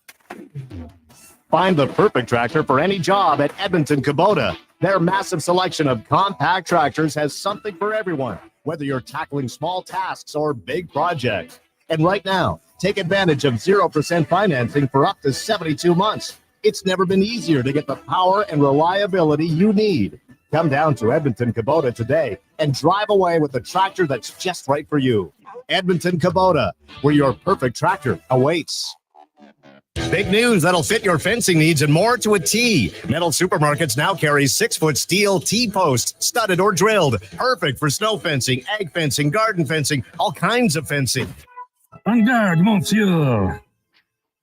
Find the perfect tractor for any job at Edmonton Kubota. Their massive selection of compact tractors has something for everyone, whether you're tackling small tasks or big projects. And right now, take advantage of 0% financing for up to 72 months. It's never been easier to get the power and reliability you need. Come down to Edmonton Kubota today and drive away with the tractor that's just right for you. Edmonton Kubota, where your perfect tractor awaits. Big news that'll fit your fencing needs and more to a T. Metal Supermarkets now carries 6-foot steel T-posts, studded or drilled. Perfect for snow fencing, egg fencing, garden fencing, all kinds of fencing. En garde, monsieur.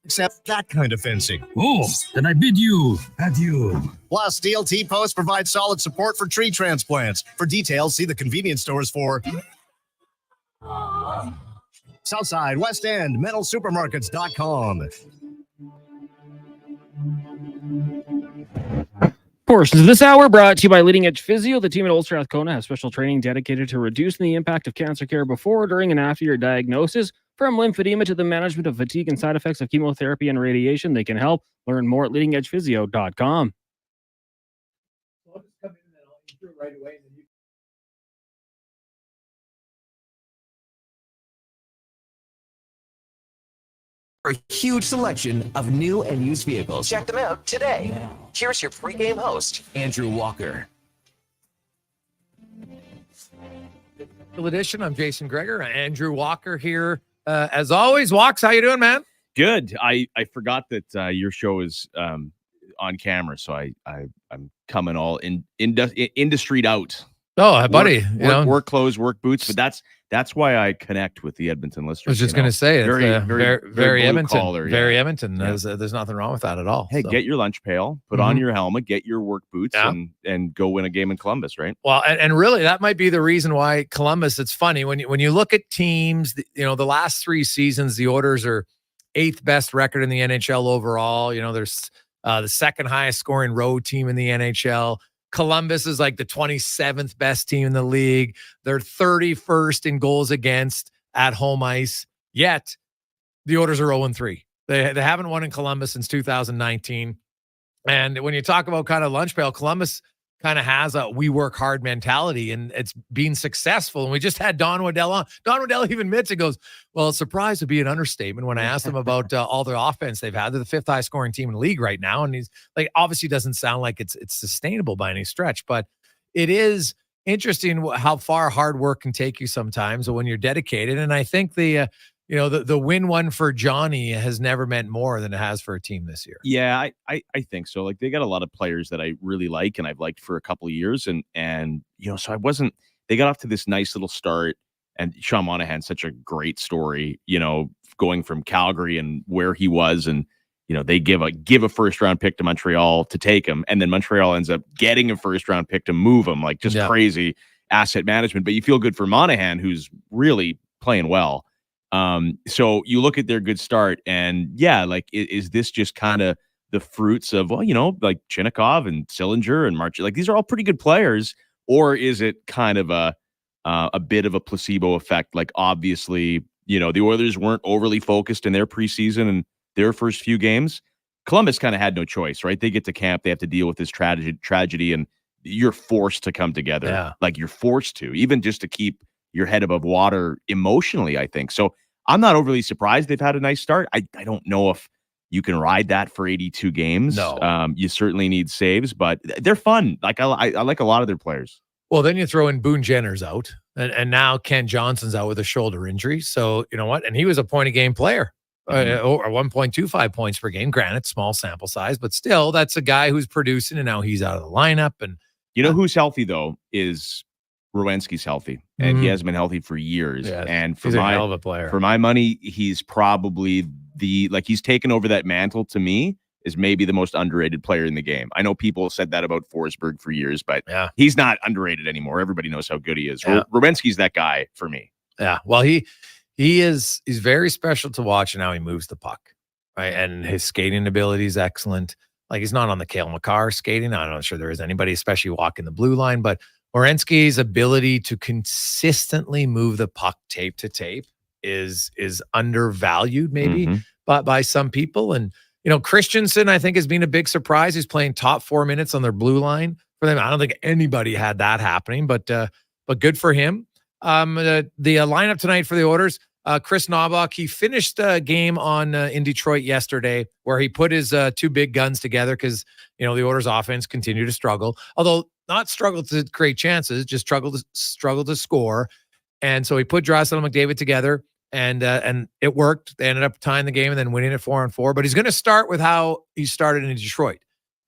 Except that kind of fencing. Oh, then I bid you adieu. Plus, steel T-posts provide solid support for tree transplants. For details, see the convenience stores for Southside, West End, metalsupermarkets.com. Portions of this hour brought to you by Leading Edge Physio. The team at Old Strathcona has special training dedicated to reducing the impact of cancer care before, during, and after your diagnosis. From lymphedema to the management of fatigue and side effects of chemotherapy and radiation, they can help. Learn more at leadingedgephysio.com. For a huge selection of new and used vehicles. Check them out today. Here's your pregame host, Andrew Walker. Edition. I'm Jason Gregor. Andrew Walker here. As always, Walks, how you doing, man? Good. I forgot that your show is on camera, so I'm coming all industry out. Oh, buddy, work clothes, work boots, but that's why I connect with the Edmonton listeners. I was just going to say, very Edmonton. Collar, very Edmonton. Yeah. There's nothing wrong with that at all. Hey, get your lunch pail, put on your helmet, get your work boots, and go win a game in Columbus, right? Well, and really, that might be the reason why Columbus. It's funny when you look at teams. The last 3 seasons, the Oilers are 8th best record in the NHL overall. There's the 2nd highest scoring road team in the NHL. Columbus is like the 27th best team in the league. They're 31st in goals against at home ice. Yet the Oilers are 0-3. They haven't won in Columbus since 2019. And when you talk about kind of lunch pail, Columbus kind of has a we work hard mentality, and it's been successful. And we just had Don Waddell on. Don Waddell even admits, it goes, well, surprise would be an understatement when I asked him about all the offense they've had. They're the 5th highest scoring team in the league right now. And he's like, obviously doesn't sound like it's sustainable by any stretch, but it is interesting how far hard work can take you sometimes when you're dedicated. And I think the the win one for Johnny has never meant more than it has for a team this year. Yeah, I think so. Like, they got a lot of players that I really like and I've liked for a couple of years. And so they got off to this nice little start. And Sean Monahan's such a great story, going from Calgary and where he was. And, they give a first round pick to Montreal to take him. And then Montreal ends up getting a first round pick to move him, like just crazy asset management. But you feel good for Monahan, who's really playing well. So you look at their good start and is this just kind of the fruits of, like Chinnikov and Sillinger and March, like these are all pretty good players, or is it kind of a bit of a placebo effect? Like, obviously, the Oilers weren't overly focused in their preseason and their first few games. Columbus kind of had no choice, right? They get to camp, they have to deal with this tragedy, and you're forced to come together. Yeah. Like, you're forced to, even just to keep your head above water emotionally, I think. So I'm not overly surprised they've had a nice start. I don't know if you can ride that for 82 games. No. You certainly need saves, but they're fun. Like, I like a lot of their players. Well, then you throw in Boone Jenner's out, and now Ken Johnson's out with a shoulder injury. So, you know what? And he was a point-a-game player, or 1.25 points per game. Granted, small sample size, but still, that's a guy who's producing, and now he's out of the lineup. And who's healthy, though, is Rowensky's healthy, and he hasn't been healthy for years. Yeah, and he's a hell of a player. For my money, he's probably he's taken over that mantle to me. Is maybe the most underrated player in the game. I know people said that about Forsberg for years, but he's not underrated anymore. Everybody knows how good he is. Yeah. Rowensky's that guy for me. Yeah. Well, he's very special to watch and how he moves the puck, right? And his skating ability is excellent. Like, he's not on the Cale Makar skating. I'm not sure there is anybody, especially walking the blue line, but Werenski's ability to consistently move the puck tape to tape is undervalued maybe by some people. And Christensen, I think, has been a big surprise. He's playing top 4 minutes on their blue line for them. I don't think anybody had that happening, but good for him. The lineup tonight for the Oilers, Chris Knoblauch, he finished a game in Detroit yesterday where he put his two big guns together because, the Oilers offense continued to struggle, although not struggle to create chances, just struggle to score. And so he put Draisaitl and McDavid together. And it worked. They ended up tying the game and then winning it 4-on-4. But he's going to start with how he started in Detroit.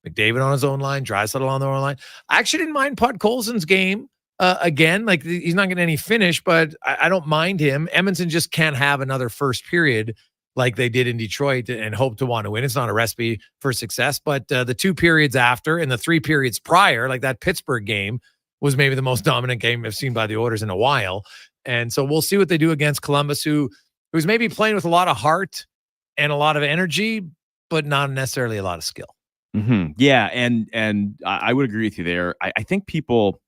McDavid on his own line, Draisaitl on their own line. I actually didn't mind Putt Colson's game again. Like, he's not getting any finish, but I don't mind him. Edmonton just can't have another first period like they did in Detroit and hope to want to win. It's not a recipe for success. But the 2 periods after and the 3 periods prior, like that Pittsburgh game, was maybe the most dominant game I've seen by the Oilers in a while. And so we'll see what they do against Columbus, who's maybe playing with a lot of heart and a lot of energy, but not necessarily a lot of skill. Yeah, and I would agree with you there. I think people,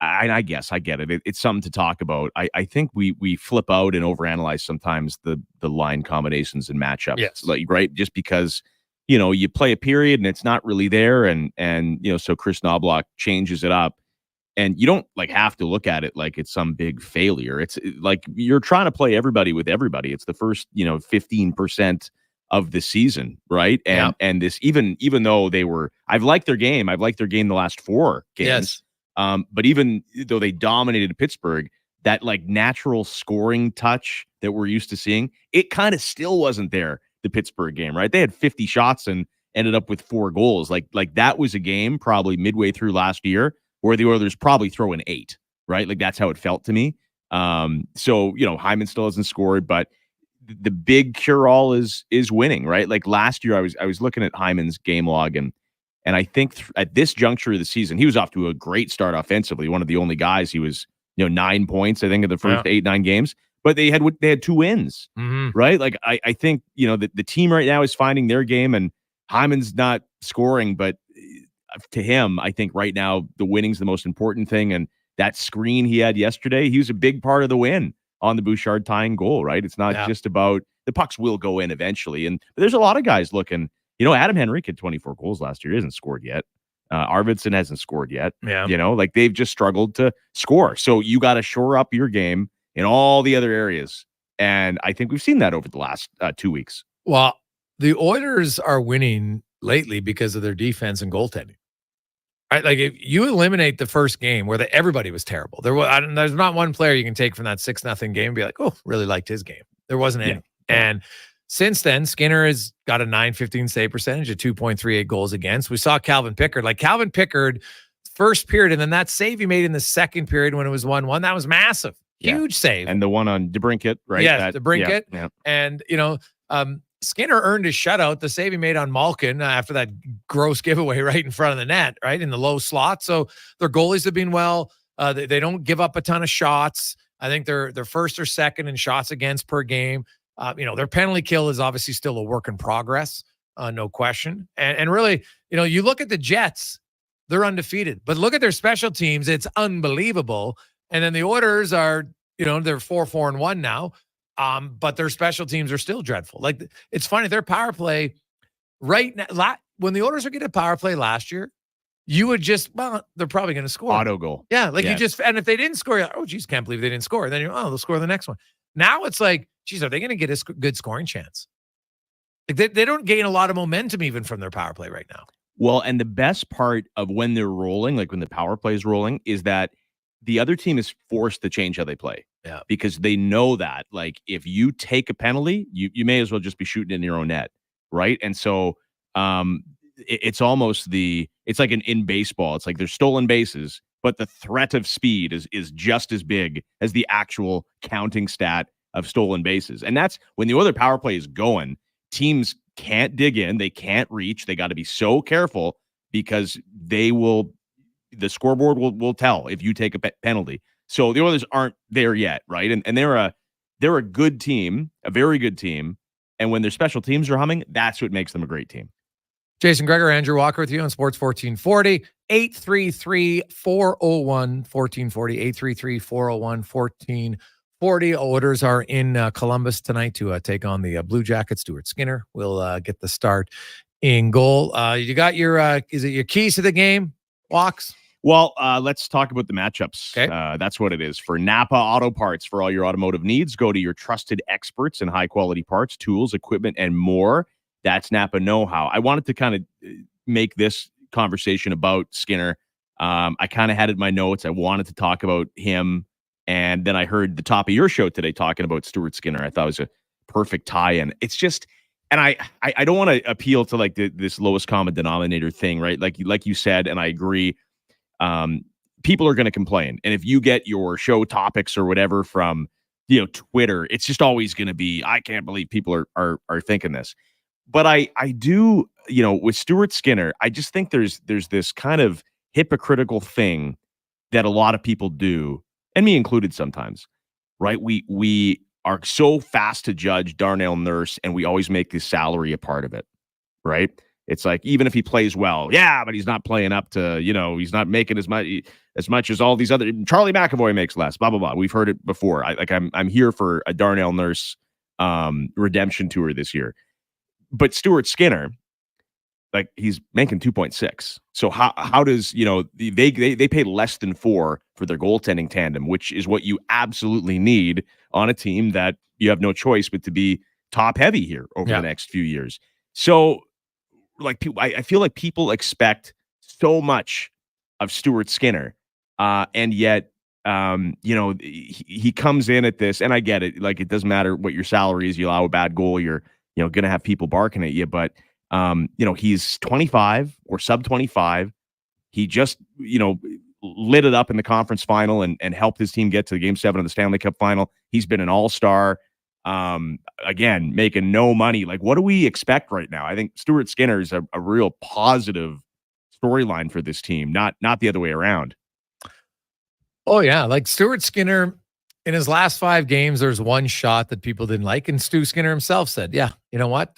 I guess I get it. It's something to talk about. I think we flip out and overanalyze sometimes the line combinations and matchups. Yes. Like, right? Just because you play a period and it's not really there, and so Chris Knoblauch changes it up. And you don't have to look at it like it's some big failure. It's like you're trying to play everybody with everybody. It's the first, 15% of the season, right? And this, even though I've liked their game. I've liked their game the last 4 games. Yes. But even though they dominated Pittsburgh, that natural scoring touch that we're used to seeing, it kind of still wasn't there. The Pittsburgh game, right? They had 50 shots and ended up with 4 goals. Like that was a game probably midway through last year where the Oilers probably throw an 8, right? Like, that's how it felt to me. So, Hyman still hasn't scored, but the big cure-all is winning, right? Like, last year I was looking at Hyman's game log, and I think at this juncture of the season, he was off to a great start offensively. One of the only guys. He was, 9 points, I think, in the first 8-9 games, but they had 2 wins, right? Like, I think, the team right now is finding their game, and Hyman's not scoring, but to him, I think right now the winning's the most important thing. And that screen he had yesterday, he was a big part of the win on the Bouchard tying goal, right? It's not just about the pucks will go in eventually. And there's a lot of guys looking, Adam Henrique had 24 goals last year. He hasn't scored yet. Arvidsson hasn't scored yet. Yeah. They've just struggled to score. So you got to shore up your game in all the other areas. And I think we've seen that over the last 2 weeks. Well, the Oilers are winning lately because of their defense and goaltending. Right? Like, if you eliminate the first game where everybody was terrible, there's not one player you can take from that 6-0 game and be like, oh, really liked his game. There wasn't any. And since then, Skinner has got a .915 save percentage, a 2.38 goals against. We saw Calvin Pickard, first period, and then that save he made in the second period when it was 1-1, that was massive. Huge save. And the one on DeBrincat, right? Yes, DeBrincat. Yeah. And, Skinner earned his shutout, the save he made on Malkin after that gross giveaway right in front of the net, right, in the low slot. So their goalies have been well. They don't give up a ton of shots. I think they're first or second in shots against per game. Their penalty kill is obviously still a work in progress, no question. And really, you look at the Jets, they're undefeated. But look at their special teams. It's unbelievable. And then the Oilers are, they're 4-4-1 now. But their special teams are still dreadful. Like, it's funny, their power play right now, when the Oilers were getting a power play last year, you would just, they're probably going to score. Auto goal. Yeah. Like, and if they didn't score, you're like, oh, geez, can't believe they didn't score. Then they'll score the next one. Now it's like, geez, are they going to get a good scoring chance? Like, they don't gain a lot of momentum even from their power play right now. Well, and the best part of when they're rolling, like when the power play is rolling, is that the other team is forced to change how they play. Yeah. Because they know that, like, if you take a penalty, you may as well just be shooting in your own net, right? And so it's almost it's like in baseball. It's like there's stolen bases, but the threat of speed is just as big as the actual counting stat of stolen bases. And that's when the other power play is going, teams can't dig in, they can't reach, they got to be so careful because the scoreboard will tell if you take a penalty. So the Oilers aren't there yet, right? And they're a good team, a very good team. And when their special teams are humming, that's what makes them a great team. Jason Gregor, Andrew Walker with you on Sports 1440, 833-401-1440, 833-401-1440. Oilers are in Columbus tonight to take on the Blue Jackets. Stuart Skinner will get the start in goal. You got your, is it your keys to the game, Walks? Well, let's talk about the matchups. Okay. That's what it is. For Napa Auto Parts, for all your automotive needs, go to your trusted experts in high-quality parts, tools, equipment, and more. That's Napa Know-How. I wanted to kind of make this conversation about Skinner. I kind of had it in my notes. I wanted to talk about him, and then I heard the top of your show today talking about Stuart Skinner. I thought it was a perfect tie-in. It's just, and I don't want to appeal to like this lowest common denominator thing, right? Like you said, and I agree. People are going to complain. And if you get your show topics or whatever from, Twitter, it's just always going to be, I can't believe people are thinking this. But I do, with Stuart Skinner, I just think there's this kind of hypocritical thing that a lot of people do, and me included sometimes, right? We are so fast to judge Darnell Nurse, and we always make his salary a part of it, right? It's like, even if he plays well, but he's not playing up to, he's not making as much as all these other, Charlie McAvoy makes less, blah, blah, blah. We've heard it before. I'm here for a Darnell Nurse redemption tour this year. But Stuart Skinner, like, he's making 2.6. So how does, they pay less than 4 for their goaltending tandem, which is what you absolutely need on a team that you have no choice but to be top heavy here over the next few years. So, like, I feel like people expect so much of Stuart Skinner, and yet, he comes in at this, and I get it. Like, it doesn't matter what your salary is. You allow a bad goal, you're, going to have people barking at you. But, he's 25 or sub 25. He just, lit it up in the conference final and helped his team get to the Game 7 of the Stanley Cup final. He's been an all-star. Again, making no money. Like, what do we expect right now? I think Stuart Skinner is a real positive storyline for this team, not the other way around. Oh, yeah. Like, Stuart Skinner, in his last 5 games, there's one shot that people didn't like. And Stu Skinner himself said, yeah, you know what?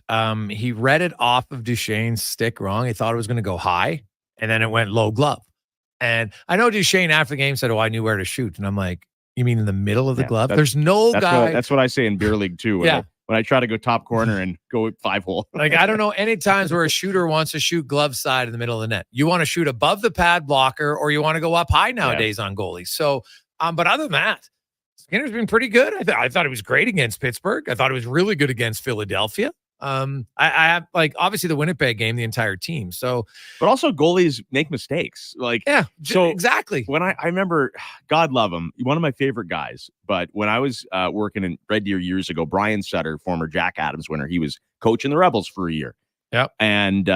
He read it off of Duchesne's stick wrong. He thought it was going to go high, and then it went low glove. And I know Duchesne after the game said, I knew where to shoot. And I'm like, you mean in the middle of the glove? There's no guy. That's what I say in beer league too. When I try to go top corner and go 5-hole. Like, I don't know any times where a shooter wants to shoot glove side in the middle of the net. You want to shoot above the pad blocker, or you want to go up high nowadays on goalies. So, but other than that, Skinner's been pretty good. I thought he was great against Pittsburgh. I thought he was really good against Philadelphia. I have like obviously the Winnipeg game, the entire team. So, but also goalies make mistakes. Like, yeah, so exactly. When I remember, God love him, one of my favorite guys. But when I was working in Red Deer years ago, Brian Sutter, former Jack Adams winner, he was coaching the Rebels for a year. Yep. And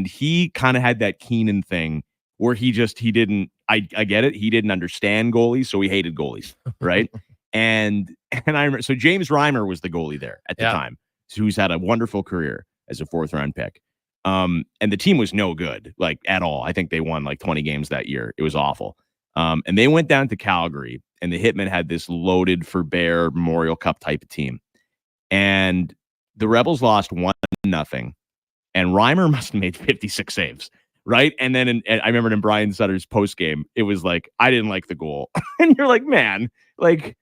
he kind of had that Keenan thing where he didn't. I get it. He didn't understand goalies, so he hated goalies, right? and I remember. So James Reimer was the goalie there at the time, who's had a wonderful career as a 4th-round pick. And the team was no good, like at all. I think they won like 20 games that year. It was awful. And they went down to Calgary, and the Hitmen had this loaded for Bear Memorial Cup type of team, and the Rebels lost 1-0. And Reimer must have made 56 saves. Right. And then I remember in Brian Sutter's post game, it was like, I didn't like the goal. And you're like, man, like,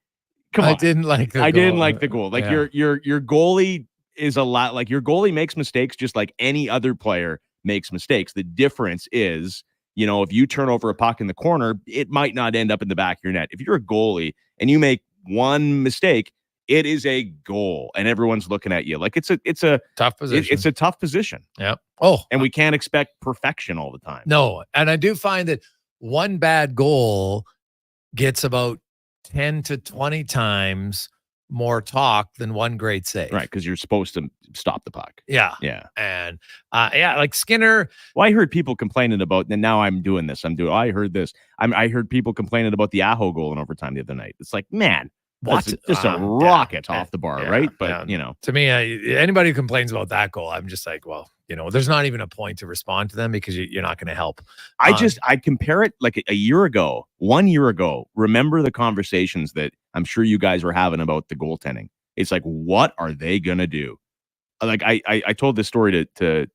come on. I didn't like the goal. Like your goalie is a lot, like your goalie makes mistakes just like any other player makes mistakes. The difference is, if you turn over a puck in the corner, it might not end up in the back of your net. If you're a goalie and you make one mistake, it is a goal, and everyone's looking at you like it's a tough position. It's a tough position. Yep. Oh, and we can't expect perfection all the time. No, and I do find that one bad goal gets about 10 to 20 times more talk than one great save. Right, because you're supposed to stop the puck. Yeah. Yeah. And like Skinner. Well, I heard people complaining about, and now I'm doing this. I heard this. I heard people complaining about the Aho goal in overtime the other night. It's like, man, what? Just a rocket off the bar, right? But, to me, anybody who complains about that goal, I'm just like, well, there's not even a point to respond to them because you're not going to help. I compare it like a year ago, 1 year ago. Remember the conversations that I'm sure you guys were having about the goaltending. It's like, what are they going to do? Like I told this story to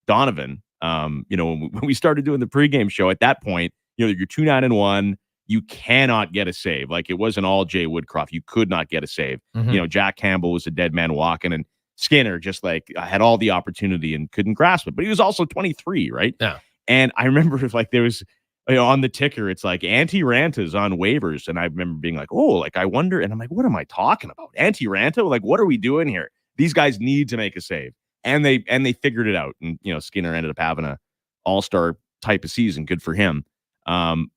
Donovan, when we started doing the pregame show. At that point, you're 2-9-1. You cannot get a save. Like, it wasn't all Jay Woodcroft. You could not get a save. Mm-hmm. Jack Campbell was a dead man walking, and Skinner just like had all the opportunity and couldn't grasp it. But he was also 23, right? Yeah. And I remember like there was on the ticker, it's like Antti-Ranta's on waivers, and I remember being like, oh, like I wonder, and I'm like, what am I talking about? Antti-Ranta? Like, what are we doing here? These guys need to make a save, and they figured it out. And Skinner ended up having a all-star type of season. Good for him.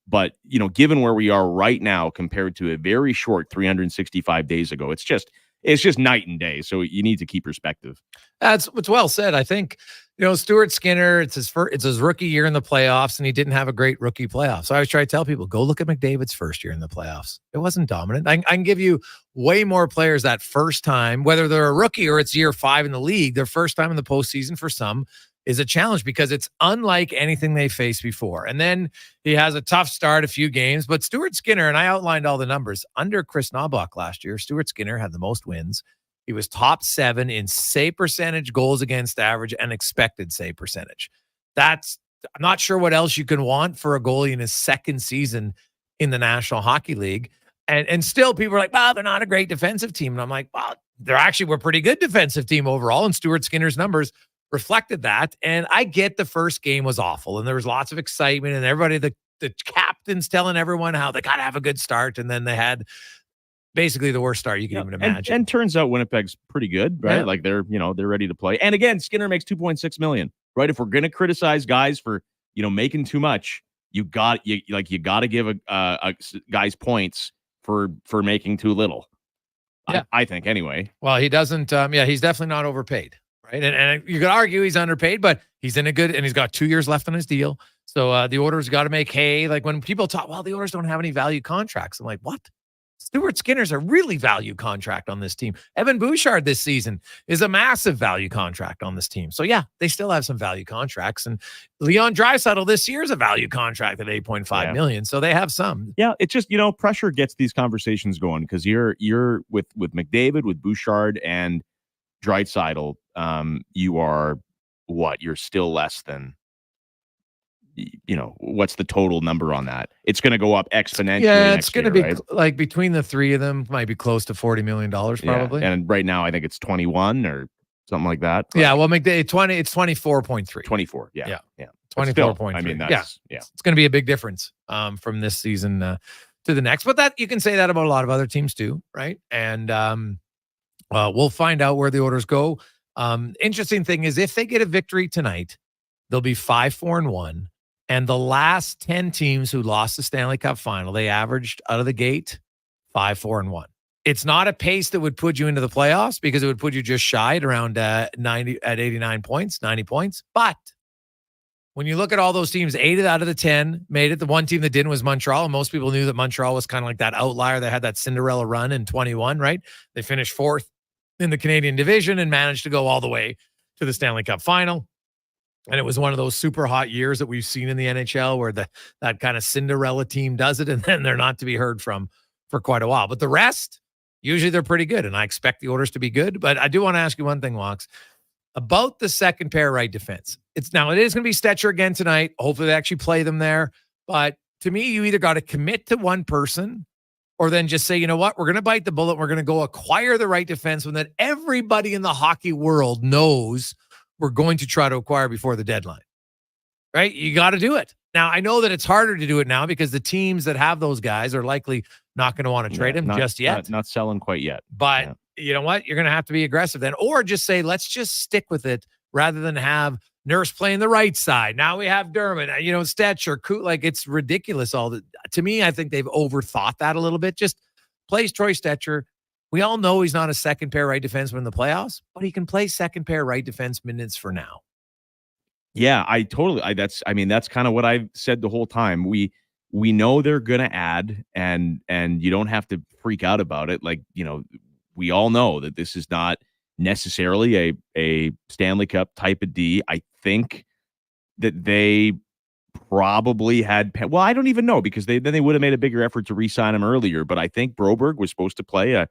But given where we are right now compared to a very short 365 days ago, it's just night and day. So you need to keep perspective. That's what's well said. I think, Stuart Skinner, it's his rookie year in the playoffs, and he didn't have a great rookie playoff. So I always try to tell people, go look at McDavid's first year in the playoffs. It wasn't dominant. I can give you way more players that first time, whether they're a rookie or it's year 5 in the league, their first time in the postseason for some is a challenge because it's unlike anything they faced before. And then he has a tough start, a few games, but Stuart Skinner, and I outlined all the numbers, under Chris Knobloch last year, Stuart Skinner had the most wins. He was top 7 in save percentage, goals against average, and expected save percentage. I'm not sure what else you can want for a goalie in his second season in the National Hockey League. And still people are like, well, they're not a great defensive team. And I'm like, well, we're a pretty good defensive team overall. And Stuart Skinner's numbers reflected that. And I get the first game was awful, and there was lots of excitement, and everybody, the captain's telling everyone how they got to have a good start. And then they had basically the worst start you can even imagine. And turns out Winnipeg's pretty good, right? Yeah. Like they're ready to play. And again, Skinner makes $2.6 million, right? If we're going to criticize guys for, making too much, you got to give a guys points for making too little. Yeah. I think anyway. Well, he doesn't. He's definitely not overpaid. Right. And you could argue he's underpaid, but he's in a good, and he's got 2 years left on his deal. So the Oilers got to make hay. Like when people talk, well, the Oilers don't have any value contracts. I'm like, what? Stuart Skinner's a really value contract on this team. Evan Bouchard this season is a massive value contract on this team. So yeah, they still have some value contracts. And Leon Draisaitl this year is a value contract at $8.5 million. So they have some. Yeah, it's just, pressure gets these conversations going because you're with McDavid, with Bouchard and Draisaitl. You are what? You're still less than, what's the total number on that? It's going to go up exponentially. Yeah, it's going to be right? like between the three of them, might be close to $40 million probably. Yeah. And right now, I think it's 21 or something like that. Yeah, well, McDavid 20, it's 24.3. 24. Yeah. 24.3. I mean, that's it's going to be a big difference from this season to the next. But that you can say that about a lot of other teams too, right? And we'll find out where the Oilers go. Interesting thing is if they get a victory tonight, they'll be 5-4-1. And the last 10 teams who lost the Stanley Cup final, they averaged out of the gate 5-4-1. It's not a pace that would put you into the playoffs because it would put you just shy at around 89 points, 90 points. But when you look at all those teams, 8 out of the 10 made it. The one team that didn't was Montreal. And most people knew that Montreal was kind of like that outlier. They had that Cinderella run in 21, right? They finished 4th in the Canadian division and managed to go all the way to the Stanley Cup final. And it was one of those super hot years that we've seen in the NHL where that kind of Cinderella team does it, and then they're not to be heard from for quite a while. But the rest, usually they're pretty good, and I expect the Oilers to be good. But I do want to ask you one thing, Walks, about the second pair right defense. It is going to be Stetcher again tonight. Hopefully they actually play them there. But to me, you either got to commit to one person or then just say, you know what, we're going to bite the bullet. We're going to go acquire the right defenseman that everybody in the hockey world knows we're going to try to acquire before the deadline, right? You got to do it. Now, I know that it's harder to do it now because the teams that have those guys are likely not going to want to trade him just yet. Not selling quite yet. But you know what? You're going to have to be aggressive then, or just say, let's just stick with it rather than have Nurse playing the right side. Now we have Dermott, Stetcher, like it's ridiculous. To me, I think they've overthought that a little bit. Just plays Troy Stetcher. We all know he's not a second pair right defenseman in the playoffs, but he can play second pair right defense minutes for now. Yeah, that's kind of what I've said the whole time. We know they're going to add, and you don't have to freak out about it. Like, we all know that this is not necessarily a Stanley Cup type of D. I think that they probably had, well, I don't even know, because they would have made a bigger effort to re-sign him earlier. But I think Broberg was supposed to play a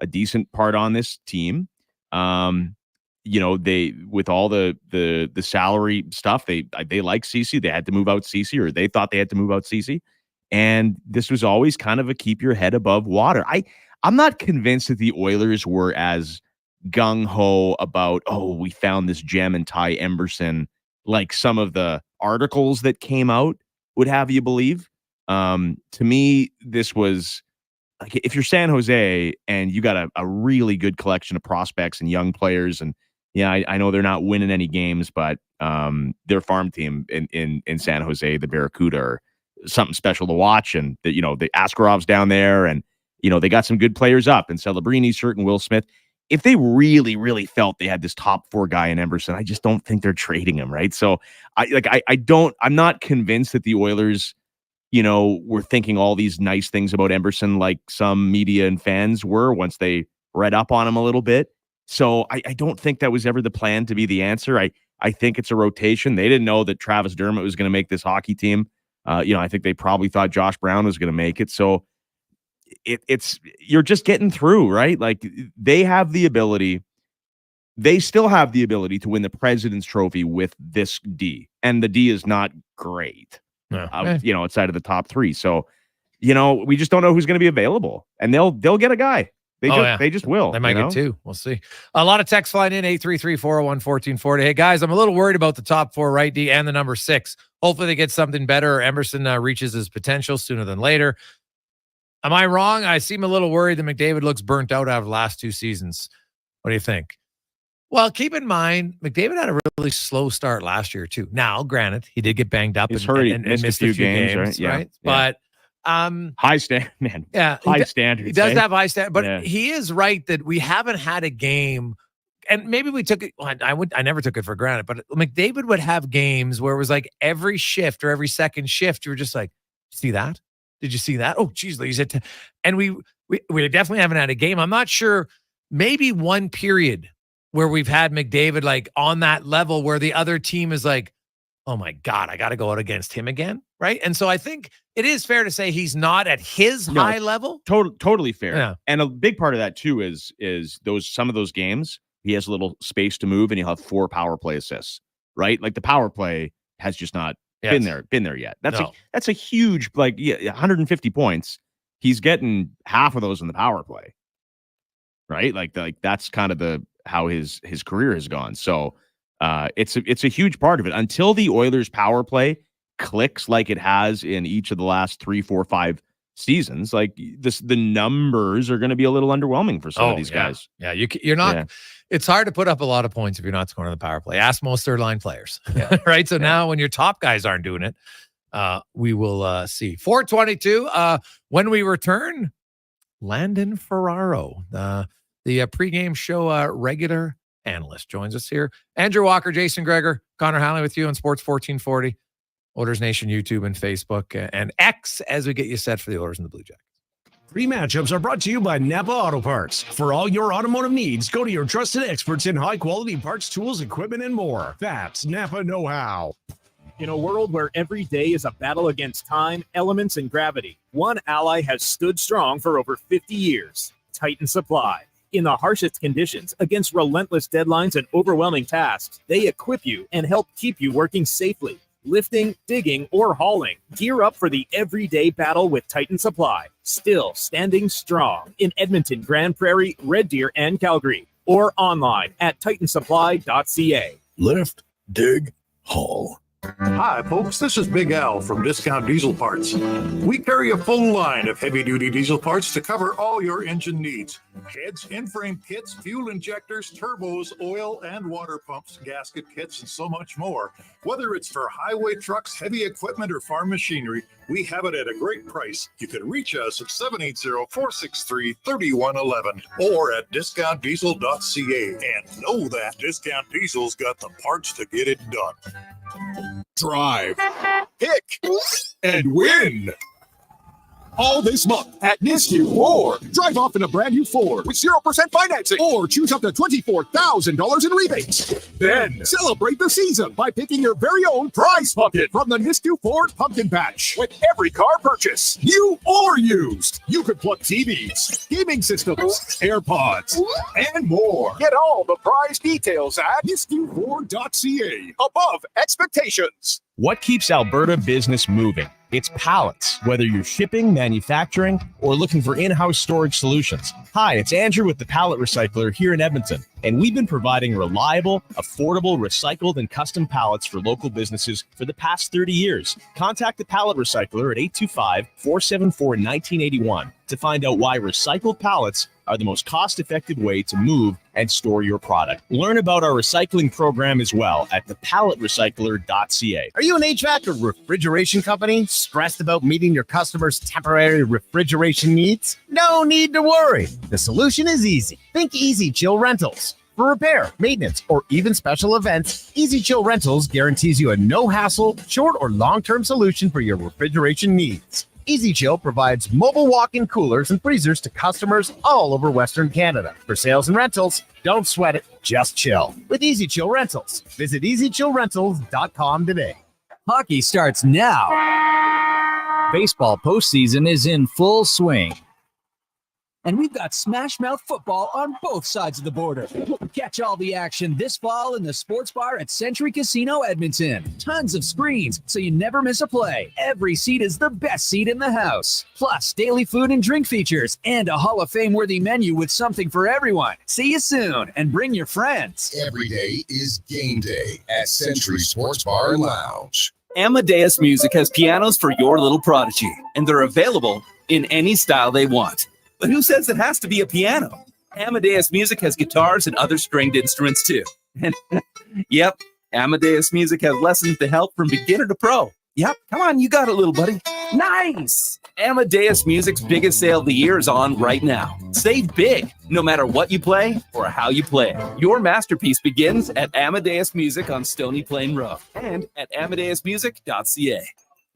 decent part on this team. They, with all the salary stuff, they like Ceci. They had to move out Ceci, or they thought they had to move out Ceci. And this was always kind of a keep your head above water. I'm not convinced that the Oilers were as gung-ho about, we found this gem in Ty Emberson, like some of the articles that came out would have you believe. To me, this was like, if you're San Jose and you got a really good collection of prospects and young players, and I know they're not winning any games, but their farm team in San Jose, the Barracuda, are something special to watch. And the Askarov's down there, and they got some good players up, and Celebrini's hurt, and Will Smith. If they really, really felt they had this top 4 guy in Emberson, I just don't think they're trading him, right? So I'm not convinced that the Oilers, were thinking all these nice things about Emberson like some media and fans were once they read up on him a little bit. So I don't think that was ever the plan to be the answer. I think it's a rotation. They didn't know that Travis Dermott was going to make this hockey team. I think they probably thought Josh Brown was going to make it. So you're just getting through, right? Like, they still have the ability to win the President's Trophy with this D, and the D is not great, outside of the top 3. So, we just don't know who's going to be available, and they'll get a guy. They just will. They might get 2. We'll see. A lot of text flying in, 833-401-1440. Hey, guys, I'm a little worried about the top 4 right D and the number 6. Hopefully they get something better, or Emberson reaches his potential sooner than later. Am I wrong? I seem a little worried that McDavid looks burnt out the last 2 seasons. What do you think? Well, keep in mind, McDavid had a really slow start last year, too. Now, granted, he did get banged up and missed a few games, right? Yeah. But high standard, man. Yeah, high standards. He does have high standards, but he is right that we haven't had a game, and maybe we took it. I never took it for granted, but McDavid would have games where it was like every shift or every second shift, you were just like, see that? Did you see that? Oh, geez, he's at 10. And we definitely haven't had a game. I'm not sure. Maybe one period where we've had McDavid like on that level where the other team is like, oh my God, I got to go out against him again. Right. And so I think it is fair to say he's not at his high level. Totally fair. Yeah. And a big part of that too is some of those games, he has a little space to move, and he'll have 4 power play assists, right? Like, the power play has just not been there yet. That's a huge, 150 points. He's getting half of those in the power play, right? Like that's kind of how his career has gone. So it's a huge part of it. Until the Oilers power play clicks like it has in each of the last 3, 4, 5 seasons, like the numbers are going to be a little underwhelming for some of these guys. Yeah, you're not. Yeah. It's hard to put up a lot of points if you're not scoring on the power play. Ask most third line players, right? So now when your top guys aren't doing it, we will see. 422. When we return, Landon Ferraro, the pregame show regular analyst, joins us here. Andrew Walker, Jason Gregor, Connor Halley with you on Sports 1440. Oilers Nation, YouTube and Facebook, and X as we get you set for the Oilers and the Blue Jackets. Pre-matchups are brought to you by Napa Auto Parts. For all your automotive needs, go to your trusted experts in high-quality parts, tools, equipment, and more. That's Napa know-how. In a world where every day is a battle against time, elements, and gravity, one ally has stood strong for over 50 years. Titan Supply. In the harshest conditions, against relentless deadlines and overwhelming tasks, they equip you and help keep you working safely. Lifting, digging, or hauling. Gear up for the everyday battle with Titan Supply. Still standing strong in Edmonton, Grand Prairie, Red Deer, and Calgary. Or online at titansupply.ca. Lift, dig, haul. Hi, folks. This is Big Al from Discount Diesel Parts. We carry a full line of heavy-duty diesel parts to cover all your engine needs. Heads, in-frame kits, fuel injectors, turbos, oil and water pumps, gasket kits, and so much more. Whether it's for highway trucks, heavy equipment, or farm machinery, we have it at a great price. You can reach us at 780-463-3111 or at discountdiesel.ca. And know that Discount Diesel's got the parts to get it done. Drive, pick, and win. All this month at Nisku Ford. Drive off in a brand new Ford with 0% financing or choose up to $24,000 in rebates. Then celebrate the season by picking your very own prize pumpkin from the Nisku Ford Pumpkin Patch. With every car purchase, new or used, you could plug TVs, gaming systems, AirPods, and more. Get all the prize details at niskuford.ca. Above expectations. What keeps Alberta business moving? It's pallets, whether you're shipping, manufacturing, or looking for in-house storage solutions. Hi, it's Andrew with the Pallet Recycler here in Edmonton, and we've been providing reliable, affordable, recycled, and custom pallets for local businesses for the past 30 years. Contact the Pallet Recycler at 825-474-1981 to find out why recycled pallets are the most cost-effective way to move and store your product. Learn about our recycling program as well at thepalletrecycler.ca. Are you an HVAC or refrigeration company stressed about meeting your customers' temporary refrigeration needs? No need to worry. The solution is easy. Think Easy Chill Rentals. For repair, maintenance, or even special events, Easy Chill Rentals guarantees you a no-hassle, short or long-term solution for your refrigeration needs. Easy Chill provides mobile walk-in coolers and freezers to customers all over Western Canada. For sales and rentals, don't sweat it, just chill. With Easy Chill Rentals, visit easychillrentals.com today. Hockey starts now. Baseball postseason is in full swing. And we've got Smash Mouth football on both sides of the border. Catch all the action this fall in the sports bar at Century Casino Edmonton. Tons of screens, so you never miss a play. Every seat is the best seat in the house. Plus, daily food and drink features and a Hall of Fame-worthy menu with something for everyone. See you soon, and bring your friends. Every day is game day at Century Sports Bar and Lounge. Amadeus Music has pianos for your little prodigy, and they're available in any style they want. But who says it has to be a piano? Amadeus Music has guitars and other stringed instruments too. And yep, Amadeus Music has lessons to help from beginner to pro. Yep, come on, you got it, little buddy. Nice! Amadeus Music's biggest sale of the year is on right now. Save big, no matter what you play or how you play it. Your masterpiece begins at Amadeus Music on Stony Plain Road and at amadeusmusic.ca.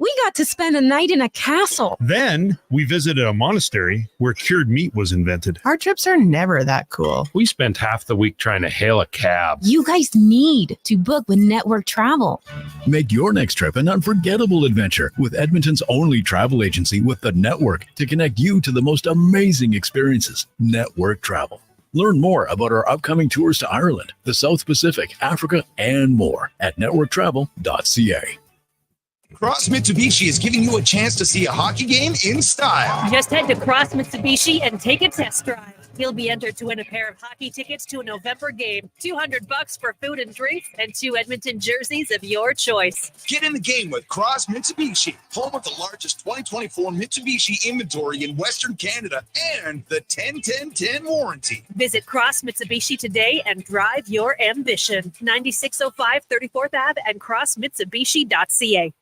We got to spend a night in a castle. Then we visited a monastery where cured meat was invented. Our trips are never that cool. We spent half the week trying to hail a cab. You guys need to book with Network Travel. Make your next trip an unforgettable adventure with Edmonton's only travel agency with the network to connect you to the most amazing experiences. Network Travel. Learn more about our upcoming tours to Ireland, the South Pacific, Africa, and more at networktravel.ca. Cross Mitsubishi is giving you a chance to see a hockey game in style. Just head to Cross Mitsubishi and take a test drive. You'll be entered to win a pair of hockey tickets to a November game, $200 for food and drinks, and 2 Edmonton jerseys of your choice. Get in the game with Cross Mitsubishi, home of the largest 2024 Mitsubishi inventory in Western Canada and the 10-10-10 warranty. Visit Cross Mitsubishi today and drive your ambition. 9605 34th Ave and crossmitsubishi.ca.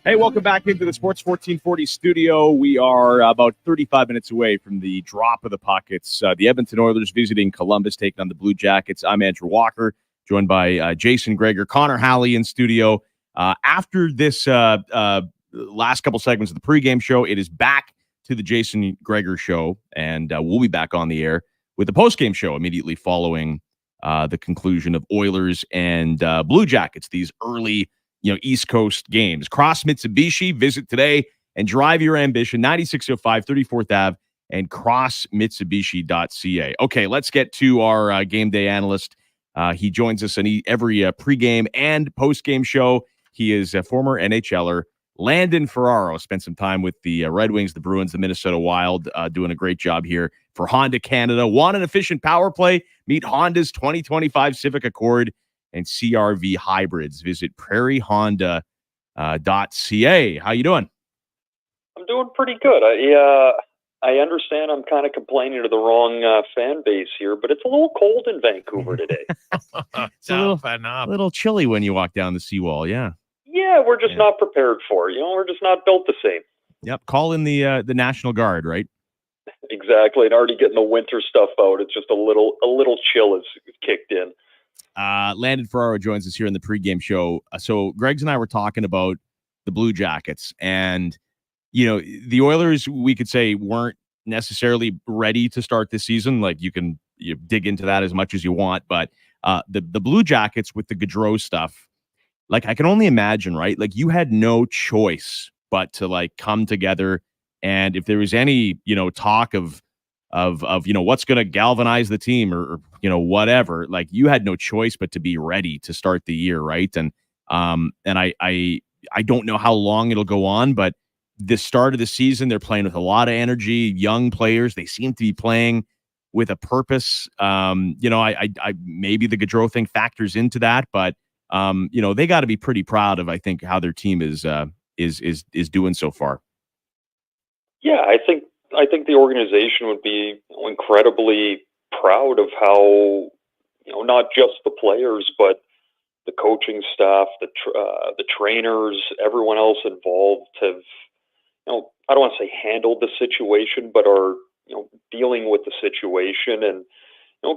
Hey, welcome back into the Sports 1440 studio. We are about 35 minutes away from the drop of the puck. It's the Edmonton Oilers visiting Columbus, taking on the Blue Jackets. I'm Andrew Walker, joined by Jason Gregor, Connor Halley in studio. After this last couple segments of the pregame show, it is back to the Jason Gregor Show, and we'll be back on the air with the postgame show immediately following the conclusion of Oilers and Blue Jackets, these early East Coast games. Cross Mitsubishi, visit today and drive your ambition. 9605 34th Ave and crossmitsubishi.ca. Okay, let's get to our game day analyst. He joins us on every pregame and postgame show. He is a former NHLer. Landon Ferraro spent some time with the Red Wings, the Bruins, the Minnesota Wild, doing a great job here for Honda Canada. Want an efficient power play? Meet Honda's 2025 Civic Accord and CR-V hybrids. Visit prairiehonda.ca. How you doing? I'm doing pretty good. I understand I'm kind of complaining to the wrong fan base here, but it's a little cold in Vancouver today. It's a little chilly when you walk down the seawall, yeah. Yeah, we're just not prepared for it. We're just not built the same. Yep, call in the National Guard, right? Exactly, and already getting the winter stuff out. It's just a little chill has kicked in. Landon Ferraro joins us here in the pregame show. So Greg's and I were talking about the Blue Jackets, and the Oilers, we could say, weren't necessarily ready to start this season. Like you dig into that as much as you want, but the Blue Jackets with the Gaudreau stuff, like I can only imagine, right? Like you had no choice but to like come together, and if there was any talk of what's going to galvanize the team or whatever, like you had no choice but to be ready to start the year, right? And I don't know how long it'll go on, but the start of the season, they're playing with a lot of energy, young players. They seem to be playing with a purpose. I maybe the Gaudreau thing factors into that, but they got to be pretty proud of, I think, how their team is doing so far. Yeah, I think the organization would be incredibly proud of how, not just the players, but the coaching staff, the trainers, everyone else involved have, I don't want to say handled the situation, but are, dealing with the situation and,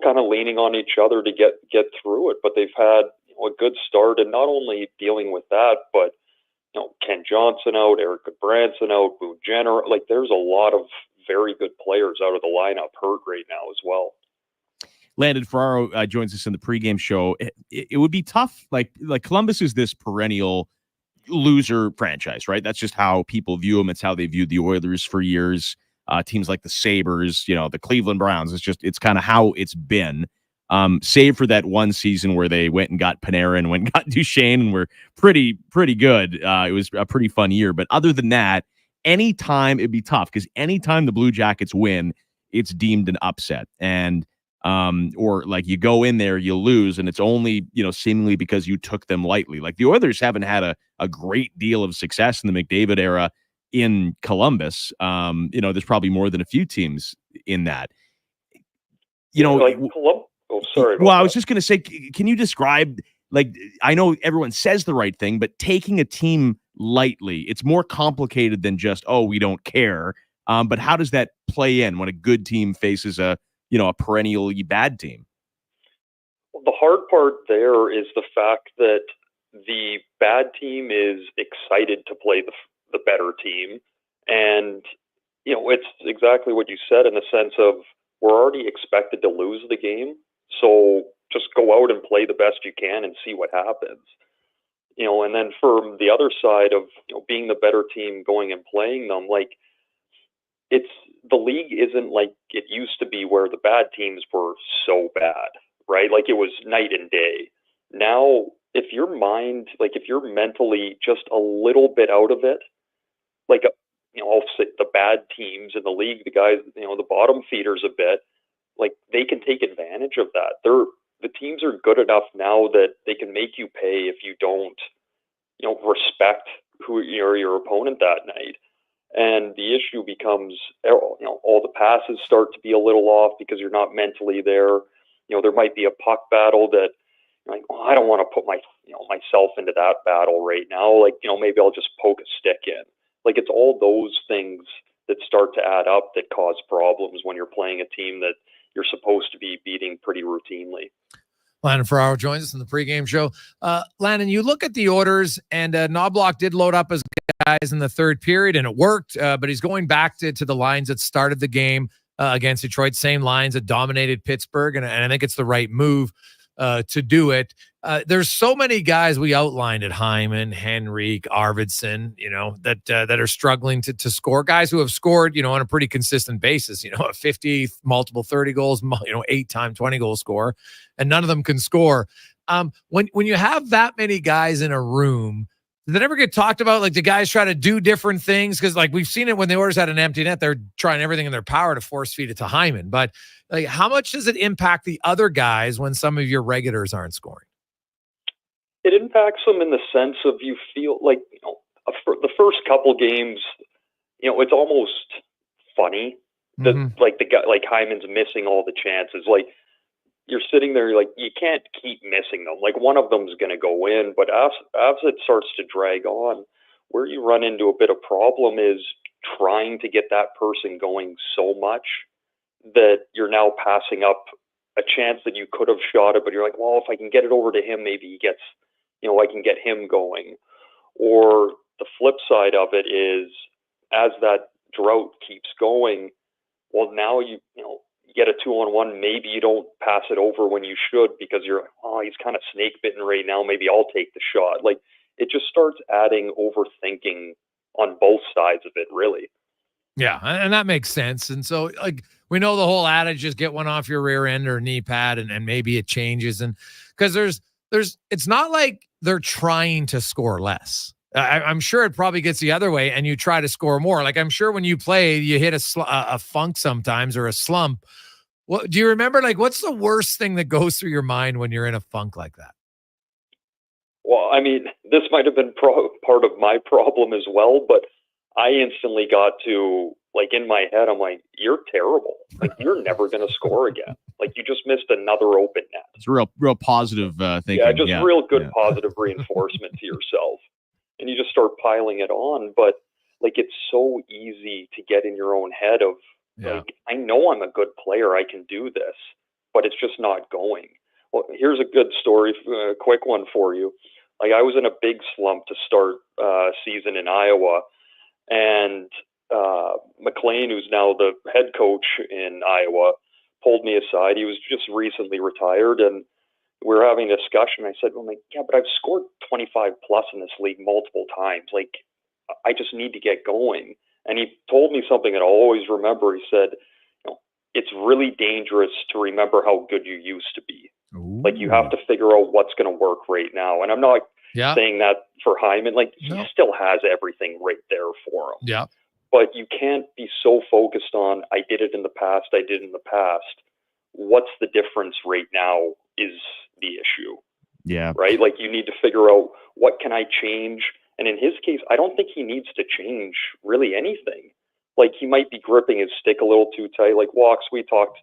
kind of leaning on each other to get through it. But they've had a good start, and not only dealing with that, but Ken Johnson out, Eric Branson out, Boone Jenner. Like there's a lot of very good players out of the lineup hurt right now as well. Landon Ferraro joins us in the pregame show. It would be tough. Like Columbus is this perennial loser franchise, right? That's just how people view them. It's how they viewed the Oilers for years. Teams like the Sabres, the Cleveland Browns. It's kind of how it's been. Save for that one season where they went and got Panarin, went and got Duchesne, and were pretty good. It was a pretty fun year. But other than that, anytime it'd be tough because anytime the Blue Jackets win, it's deemed an upset. And or like you go in there, you lose, and it's only, seemingly because you took them lightly. Like the Oilers haven't had a great deal of success in the McDavid era in Columbus. There's probably more than a few teams in that. Like Columbus. Oh, sorry. Well, I was just going to say, can you describe, like, I know everyone says the right thing, but taking a team lightly, it's more complicated than just, we don't care. But how does that play in when a good team faces a perennially bad team? Well, the hard part there is the fact that the bad team is excited to play the better team. And, it's exactly what you said in the sense of we're already expected to lose the game. So just go out and play the best you can and see what happens. And then from the other side of, being the better team going and playing them, like the league isn't like it used to be where the bad teams were so bad, right? Like it was night and day. Now, if your mind, like if you're mentally just a little bit out of it, like, I'll say the bad teams in the league, the guys, the bottom feeders a bit, like they can take advantage of that. The teams are good enough now that they can make you pay if you don't, respect who your opponent that night. And the issue becomes, all the passes start to be a little off because you're not mentally there. There might be a puck battle that, like, I don't want to put myself into that battle right now. Like, maybe I'll just poke a stick in. Like, it's all those things that start to add up that cause problems when you're playing a team that you're supposed to be beating pretty routinely. Landon Ferraro joins us in the pregame show. Landon, you look at the orders, and Knobloch did load up his guys in the third period, and it worked, but he's going back to the lines that started the game against Detroit, same lines that dominated Pittsburgh, and I think it's the right move to do it. There's so many guys we outlined at Hyman, Henrique, Arvidsson, that are struggling to score. Guys who have scored, on a pretty consistent basis, a 50, multiple 30 goals, 8-time 20-goal score, and none of them can score. When you have that many guys in a room, did that ever get talked about? Like, the guys try to do different things? Because, like, we've seen it when the Oilers had an empty net, they're trying everything in their power to force feed it to Hyman. But, like, how much does it impact the other guys when some of your regulars aren't scoring? It impacts them in the sense of you feel like, the first couple games, it's almost funny that like the guy, like Hyman's missing all the chances. Like, you're sitting there, you're like, you can't keep missing them. Like, one of them's going to go in, but as it starts to drag on, where you run into a bit of problem is trying to get that person going so much that you're now passing up a chance that you could have shot it, but you're like, well, if I can get it over to him, maybe he gets, I can get him going. Or the flip side of it is, as that drought keeps going, well, now you get a 2-on-1, maybe you don't pass it over when you should because you're like, oh, he's kind of snake bitten right now. Maybe I'll take the shot. Like, it just starts adding overthinking on both sides of it, really. Yeah, and that makes sense. And so, like, we know the whole adage is get one off your rear end or knee pad, and maybe it changes. And because there's, it's not like they're trying to score less. I'm sure it probably gets the other way, and you try to score more. Like, I'm sure when you play, you hit a funk sometimes or a slump. What do you remember? Like, what's the worst thing that goes through your mind when you're in a funk like that? Well, I mean, this might have been part of my problem as well, but I instantly got to, like, in my head, I'm like, you're terrible. Like, you're never going to score again. Like, you just missed another open net. It's real positive thinking. Yeah, just real good positive reinforcement to yourself. And you just start piling it on. But, like, it's so easy to get in your own head of, like, I know I'm a good player. I can do this, but it's just not going. Well, here's a good story, a quick one for you. Like, I was in a big slump to start season in Iowa, and McLean, who's now the head coach in Iowa, pulled me aside. He was just recently retired, and we were having a discussion. I said, well, like, yeah, but I've scored 25 plus in this league multiple times. Like, I just need to get going. And he told me something that I'll always remember. He said, it's really dangerous to remember how good you used to be. Ooh. Like, you have to figure out what's going to work right now. And I'm not saying that for Hyman. Like, he still has everything right there for him. Yeah. But you can't be so focused on, I did it in the past. What's the difference right now is the issue. Yeah. Right? Like, you need to figure out, what can I change? And in his case, I don't think he needs to change really anything. Like, he might be gripping his stick a little too tight. Like, Walks, we talked,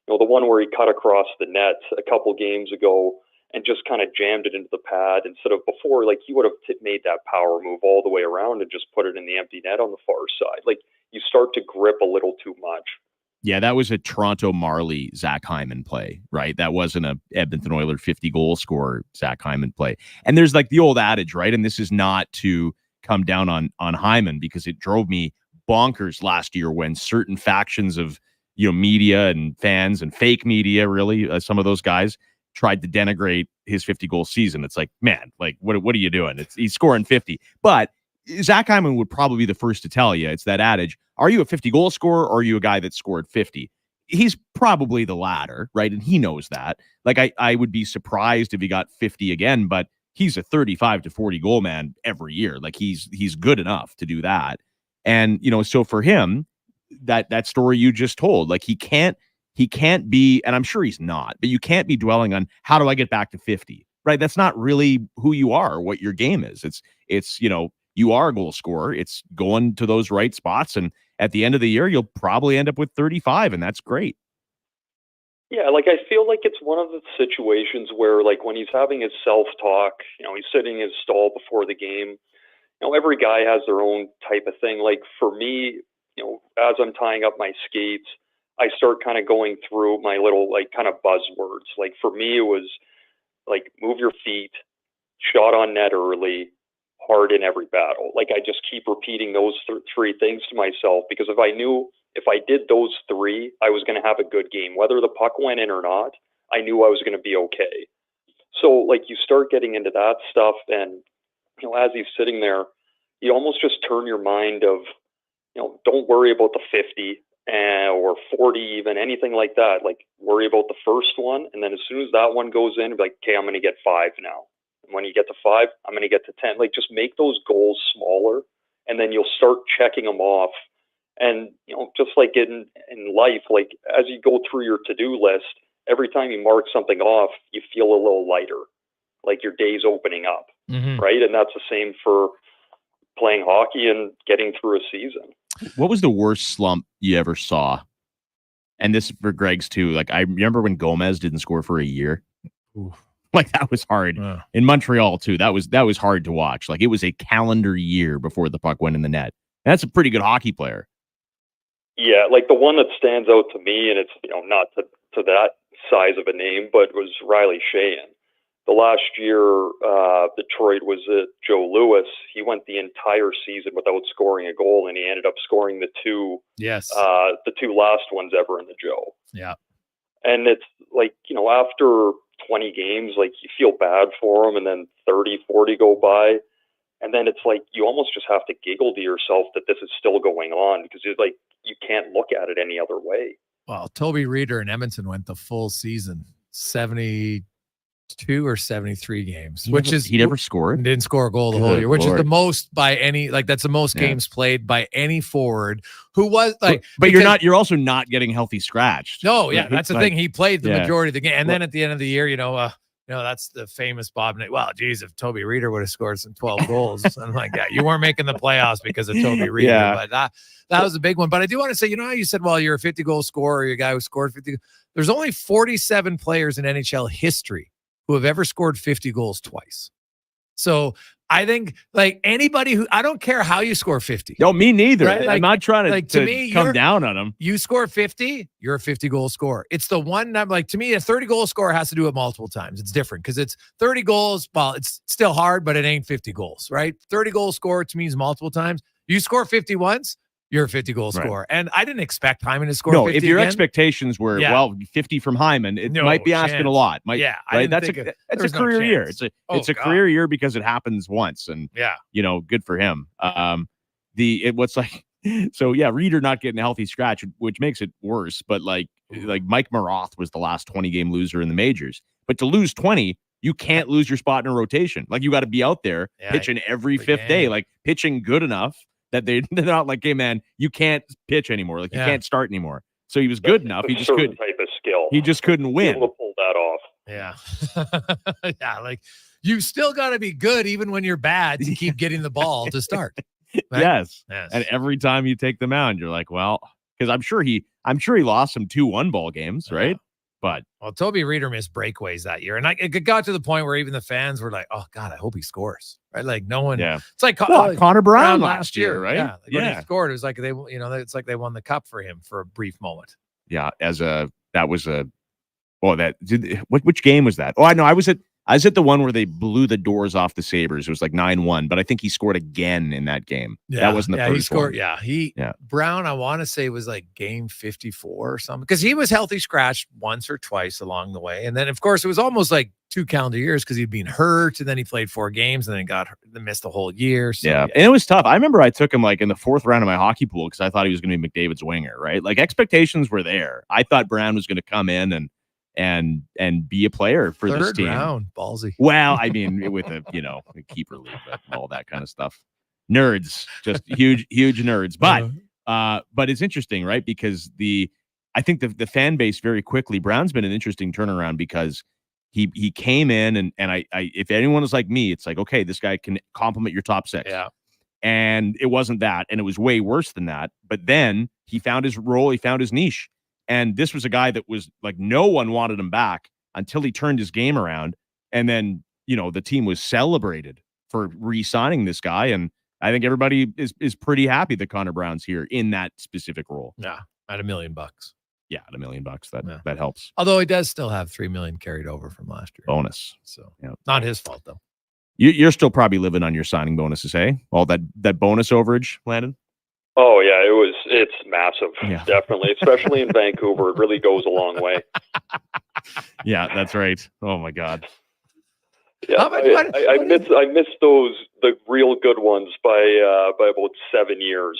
the one where he cut across the net a couple games ago and just kind of jammed it into the pad instead of before, like, he would have made that power move all the way around and just put it in the empty net on the far side. Like, you start to grip a little too much. Yeah, that was a Toronto Marley Zach Hyman play, right? That wasn't a Edmonton Oilers 50-goal scorer Zach Hyman play. And there's, like, the old adage, right? And this is not to come down on Hyman, because it drove me bonkers last year when certain factions of media and fans and fake media, really, some of those guys tried to denigrate his 50-goal season. It's like, man, like, what are you doing? He's scoring 50. But Zach Hyman would probably be the first to tell you, it's that adage, are you a 50-goal scorer or are you a guy that scored 50? He's probably the latter, right? And he knows that. Like, I would be surprised if he got 50 again, but he's a 35 to 40 goal man every year. Like, he's good enough to do that. And, so for him, that story you just told, like, he can't be, and I'm sure he's not, but you can't be dwelling on how do I get back to 50, right? That's not really who you are, what your game is. It's you are a goal scorer. It's going to those right spots. And at the end of the year, you'll probably end up with 35, and that's great. Yeah, like, I feel like it's one of the situations where, like, when he's having his self-talk, he's sitting in his stall before the game, every guy has their own type of thing. Like, for me, as I'm tying up my skates, I start kind of going through my little, like, kind of buzzwords. Like, for me, it was like, move your feet, shot on net early, hard in every battle. Like, I just keep repeating those three things to myself, because if I knew if I did those three, I was going to have a good game. Whether the puck went in or not, I knew I was going to be okay. So, like, you start getting into that stuff, and, as he's sitting there, you almost just turn your mind of, don't worry about the 50 or 40, even anything like that. Like, worry about the first one. And then as soon as that one goes in, be like, okay, I'm going to get 5 now. And when you get to 5, I'm going to get to 10. Like, just make those goals smaller, and then you'll start checking them off. And, just like in life, like, as you go through your to-do list, every time you mark something off, you feel a little lighter, like your day's opening up, right? And that's the same for playing hockey and getting through a season. What was the worst slump you ever saw? And this for Greg's too. Like, I remember when Gomez didn't score for a year. Oof. Like, that was hard. In Montreal too. That was hard to watch. Like, it was a calendar year before the puck went in the net. And that's a pretty good hockey player. Yeah, like, the one that stands out to me, and it's not to that size of a name, but it was Riley Sheahan. The last year Detroit was at Joe Louis. He went the entire season without scoring a goal, and he ended up scoring the two last ones ever in the Joe. Yeah. And it's like, after 20 games, like, you feel bad for him, and then 30, 40 go by. And then it's like, you almost just have to giggle to yourself that this is still going on, because it's like, you can't look at it any other way. Well, Toby Reeder in Edmonton went the full season, 72 or 73 games, he never scored. Didn't score a goal the whole year, which is the most by any, like, that's the most games played by any forward who was like, but you're also not getting healthy scratched. No, yeah, that's the thing. He played the majority of the game. And then at the end of the year, that's the famous Bob Nate. Well, geez, if Toby Reeder would have scored some 12 goals, I'm like, yeah, you weren't making the playoffs because of Toby Reeder. But that was a big one. But I do want to say, how you said, well, you're a 50-goal scorer, you're a guy who scored 50. There's only 47 players in NHL history who have ever scored 50 goals twice. So I think, like, anybody I don't care how you score 50. No, me neither. Right? I'm not trying to me, come down on him. You score 50, you're a 50-goal scorer. It's the one that, like, to me, a 30-goal scorer has to do it multiple times. It's different because it's 30 goals. Well, it's still hard, but it ain't 50 goals, right? 30-goal scorer to me is multiple times. You score 50 once, you're a 50-goal scorer. And I didn't expect Hyman to score 50 if your again. Expectations were, 50 from Hyman, it might be asking a lot. Right? That's a career year. It's a career year because it happens once. And, good for him. Reeder not getting a healthy scratch, which makes it worse. But like Mike Maroth was the last 20-game loser in the majors. But to lose 20, you can't lose your spot in a rotation. Like, you got to be out there pitching every fifth day, like pitching good enough that they're not like, hey, man, you can't pitch anymore. Like, you can't start anymore. So he was good enough. He just couldn't. Type of skill. He just couldn't win. Able to pull that off. Yeah. Yeah. Like, you still got to be good even when you're bad to keep getting the ball to start. Right? Yes. And every time you take the mound, you're like, well, because I'm sure he lost some 2-1 ball games, right? But Toby Reeder missed breakaways that year, and it got to the point where even the fans were like, "Oh God, I hope he scores." Right? Like, no one. Yeah. It's like Connor Brown last year, right? Yeah. When he scored, it was like it's like they won the cup for him for a brief moment. Yeah. Which game was that? Oh, I know. I was at I was at the one where they blew the doors off the Sabres. It was like 9-1, but I think he scored again in that game. That wasn't the first he scored. one. Brown, I want to say, was like game 54 or something, because he was healthy scratched once or twice along the way. And then, of course, it was almost like 2 calendar years because he'd been hurt, and then he played 4 games and then missed a whole year. So, and it was tough. I remember I took him like in the 4th round of my hockey pool because I thought he was going to be McDavid's winger, right? Like expectations were there. I thought Brown was going to come in and be a player for this team. 3rd round, ballsy. Well, I mean, with a keeper league, all that kind of stuff. Nerds, just huge nerds. But it's interesting, right? Because I think the fan base very quickly. Brown's been an interesting turnaround because he came in and I if anyone is like me, it's like, okay, this guy can complement your top 6. Yeah. And it wasn't that, and it was way worse than that. But then he found his role, he found his niche. And this was a guy that was like, no one wanted him back until he turned his game around. And then, the team was celebrated for re-signing this guy. And I think everybody is pretty happy that Connor Brown's here in that specific role. Yeah. At $1 million. Yeah. At $1 million. That helps. Although he does still have $3 million carried over from last year. Bonus. So not his fault though. You're still probably living on your signing bonuses, hey? All that bonus overage, Landon? Oh yeah, it's massive, definitely, especially in Vancouver. It really goes a long way. Yeah, that's right. Oh my God. Yeah, I missed the real good ones by about 7 years.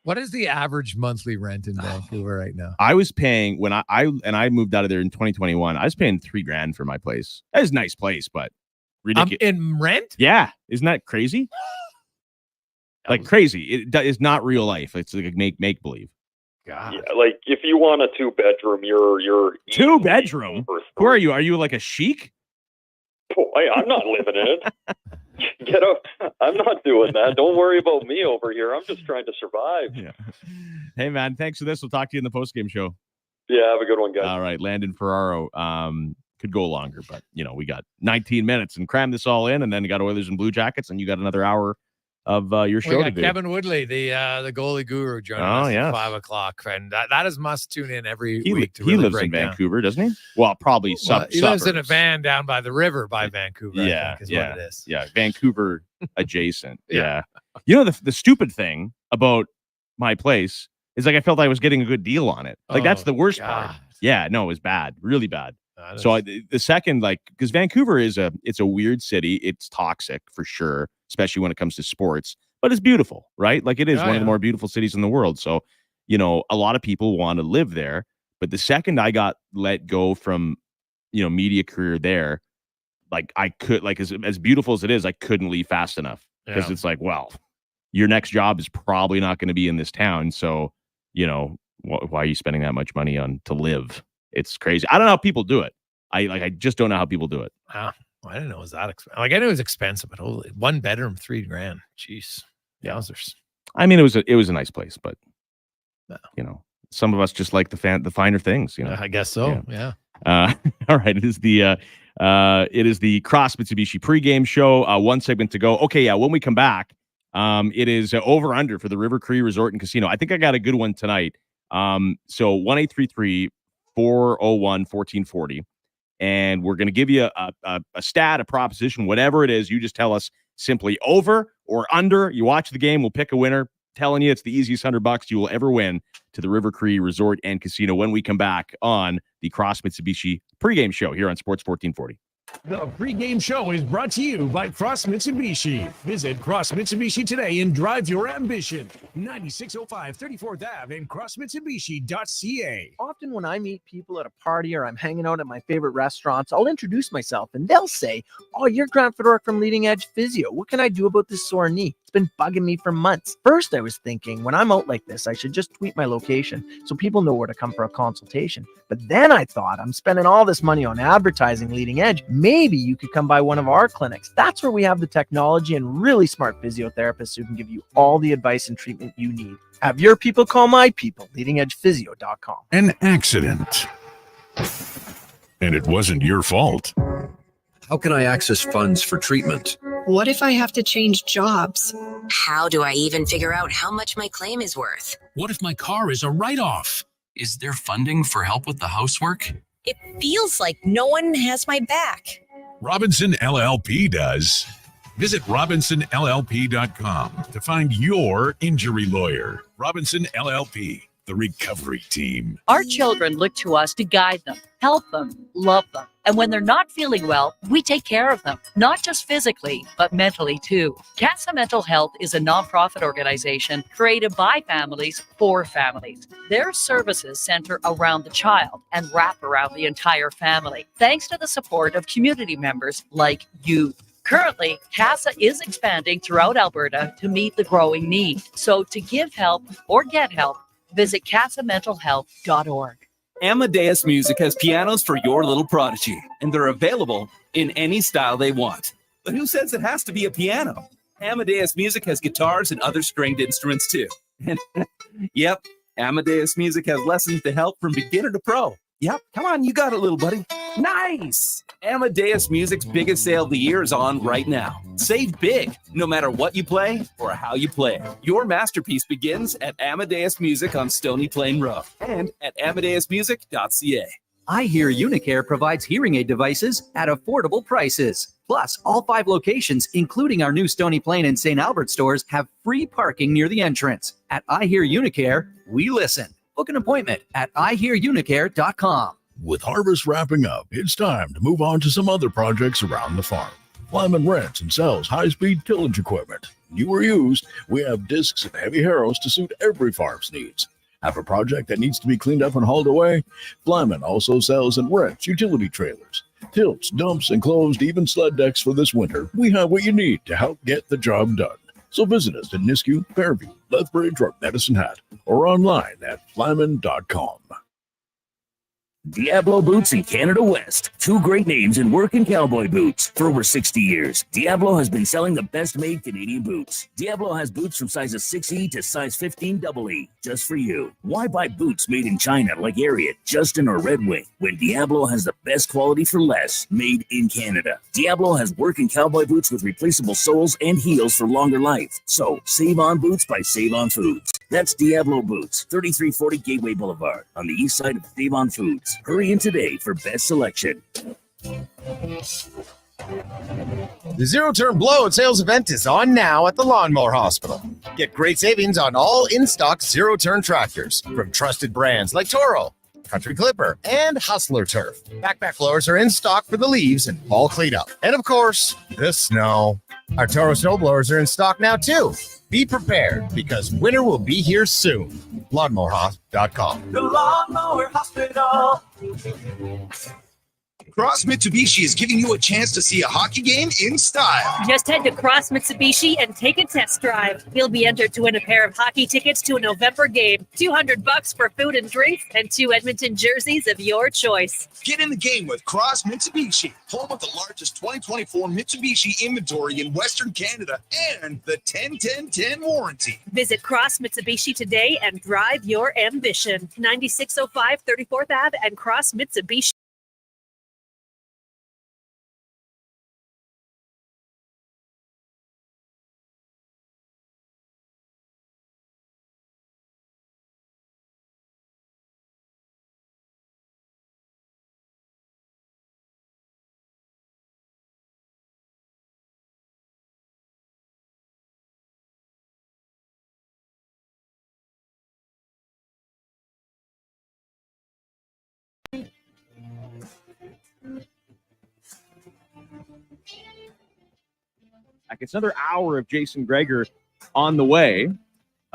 What is the average monthly rent in Vancouver right now? I was paying when I moved out of there in 2021. I was paying $3,000 for my place. That is a nice place, but ridiculous. In rent? Yeah, isn't that crazy? Like crazy. It is not real life. It's like make believe. God. Yeah, like if you want a 2-bedroom, you're 2-bedroom. Who are you? Are you like a sheik? Oh, I'm not living in it. Get up! I'm not doing that. Don't worry about me over here. I'm just trying to survive. Yeah. Hey man, thanks for this. We'll talk to you in the postgame show. Yeah, have a good one, guys. All right, Landon Ferraro. Could go longer, but we got 19 minutes and cram this all in, and then you got Oilers and Blue Jackets, and you got another hour of your show to do. Kevin Woodley, the goalie guru, joining us at 5 o'clock, and that is must tune in every week. He lives in Vancouver, doesn't he? Well, probably he lives in a van down by the river by Vancouver. I think is what it is. Yeah, Vancouver adjacent. Yeah. The stupid thing about my place is like I felt I was getting a good deal on it. Like that's the worst part. Yeah, no, it was bad, really bad. So the second, because Vancouver it's a weird city. It's toxic for sure, especially when it comes to sports, but it's beautiful, right? Like it is one of the more beautiful cities in the world. So, a lot of people want to live there. But the second I got let go from, media career there, like I could, like as beautiful as it is, I couldn't leave fast enough because it's like, well, your next job is probably not going to be in this town. So, why are you spending that much money to live? It's crazy. I don't know how people do it. I just don't know how people do it. Wow. I didn't know it was that expensive. Like I knew it was expensive, but holy, 1 bedroom, $3,000. Jeez. Yowzers. I mean, it was a nice place, but some of us just like the finer things, I guess so. Yeah. All right. It is the Cross Mitsubishi pregame show. 1 segment to go. Okay. Yeah. When we come back, it is over under for the River Cree Resort and Casino. I think I got a good one tonight. So 1-833-401-1440. And we're going to give you a stat, a proposition, whatever it is. You just tell us simply over or under. You watch the game. We'll pick a winner. Telling you it's the easiest $100 you will ever win to the River Cree Resort and Casino when we come back on the Cross Mitsubishi pregame show here on Sports 1440. The pregame show is brought to you by Cross Mitsubishi. Visit Cross Mitsubishi today and drive your ambition. 9605 34th Ave and crossmitsubishi.ca. Often when I meet people at a party or I'm hanging out at my favorite restaurants, I'll introduce myself and they'll say, "Oh, you're Grant Fedoruk from Leading Edge Physio. What can I do about this sore knee? It's been bugging me for months." First, I was thinking when I'm out like this, I should just tweet my location so people know where to come for a consultation. But then I thought, I'm spending all this money on advertising Leading Edge. Maybe you could come by one of our clinics. That's where we have the technology and really smart physiotherapists who can give you all the advice and treatment you need. Have your people call my people, leadingedgephysio.com. An accident. And it wasn't your fault. How can I access funds for treatment? What if I have to change jobs? How do I even figure out how much my claim is worth? What if my car is a write-off? Is there funding for help with the housework? It feels like no one has my back. Robinson LLP does. Visit RobinsonLLP.com to find your injury lawyer. Robinson LLP, the recovery team. Our children look to us to guide them, help them, love them. And when they're not feeling well, we take care of them, not just physically, but mentally too. CASA Mental Health is a nonprofit organization created by families for families. Their services center around the child and wrap around the entire family, thanks to the support of community members like you. Currently, CASA is expanding throughout Alberta to meet the growing need. So to give help or get help, visit casamentalhealth.org. Amadeus Music has pianos for your little prodigy, and they're available in any style they want. But who says it has to be a piano? Amadeus Music has guitars and other stringed instruments too. And yep, Amadeus Music has lessons to help from beginner to pro. Yep, come on, you got it, little buddy. Nice! Amadeus Music's biggest sale of the year is on right now. Save big, no matter what you play or how you play it. Your masterpiece begins at Amadeus Music on Stony Plain Road and at amadeusmusic.ca. I Hear Unicare provides hearing aid devices at affordable prices. Plus, all 5 locations, including our new Stony Plain and St. Albert stores, have free parking near the entrance. At I Hear Unicare, we listen. Book an appointment at ihearunicare.com. With harvest wrapping up, it's time to move on to some other projects around the farm. Flyman rents and sells high-speed tillage equipment. New or used, we have discs and heavy harrows to suit every farm's needs. Have a project that needs to be cleaned up and hauled away? Flyman also sells and rents utility trailers, tilts, dumps, enclosed, even sled decks for this winter. We have what you need to help get the job done. So visit us at Nisku, Fairview, Lethbridge, or Medicine Hat, or online at flyman.com. Diablo Boots in Canada West. 2 great names in working cowboy boots. For over 60 years, Diablo has been selling the best-made Canadian boots. Diablo has boots from sizes 6E to size 15 EE, just for you. Why buy boots made in China like Ariat, Justin, or Red Wing, when Diablo has the best quality for less, made in Canada? Diablo has working cowboy boots with replaceable soles and heels for longer life. So, save on boots by Save On Foods. That's Diablo Boots, 3340 Gateway Boulevard, on the east side of Save On Foods. Hurry in today for best selection. The Zero Turn Blowout sales event is on now at the Lawnmower Hospital. Get great savings on all in-stock Zero Turn tractors from trusted brands like Toro, Country Clipper, and Hustler Turf. Backpack blowers are in stock for the leaves and fall cleanup. And of course, the snow. Our Toro snow blowers are in stock now too. Be prepared because winter will be here soon. LawnmowerHospital.com. The Lawnmower Hospital. Cross Mitsubishi is giving you a chance to see a hockey game in style. Just head to Cross Mitsubishi and take a test drive. You'll be entered to win a pair of hockey tickets to a November game, $200 for food and drinks, and 2 Edmonton jerseys of your choice. Get in the game with Cross Mitsubishi, home of the largest 2024 Mitsubishi inventory in Western Canada and the 10-10-10 warranty. Visit Cross Mitsubishi today and drive your ambition. 9605 34th Ave and Cross Mitsubishi. It's another hour of Jason Gregor on the way.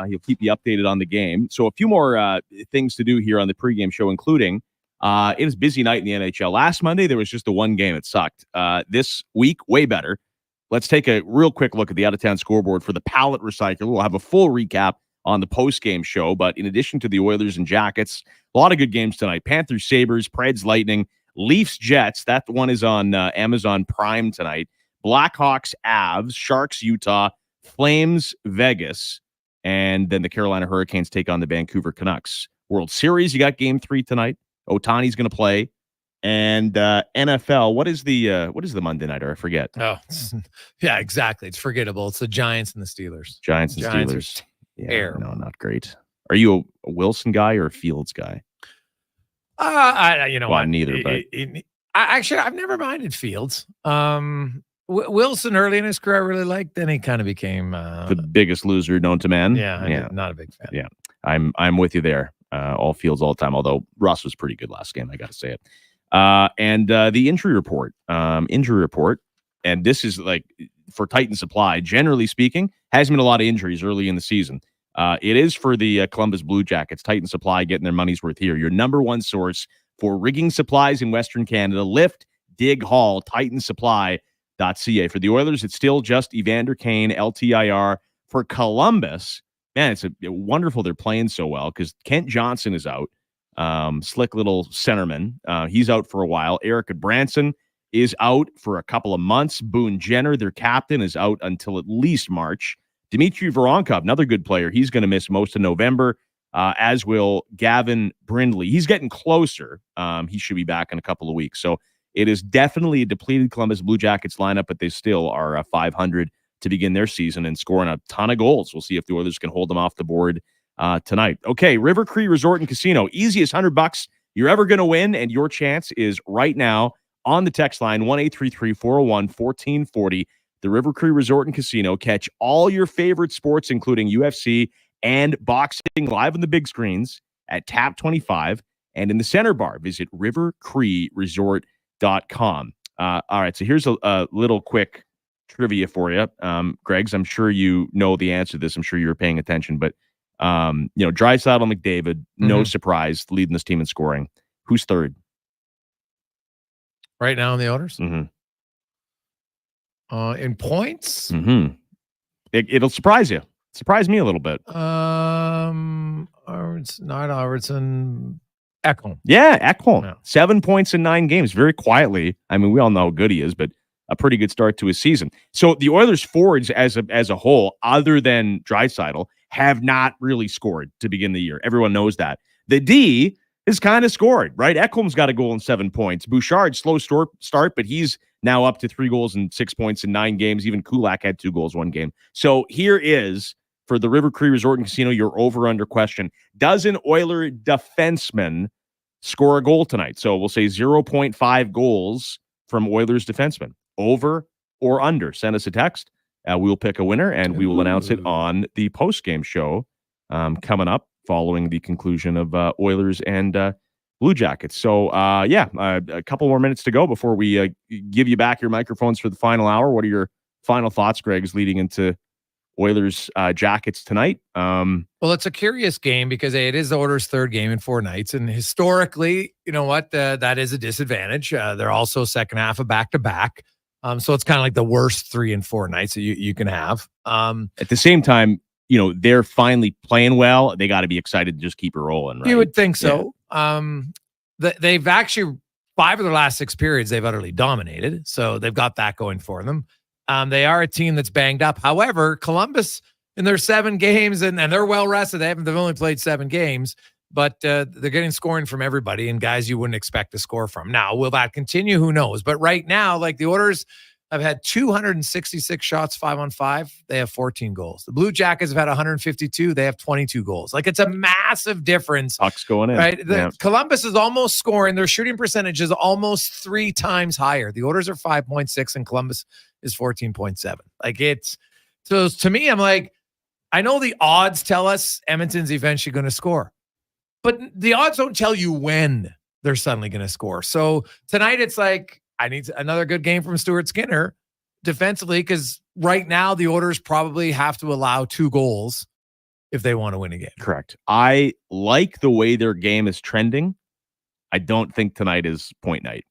He'll keep you updated on the game. So a few more things to do here on the pregame show, including it was a busy night in the NHL. Last Monday, there was just the one game that sucked. This week, way better. Let's take a real quick look at the out-of-town scoreboard for the Pallet Recycler. We'll have a full recap on the post-game show, but in addition to the Oilers and Jackets, a lot of good games tonight. Panthers, Sabres, Preds, Lightning, Leafs, Jets. That one is on Amazon Prime tonight. Blackhawks, Avs, Sharks, Utah, Flames, Vegas, and then the Carolina Hurricanes take on the Vancouver Canucks. World Series, you got Game 3 tonight. Ohtani's going to play, and NFL. What is the Monday nighter? I forget. Oh, yeah, exactly. It's forgettable. It's the Giants and the Steelers. Giants and Steelers. Yeah, no, not great. Are you a Wilson guy or a Fields guy? Well, neither. But I've never minded Fields. Wilson early in his career I really liked. Then he kind of became the biggest loser known to man. Yeah, not a big fan. Yeah, I'm with you there. All Fields all the time. Although Russ was pretty good last game, I got to say it. And the injury report. And this is like for Titan Supply. Generally speaking, has been a lot of injuries early in the season. It is for the Columbus Blue Jackets. Titan Supply getting their money's worth here. Your number one source for rigging supplies in Western Canada. Lift, dig, haul. TitanSupply.ca. For the Oilers, it's still just Evander Kane, LTIR. For Columbus, man, it's wonderful they're playing so well because Kent Johnson is out. Slick little centerman. He's out for a while. Erica Branson is out for a couple of months. Boone Jenner, their captain, is out until at least March. Dmitry Voronkov, another good player. He's going to miss most of November, as will Gavin Brindley. He's getting closer. He should be back in a couple of weeks. So it is definitely a depleted Columbus Blue Jackets lineup, but they still are 500 to begin their season and scoring a ton of goals. We'll see if the Oilers can hold them off the board tonight. Okay, River Cree Resort and Casino. Easiest $100 you're ever going to win, and your chance is right now on the text line, 1-833-401-1440. The River Cree Resort and Casino. Catch all your favorite sports, including UFC and boxing, live on the big screens at Tap 25 and in the center bar. Visit rivercreeresort.com. All right, so here's a little quick trivia for you. Greg's, I'm sure you know the answer to this. I'm sure you were paying attention, but Draisaitl, McDavid, no surprise, leading this team in scoring. Who's third? Right now in the Oilers? In points? It'll surprise you. Surprise me a little bit. Not Albertson. Ekholm. Yeah, Ekholm. Yeah. 7 points in 9 games, very quietly. I mean, we all know how good he is, but a pretty good start to his season. So the Oilers forwards as a whole, other than Draisaitl, have not really scored to begin the year. Everyone knows that. The D is kind of scored, right? Ekholm's got a goal and 7 points. Bouchard, slow start, but he's now up to 3 goals and 6 points in 9 games. Even Kulak had 2 goals 1 game. So here is, for the River Cree Resort and Casino, your over-under question. Does an Oiler defenseman score a goal tonight? So we'll say 0.5 goals from Oilers defensemen. Over or under? Send us a text. We will pick a winner, and we will announce it on the post-game show coming up following the conclusion of Oilers and Blue Jackets. So, a couple more minutes to go before we give you back your microphones for the final hour. What are your final thoughts, Greg's, leading into Oilers Jackets tonight? Well, it's a curious game because it is the Oilers' third game in 4 nights, and historically, you know what, that is a disadvantage. They're also second half of back-to-back. So it's kind of like the worst 3 and 4 nights that you can have. At the same time, they're finally playing well. They got to be excited to just keep it rolling, right? You would think so. Yeah. They've actually, 5 of their last 6 periods, they've utterly dominated. So they've got that going for them. They are a team that's banged up. However, Columbus, in their 7 games, and they're well rested. They've only played 7 games, but they're getting scoring from everybody and guys you wouldn't expect to score from. Now, will that continue? Who knows? But right now, like the Oilers have had 266 shots 5-on-5. They have 14 goals. The Blue Jackets have had 152. They have 22 goals. Like, it's a massive difference. Puck's going in. Right? Columbus is almost scoring. Their shooting percentage is almost 3 times higher. The Oilers are 5.6 and Columbus is 14.7. Like, so to me, I'm like, I know the odds tell us Edmonton's eventually going to score, but the odds don't tell you when they're suddenly going to score. So tonight it's like, I need another good game from Stuart Skinner defensively, because right now the Oilers probably have to allow 2 goals if they want to win a game. Correct. I like the way their game is trending. I don't think tonight is point night.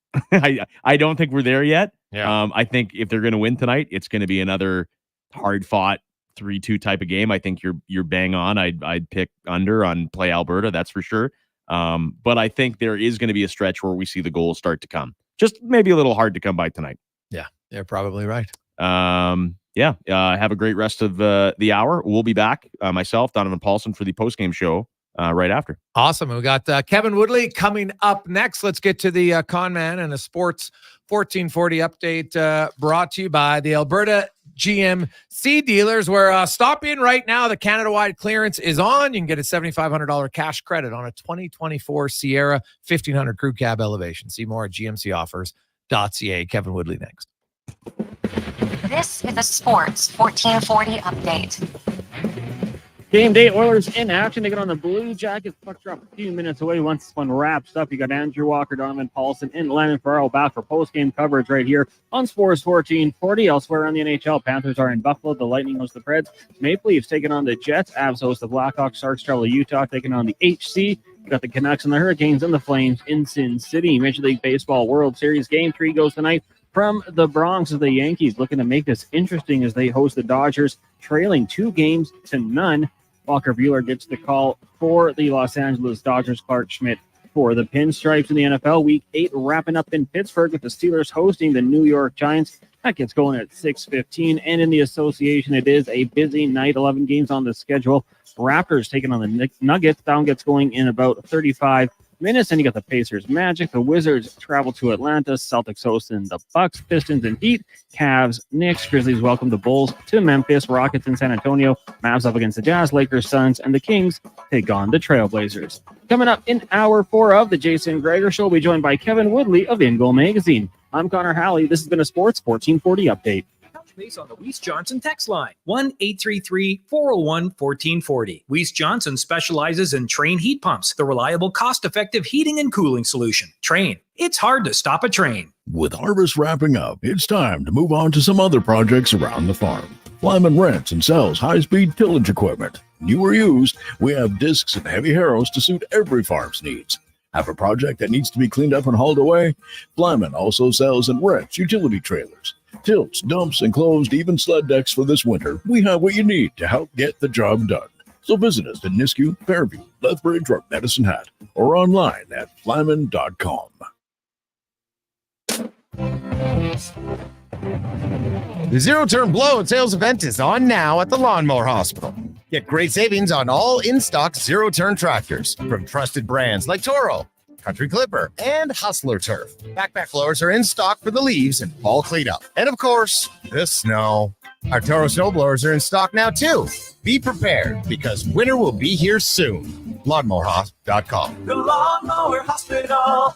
I don't think we're there yet. Yeah. I think if they're going to win tonight, it's going to be another hard-fought 3-2 type of game. I think you're bang on. I'd pick under on Play Alberta, that's for sure. But I think there is going to be a stretch where we see the goals start to come. Just maybe a little hard to come by tonight. Yeah, you're probably right. Have a great rest of the hour. We'll be back, myself, Donovan Paulson, for the postgame show right after. Awesome. We got Kevin Woodley coming up next. Let's get to the Con Man and the Sports 1440 update brought to you by the Alberta GMC dealers, where stop in right now. The Canada-wide clearance is on. You can get a $7,500 cash credit on a 2024 Sierra 1500 Crew Cab Elevation. See more at gmcoffers.ca. Kevin Woodley next. This is a Sports 1440 update. Game day, Oilers in action. They get on the Blue Jackets. Pucks are up a few minutes away. Once this one wraps up, you got Andrew Walker, Donovan Paulson, and Landon Ferraro back for post-game coverage right here on Sports 1440. Elsewhere on the NHL, Panthers are in Buffalo. The Lightning host the Preds. Maple Leafs taking on the Jets. Avs host the Blackhawks. Sharks travel to Utah, taking on the HC. You got the Canucks and the Hurricanes and the Flames in Sin City. Major League Baseball World Series Game 3 goes tonight from the Bronx of the Yankees, looking to make this interesting as they host the Dodgers, trailing 2-0. Walker Buehler gets the call for the Los Angeles Dodgers. Clark Schmidt for the Pinstripes in the NFL. Week 8 wrapping up in Pittsburgh with the Steelers hosting the New York Giants. That gets going at 6:15. And in the association, it is a busy night. 11 games on the schedule. Raptors taking on the Nuggets. Down gets going in about 35 minutes. And you got the Pacers, Magic. The Wizards travel to Atlanta. Celtics hosting the Bucks, Pistons, and Heat. Cavs, Knicks, Grizzlies welcome the Bulls to Memphis. Rockets in San Antonio. Mavs up against the Jazz, Lakers, Suns, and the Kings take on the Trailblazers. Coming up in hour 4 of the Jason Gregor Show, we'll be joined by Kevin Woodley of In Goal Magazine. I'm Connor Halley. This has been a Sports 1440 update. Base on the Weiss Johnson text line, 1-833-401-1440. Weiss Johnson specializes in Train heat pumps, the reliable, cost-effective heating and cooling solution. Train. It's hard to stop a train. With harvest wrapping up, it's time to move on to some other projects around the farm. Flyman rents and sells high-speed tillage equipment. New or used, we have discs and heavy harrows to suit every farm's needs. Have a project that needs to be cleaned up and hauled away? Flyman also sells and rents utility trailers, tilts, dumps, enclosed, even sled decks for this winter. We have what you need to help get the job done. So visit us at Nisku, Fairview, Lethbridge, or Medicine Hat, or online at flyman.com. The zero-turn blowout sales event is on now at the Lawnmower Hospital. Get great savings on all in-stock zero-turn tractors from trusted brands like Toro, Country Clipper, and Hustler Turf. Backpack blowers are in stock for the leaves and fall cleanup. And of course, the snow. Our Toro snow blowers are in stock now too. Be prepared because winter will be here soon. LawnmowerHosp.com. The Lawnmower Hospital.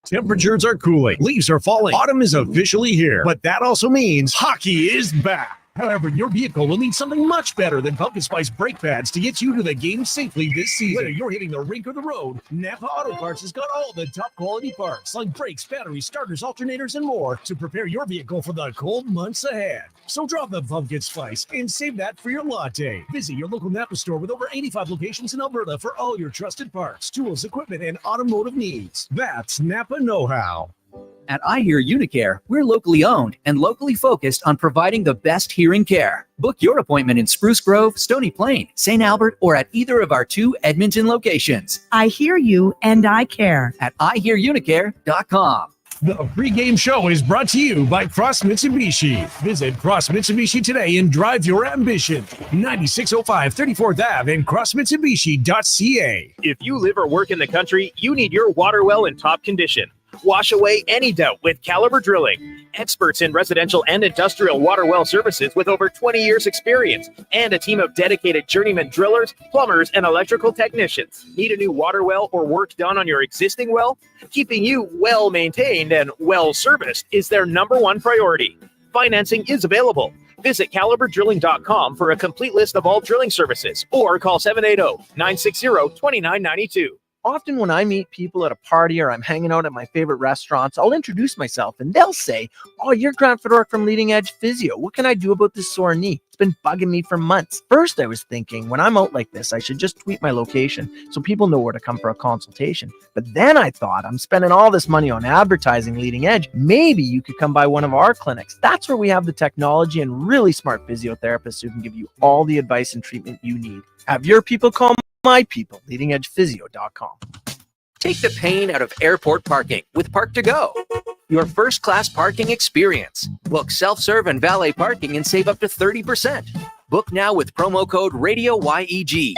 Temperatures are cooling. Leaves are falling. Autumn is officially here. But that also means hockey is back. However, your vehicle will need something much better than pumpkin spice brake pads to get you to the game safely this season. Whether you're hitting the rink or the road, Napa Auto Parts has got all the top quality parts like brakes, batteries, starters, alternators, and more to prepare your vehicle for the cold months ahead. So drop the pumpkin spice and save that for your latte. Visit your local Napa store with over 85 locations in Alberta for all your trusted parts, tools, equipment, and automotive needs. That's Napa know-how. At I Hear Unicare, we're locally owned and locally focused on providing the best hearing care. Book your appointment in Spruce Grove, Stony Plain, St. Albert, or at either of our 2 Edmonton locations. I hear you and I care. At ihearunicare.com. The Pregame Show is brought to you by Cross Mitsubishi. Visit Cross Mitsubishi today and drive your ambition. 9605 34th Ave and crossmitsubishi.ca. If you live or work in the country, you need your water well in top condition. Wash away any doubt with Caliber Drilling. Experts in residential and industrial water well services with over 20 years experience and a team of dedicated journeyman drillers, plumbers, and electrical technicians. Need a new water well or work done on your existing well? Keeping you well maintained and well serviced is their #1 priority. Financing is available. Visit caliberdrilling.com for a complete list of all drilling services or call 780-960-2992. Often when I meet people at a party or I'm hanging out at my favorite restaurants, I'll introduce myself and they'll say, "Oh, you're Grant Fedoruk from Leading Edge Physio. What can I do about this sore knee? It's been bugging me for months." First, I was thinking, when I'm out like this, I should just tweet my location so people know where to come for a consultation. But then I thought, I'm spending all this money on advertising Leading Edge. Maybe you could come by one of our clinics. That's where we have the technology and really smart physiotherapists who can give you all the advice and treatment you need. Have your people call my people, leadingedgephysio.com. Take the pain out of airport parking with Park2Go. Your first-class parking experience. Book self-serve and valet parking and save up to 30%. Book now with promo code RADIOYEG.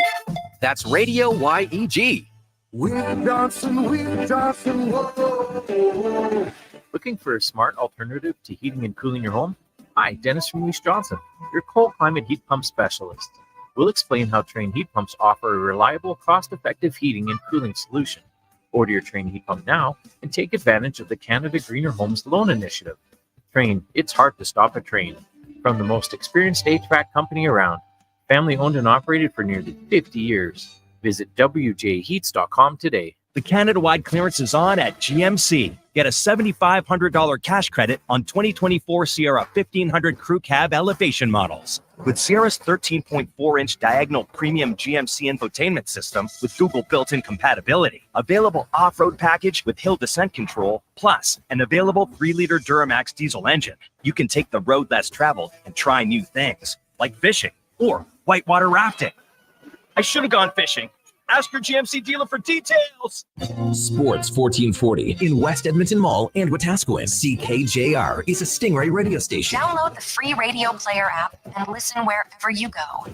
That's RADIOYEG. We're Johnson, whoa. Looking for a smart alternative to heating and cooling your home? Hi, Dennis from Lease Johnson, your cold climate heat pump specialist. We'll explain how Train heat pumps offer a reliable, cost-effective heating and cooling solution. Order your Train heat pump now and take advantage of the Canada Greener Homes Loan Initiative. Train, it's hard to stop a train. From the most experienced HVAC company around, family owned and operated for nearly 50 years. Visit wjheats.com today. The Canada-wide clearance is on at GMC. Get a $7,500 cash credit on 2024 Sierra 1500 Crew Cab elevation models. With Sierra's 13.4-inch diagonal premium GMC infotainment system with Google built-in compatibility, available off-road package with hill descent control, plus an available 3-liter Duramax diesel engine, you can take the road less traveled and try new things, like fishing or whitewater rafting. I should have gone fishing. Ask your GMC dealer for details. Sports 1440 in West Edmonton Mall and Wetaskiwin. CKJR is a Stingray radio station. Download the free radio player app and listen wherever you go.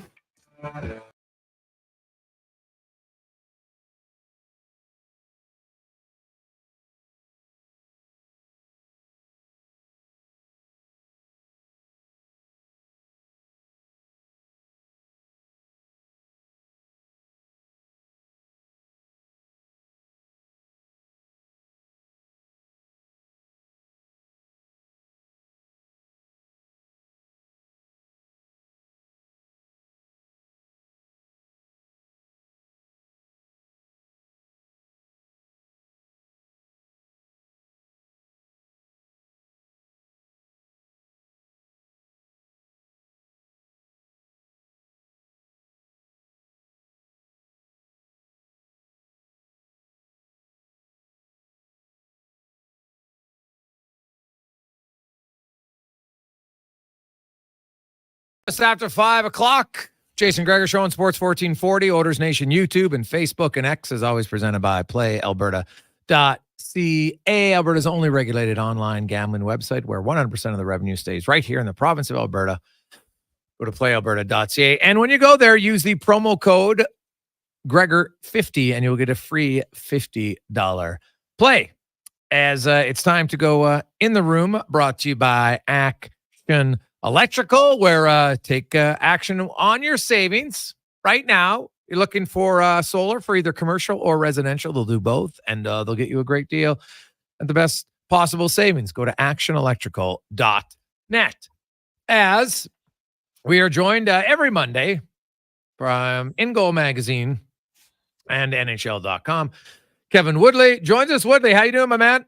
Just after 5 o'clock, Jason Gregor Show on Sports 1440, Oilers Nation YouTube and Facebook and X, as always presented by PlayAlberta.ca, Alberta's only regulated online gambling website where 100% of the revenue stays right here in the province of Alberta. Go to PlayAlberta.ca. And when you go there, use the promo code Gregor50 and you'll get a free $50 play. As it's time to go in the room, brought to you by Action Electrical, where take action on your savings right now. You're looking for solar for either commercial or residential. They'll do both, and they'll get you a great deal at the best possible savings. Go to actionelectrical.net. As we are joined every Monday from In Goal Magazine and NHL.com. Kevin Woodley joins us. Woodley, how you doing, my man?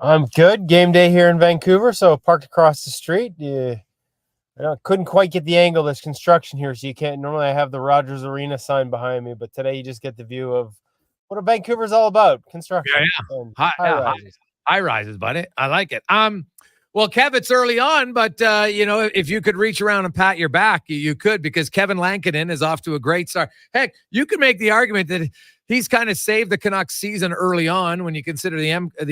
I'm good. Game day here in Vancouver, so parked across the street. Couldn't quite get the angle. There's construction here, so you can't. Normally, I have the Rogers Arena sign behind me, but today you just get the view of what Vancouver's all about: construction. Yeah. High rises, buddy. I like it. Well, Kev, it's early on, but if you could reach around and pat your back, you could, because Kevin Lankinen is off to a great start. Heck, you could make the argument that he's kind of saved the Canucks season early on when you consider the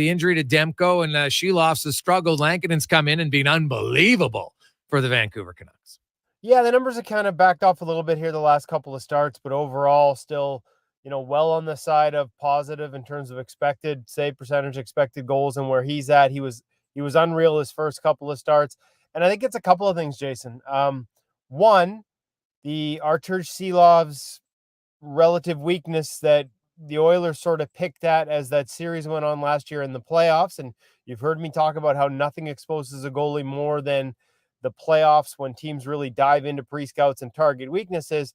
injury to Demko and Sheloff's has struggled. Lankinen's come in and been unbelievable for the Vancouver Canucks. Yeah, the numbers have kind of backed off a little bit here the last couple of starts, but overall still, well on the side of positive in terms of expected save percentage, expected goals, and where he's at. He was unreal his first couple of starts. And I think it's a couple of things, Jason. One, the Arturs Silov's relative weakness that the Oilers sort of picked at as that series went on last year in the playoffs. And you've heard me talk about how nothing exposes a goalie more than the playoffs when teams really dive into pre-scouts and target weaknesses.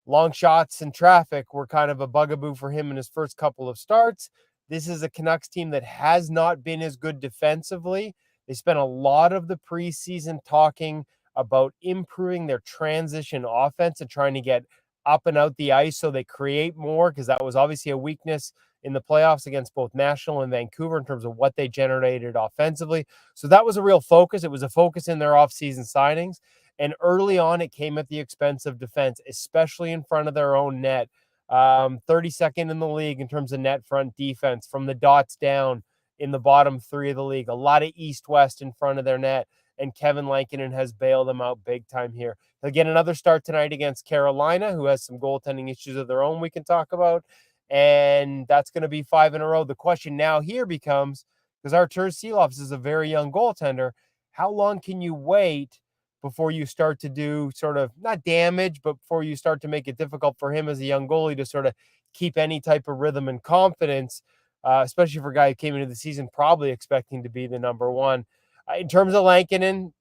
Long shots and traffic were kind of a bugaboo for him in his first couple of starts. This is a Canucks team that has not been as good defensively. They spent a lot of the preseason talking about improving their transition offense and trying to get up and out the ice so they create more, because that was obviously a weakness in the playoffs against both Nashville and Vancouver in terms of what they generated offensively. So that was a real focus. It was a focus in their offseason signings. And early on, it came at the expense of defense, especially in front of their own net. 32nd in the league in terms of net front defense from the dots down in the bottom three of the league. A lot of east-west in front of their net. And Kevin Lankinen has bailed them out big time here. They'll get another start tonight against Carolina, who has some goaltending issues of their own we can talk about. And that's going to be 5 in a row. The question now here becomes, because Arturs Silovs is a very young goaltender, how long can you wait before you start to do sort of not damage, but before you start to make it difficult for him as a young goalie to sort of keep any type of rhythm and confidence, especially for a guy who came into the season probably expecting to be the number one. In terms of Lankinen,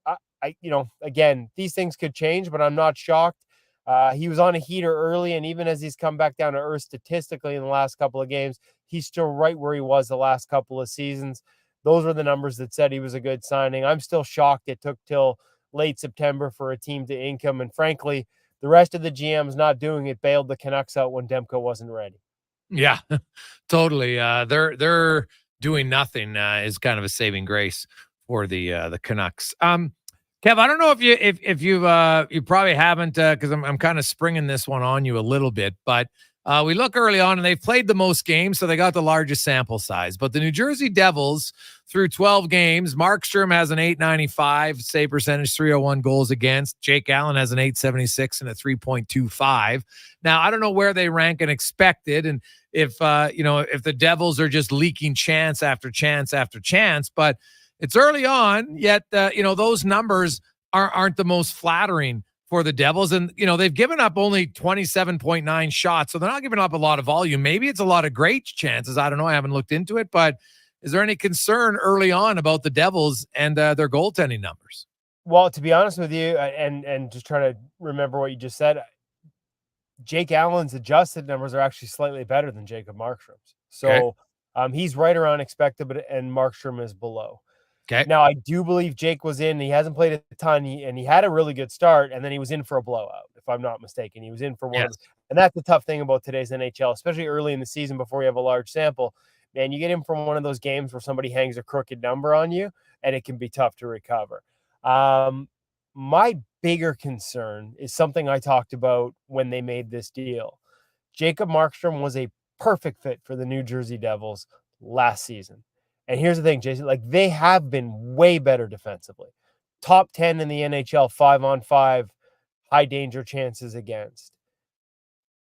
again, these things could change, but I'm not shocked. He was on a heater early, and even as he's come back down to earth statistically in the last couple of games, he's still right where he was the last couple of seasons. Those were the numbers that said he was a good signing. I'm still shocked it took till late September for a team to ink him, and frankly, the rest of the GMs not doing it bailed the Canucks out when Demko wasn't ready. Yeah, totally. They're doing nothing is kind of a saving grace for the Canucks. Kev, I don't know if you probably haven't because I'm kind of springing this one on you a little bit, but we look early on and they've played the most games, so they got the largest sample size. But the New Jersey Devils through 12 games, Markstrom has an .895 save percentage, 301 goals against. Jake Allen has an .876 and a 3.25. Now I don't know where they rank in expected, and if the Devils are just leaking chance after chance after chance, but it's early on, yet those numbers aren't the most flattering for the Devils. And, they've given up only 27.9 shots, so they're not giving up a lot of volume. Maybe it's a lot of great chances. I don't know. I haven't looked into it, but is there any concern early on about the Devils and their goaltending numbers? Well, to be honest with you, and just trying to remember what you just said, Jake Allen's adjusted numbers are actually slightly better than Jacob Markstrom's. So he's right around expected, and Markstrom is below. Okay. Now, I do believe Jake was in. He hasn't played a ton, and he had a really good start, and then he was in for a blowout, if I'm not mistaken. He was in for one. Yes. And that's the tough thing about today's NHL, especially early in the season before you have a large sample. Man, you get in from one of those games where somebody hangs a crooked number on you, and it can be tough to recover. My bigger concern is something I talked about when they made this deal. Jacob Markstrom was a perfect fit for the New Jersey Devils last season. And here's the thing, Jason, they have been way better defensively. Top 10 in the NHL, 5-on-5, high danger chances against.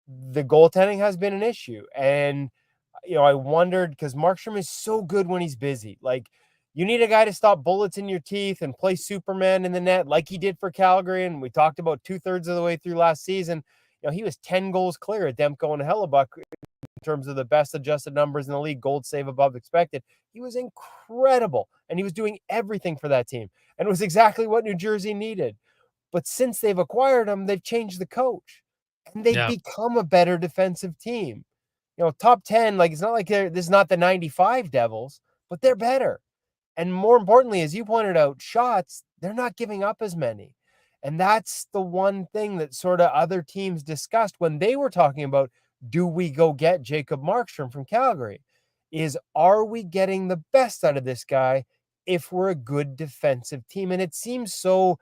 The goaltending has been an issue. And, I wondered, because Markstrom is so good when he's busy. You need a guy to stop bullets in your teeth and play Superman in the net like he did for Calgary. And we talked about 2/3 of the way through last season. He was 10 goals clear at Demko and Hellebuck in terms of the best adjusted numbers in the league, gold save above expected. He was incredible, and he was doing everything for that team, and it was exactly what New Jersey needed. But since they've acquired him, they've changed the coach, and they've become a better defensive team. Top 10, it's not like this is not the 95 Devils, but they're better. And more importantly, as you pointed out, shots, they're not giving up as many. And that's the one thing that sort of other teams discussed when they were talking about, do we go get Jacob Markstrom from Calgary? Are we getting the best out of this guy if we're a good defensive team? And it seems so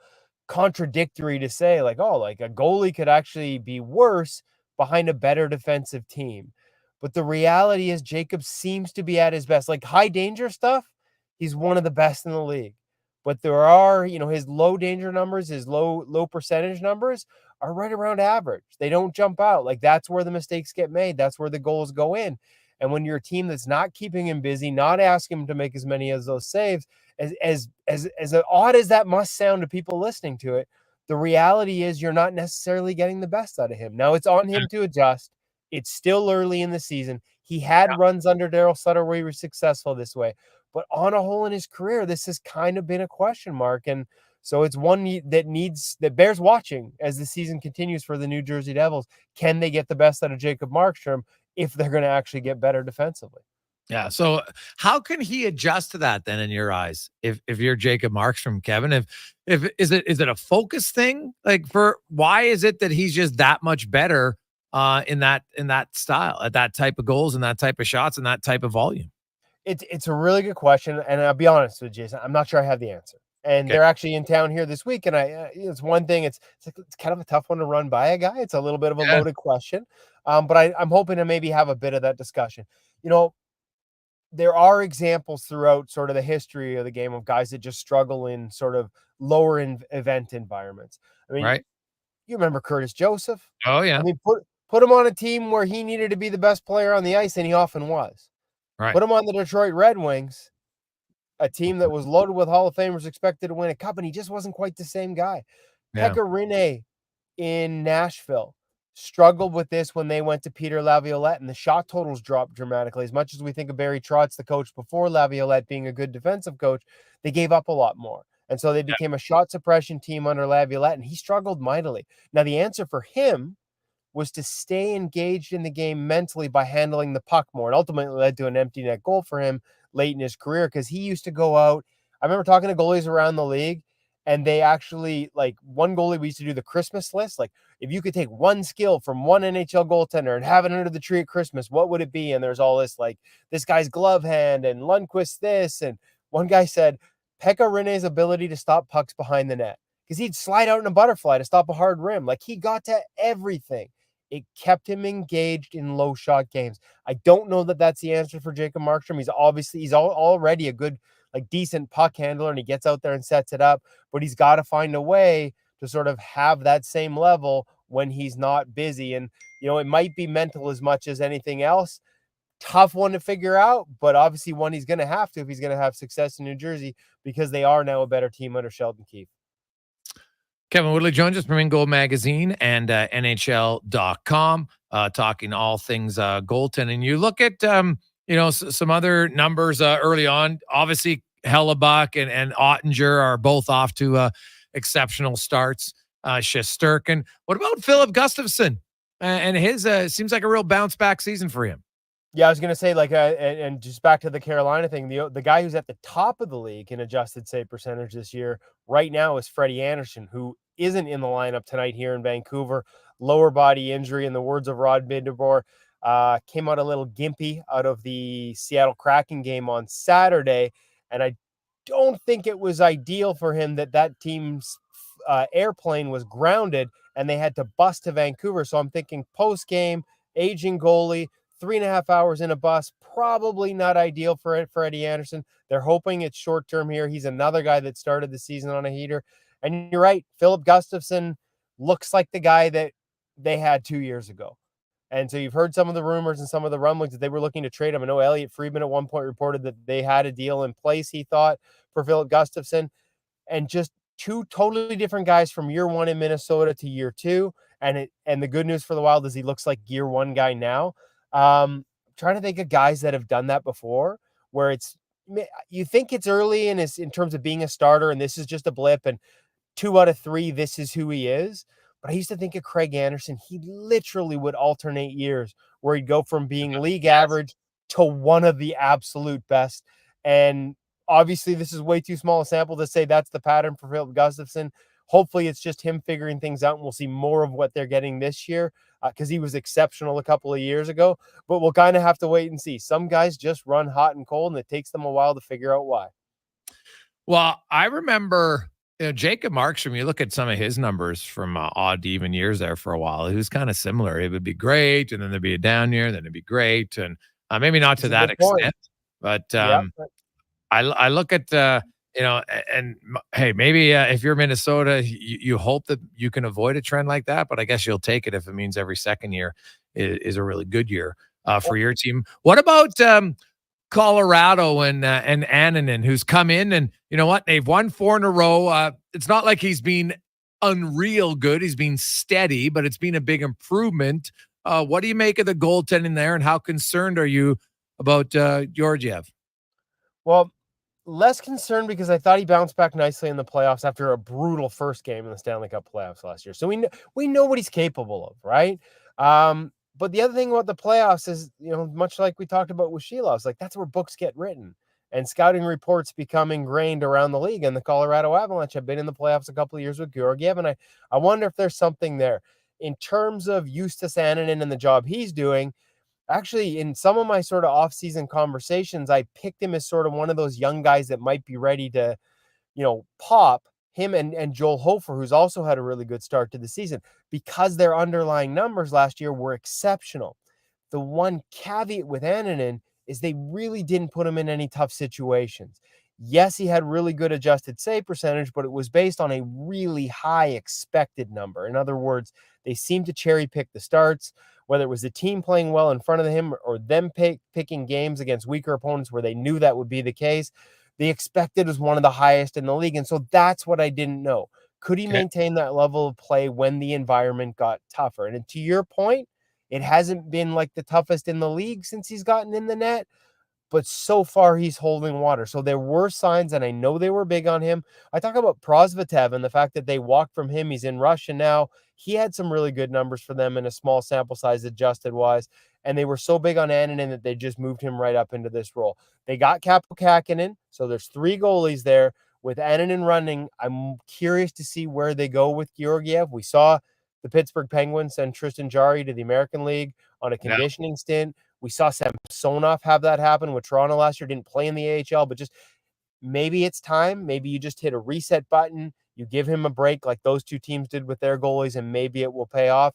contradictory to say, a goalie could actually be worse behind a better defensive team. But the reality is Jacob seems to be at his best. High danger stuff, he's one of the best in the league. But there are, his low danger numbers, his low percentage numbers are right around average. They don't jump out. That's where the mistakes get made. That's where the goals go in. And when you're a team that's not keeping him busy, not asking him to make as many of those saves, as odd as that must sound to people listening to it, the reality is you're not necessarily getting the best out of him. Now it's on him to adjust. It's still early in the season. He had runs under Daryl Sutter where he was successful this way. But on a whole in his career, this has kind of been a question mark. And so it's one that bears watching as the season continues for the New Jersey Devils. Can they get the best out of Jacob Markstrom if they're going to actually get better defensively? Yeah. So how can he adjust to that then in your eyes? If you're Jacob Markstrom, Kevin, if is it a focus thing? Why is it that he's just that much better in that style, at that type of goals and that type of shots and that type of volume? It's a really good question, and I'll be honest with you, Jason, I'm not sure I have the answer. And they're actually in town here this week, and it's one thing. It's kind of a tough one to run by a guy. It's a little bit of a loaded question, but I'm hoping to maybe have a bit of that discussion. There are examples throughout sort of the history of the game of guys that just struggle in sort of lower event environments. I mean, right. You remember Curtis Joseph? Oh yeah. I mean, put him on a team where he needed to be the best player on the ice, and he often was. Right. Put him on the Detroit Red Wings. a team that was loaded with Hall of Famers expected to win a cup, and he just wasn't quite the same guy. Yeah. Pekka Rinne in Nashville struggled with this when they went to Peter Laviolette, and the shot totals dropped dramatically. As much as we think of Barry Trotz, the coach before Laviolette, being a good defensive coach, they gave up a lot more. And so they became a shot suppression team under Laviolette, and he struggled mightily. Now, the answer for him was to stay engaged in the game mentally by handling the puck more, and ultimately led to an empty net goal for him late in his career, because he used to go out. I remember talking to goalies around the league, and they actually, like, one goalie, we used to do the Christmas list. Like, if you could take one skill from one NHL goaltender and have it under the tree at Christmas, what would it be? And there's all this, like, this guy's glove hand and Lundqvist this. And one guy said Pekka Rinne's ability to stop pucks behind the net, because he'd slide out in a butterfly to stop a hard rim. Like, he got to everything. It kept him engaged in low shot games. I don't know that that's the answer for Jacob Markstrom. He's already a good, like, decent puck handler, and he gets out there and sets it up, but he's got to find a way to sort of have that same level when he's not busy. And, you know, it might be mental as much as anything else. Tough one to figure out, but obviously one he's going to have to if he's going to have success in New Jersey, because they are now a better team under Sheldon Keefe. Kevin Woodley joins us from In Goal Magazine and NHL.com, talking all things goaltending. You look at, some other numbers early on. Obviously, Hellebuck and Ottinger are both off to exceptional starts. Shesterkin. What about Philip Gustafsson? And his seems like a real bounce back season for him. Yeah, I was going to say, like, and just back to the Carolina thing, the guy who's at the top of the league in adjusted save percentage this year right now is Freddie Anderson, who isn't in the lineup tonight here in Vancouver. Lower body injury, in the words of Rod Middenboer, came out a little gimpy out of the Seattle Kraken game on Saturday, and I don't think it was ideal for him that team's airplane was grounded and they had to bus to Vancouver. So I'm thinking post-game, aging goalie, 3.5 hours in a bus, probably not ideal for Freddie Anderson. They're hoping it's short-term here. He's another guy that started the season on a heater. And you're right, Philip Gustafsson looks like the guy that they had 2 years ago. And so you've heard some of the rumors and some of the rumblings that they were looking to trade him. I know Elliot Friedman at one point reported that they had a deal in place, he thought, for Philip Gustafsson. And just two totally different guys from year one in Minnesota to year two. And the good news for the Wild is he looks like year one guy now. Trying to think of guys that have done that before, where you think it's early in terms of being a starter, and this is just a blip, and 2 out of 3, this is who he is. But I used to think of Craig Anderson. He literally would alternate years where he'd go from being league average to one of the absolute best. And obviously this is way too small a sample to say that's the pattern for Philip Gustafsson. Hopefully it's just him figuring things out, and we'll see more of what they're getting this year, because he was exceptional a couple of years ago. But we'll kind of have to wait and see. Some guys just run hot and cold, and it takes them a while to figure out why. Well, I remember, Jacob Markstrom, you look at some of his numbers from odd to even years there for a while. It was kind of similar. It would be great, and then there'd be a down year, then it'd be great. And maybe not to that extent, but I look at, hey, maybe if you're Minnesota, you hope that you can avoid a trend like that, but I guess you'll take it if it means every second year is a really good year for your team. What about Colorado and Annunen, who's come in, and you know what? They've won 4 in a row. It's not like he's been unreal good. He's been steady, but it's been a big improvement. What do you make of the goaltending there, and how concerned are you about Georgiev? Well, less concerned, because I thought he bounced back nicely in the playoffs after a brutal first game in the Stanley Cup playoffs last year. So we know what he's capable of, right? But the other thing about the playoffs is, much like we talked about with Sheila, like that's where books get written and scouting reports become ingrained around the league. And the Colorado Avalanche have been in the playoffs a couple of years with Georgiev, and I wonder if there's something there in terms of Justus Annunen and the job he's doing. Actually, in some of my sort of off-season conversations, I picked him as sort of one of those young guys that might be ready to, pop. Him and Joel Hofer, who's also had a really good start to the season, because their underlying numbers last year were exceptional. The one caveat with Annunen is they really didn't put him in any tough situations. Yes, he had really good adjusted save percentage, but it was based on a really high expected number. In other words, they seemed to cherry pick the starts, whether it was the team playing well in front of him or them picking games against weaker opponents where they knew that would be the case. The expected was one of the highest in the league. And so that's what I didn't know. Could he maintain that level of play when the environment got tougher? And to your point, it hasn't been like the toughest in the league since he's gotten in the net, but so far he's holding water. So there were signs, and I know they were big on him. I talk about Prosvetev and the fact that they walked from him. He's in Russia now. He had some really good numbers for them in a small sample size adjusted wise. And they were so big on Annunen that they just moved him right up into this role. They got Kaapo Kähkönen, so there's 3 goalies there. With Annunen running, I'm curious to see where they go with Georgiev. We saw the Pittsburgh Penguins send Tristan Jarry to the American League on a conditioning stint. We saw Samsonov have that happen with Toronto last year. Didn't play in the AHL, but just maybe it's time. Maybe you just hit a reset button. You give him a break like those 2 teams did with their goalies, and maybe it will pay off.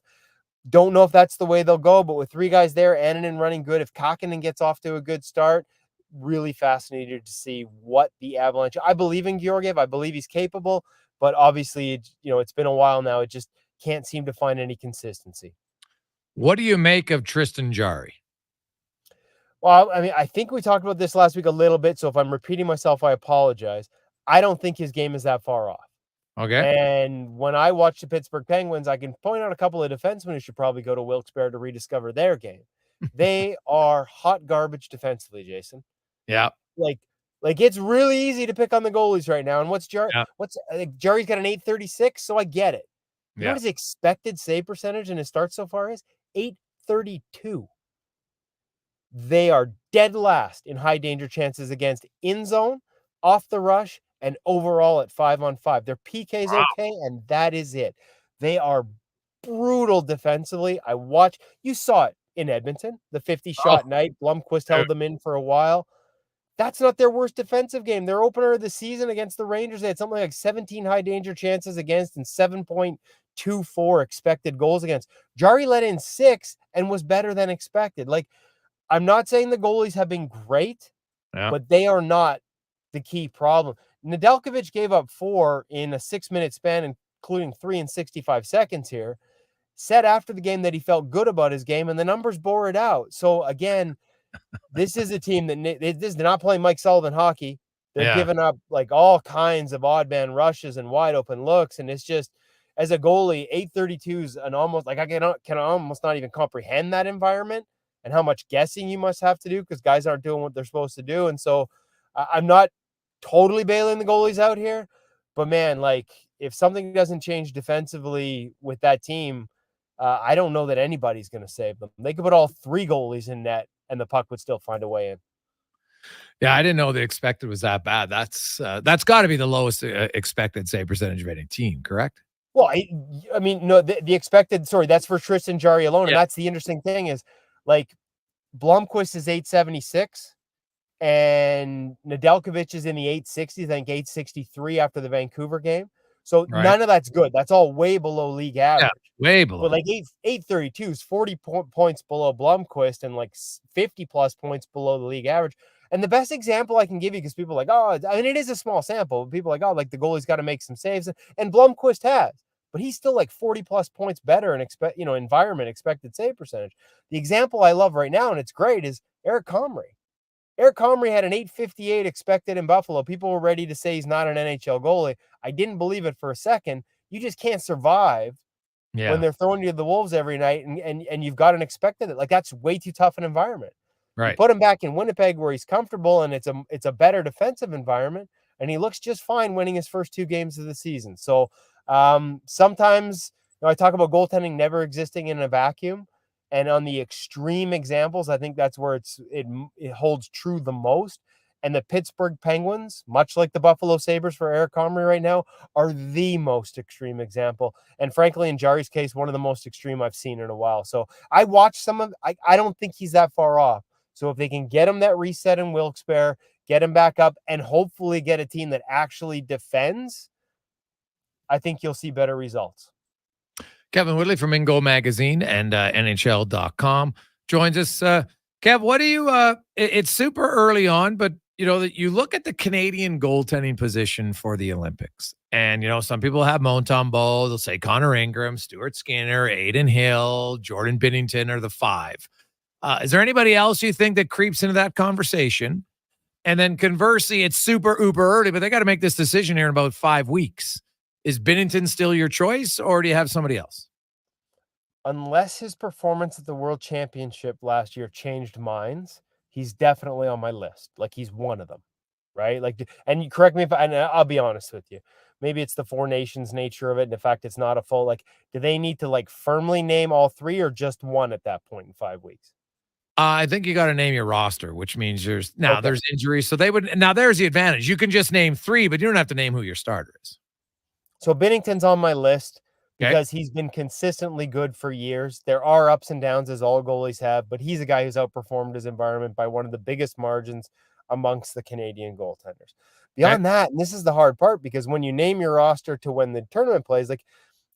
Don't know if that's the way they'll go, but with 3 guys there, Annunen running good, if Kähkönen gets off to a good start, really fascinated to see what the Avalanche. I believe in Georgiev. I believe he's capable, but obviously, it's been a while now. It just can't seem to find any consistency. What do you make of Tristan Jarry? Well, I mean, I think we talked about this last week a little bit, so if I'm repeating myself, I apologize. I don't think his game is that far off. Okay. And when I watch the Pittsburgh Penguins, I can point out a couple of defensemen who should probably go to Wilkes-Barre to rediscover their game. They are hot garbage defensively, Jason. Yeah. Like it's really easy to pick on the goalies right now. And what's Jarry? Jarry's got an 836, so I get it. You know what his expected save percentage in his start so far is? 832. They are dead last in high danger chances against in zone, off the rush, and overall at 5-on-5. Their PK is okay, and that is it. They are brutal defensively. You saw it in Edmonton, the 50-shot night. Blomqvist held them in for a while. That's not their worst defensive game. Their opener of the season against the Rangers, they had something like 17 high danger chances against and 7.24 expected goals against. Jarry let in 6 and was better than expected. I'm not saying the goalies have been great, but they are not the key problem. Nedeljkovic gave up 4 in a 6-minute span, including 3 in 65 seconds here. Said after the game that he felt good about his game, and the numbers bore it out. So again, this is a team they're not playing Mike Sullivan hockey. They're giving up all kinds of odd man rushes and wide open looks, and it's just, as a goalie, 832 is an almost I can almost not even comprehend that environment and how much guessing you must have to do because guys aren't doing what they're supposed to do. And so I'm not totally bailing the goalies out here, but man, if something doesn't change defensively with that team, I don't know that anybody's going to save them. They could put all 3 goalies in net and the puck would still find a way in. Yeah, I didn't know the expected was that bad. That's got to be the lowest expected save percentage of any team, correct? Well, I mean, no, the expected, sorry, that's for Tristan Jarry alone. And that's the interesting thing is, Blomqvist is 876 and Nedeljkovic is in the 860s, I think 863 after the Vancouver game. So none of that's good. That's all way below league average. Yeah, way below. But 832 is 40 points below Blomqvist and 50 plus points below the league average. And the best example I can give you, because people are it is a small sample, but people are the goalie's got to make some saves. And Blomqvist has, but he's still 40 plus points better in environment expected save percentage. The example I love right now, and it's great, is Eric Comrie. Eric Comrie had an 858 expected in Buffalo. People were ready to say he's not an NHL goalie. I didn't believe it for a second. You just can't survive when they're throwing you to the Wolves every night and you've got an expected. That's way too tough an environment. Right. You put him back in Winnipeg where he's comfortable and it's a better defensive environment, and he looks just fine winning his first 2 games of the season. So sometimes I talk about goaltending never existing in a vacuum. And on the extreme examples, I think that's where it holds true the most. And the Pittsburgh Penguins, much like the Buffalo Sabres for Eric Comrie right now, are the most extreme example. And frankly, in Jarry's case, one of the most extreme I've seen in a while. So I watched some of, I don't think he's that far off. So if they can get him that reset in Wilkes-Barre, get him back up, and hopefully get a team that actually defends, I think you'll see better results. Kevin Woodley from InGo Magazine and NHL.com joins us. Kev, what do you, it's super early on, but you look at the Canadian goaltending position for the Olympics and, some people have Montembeault, they'll say Connor Ingram, Stuart Skinner, Aiden Hill, Jordan Binnington are the 5. Is there anybody else you think that creeps into that conversation? And then conversely, it's super uber early, but they got to make this decision here in about 5 weeks. Is Binnington still your choice, or do you have somebody else? Unless his performance at the World Championship last year changed minds, he's definitely on my list. Like, he's one of them, right? Like, and you correct me and I'll be honest with you. Maybe it's the Four Nations nature of it, and the fact it's not a full, like, do they need to, like, firmly name all three or just one at that point in 5 weeks? I think you got to name your roster, which means there's injuries. So there's the advantage. You can just name three, but you don't have to name who your starter is. So Binnington's on my list because he's been consistently good for years. There are ups and downs, as all goalies have, but he's a guy who's outperformed his environment by one of the biggest margins amongst the Canadian goaltenders. Beyond that, and this is the hard part, because when you name your roster to when the tournament plays, like,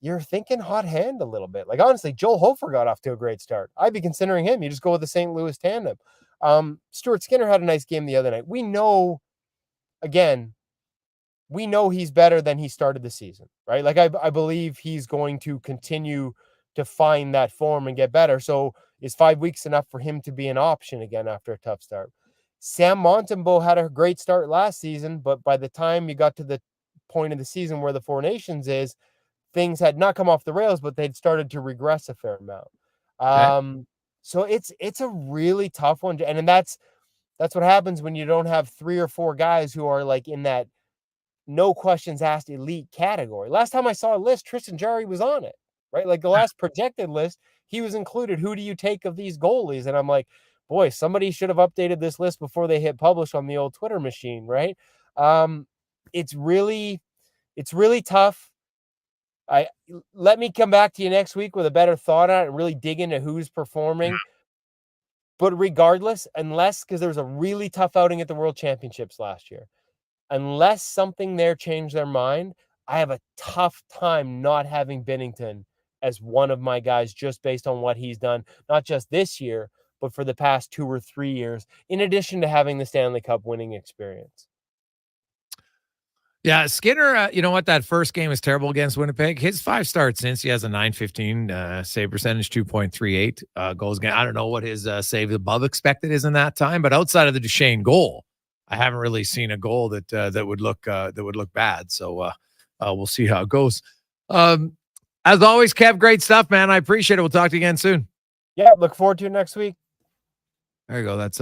you're thinking hot hand a little bit. Like, honestly, Joel Hofer got off to a great start. I'd be considering him. You just go with the St. Louis tandem. Stuart Skinner had a nice game the other night. We know he's better than he started the season, right? Like, I believe he's going to continue to find that form and get better. So is 5 weeks enough for him to be an option again after a tough start? Sam Montembeault had a great start last season, but by the time you got to the point of the season where the Four Nations is, things had not come off the rails, but they'd started to regress a fair amount. So it's a really tough one. And that's what happens when you don't have 3 or 4 guys who are, like, in that no questions asked elite category. Last time I saw a list, Tristan Jarry was on it, right? Like, the last projected list, he was included. Who do you take of these goalies? And I'm like, boy, somebody should have updated this list before they hit publish on the old Twitter machine, right? It's really tough. Let me come back to you next week with a better thought on it and really dig into who's performing. But regardless, because there was a really tough outing at the World Championships last year, unless something there changed their mind, I have a tough time not having Binnington as one of my guys, just based on what he's done, not just this year, but for the past 2 or 3 years, in addition to having the Stanley Cup winning experience. Yeah, Skinner, you know what? That first game was terrible against Winnipeg. His 5 starts since, he has a .915 save percentage, 2.38 goals against. I don't know what his save above expected is in that time, but outside of the Duchesne goal, I haven't really seen a goal that would look bad. So we'll see how it goes. As always, Kev, great stuff, man. I appreciate it. We'll talk to you again soon. Yeah, look forward to it next week. There you go. That's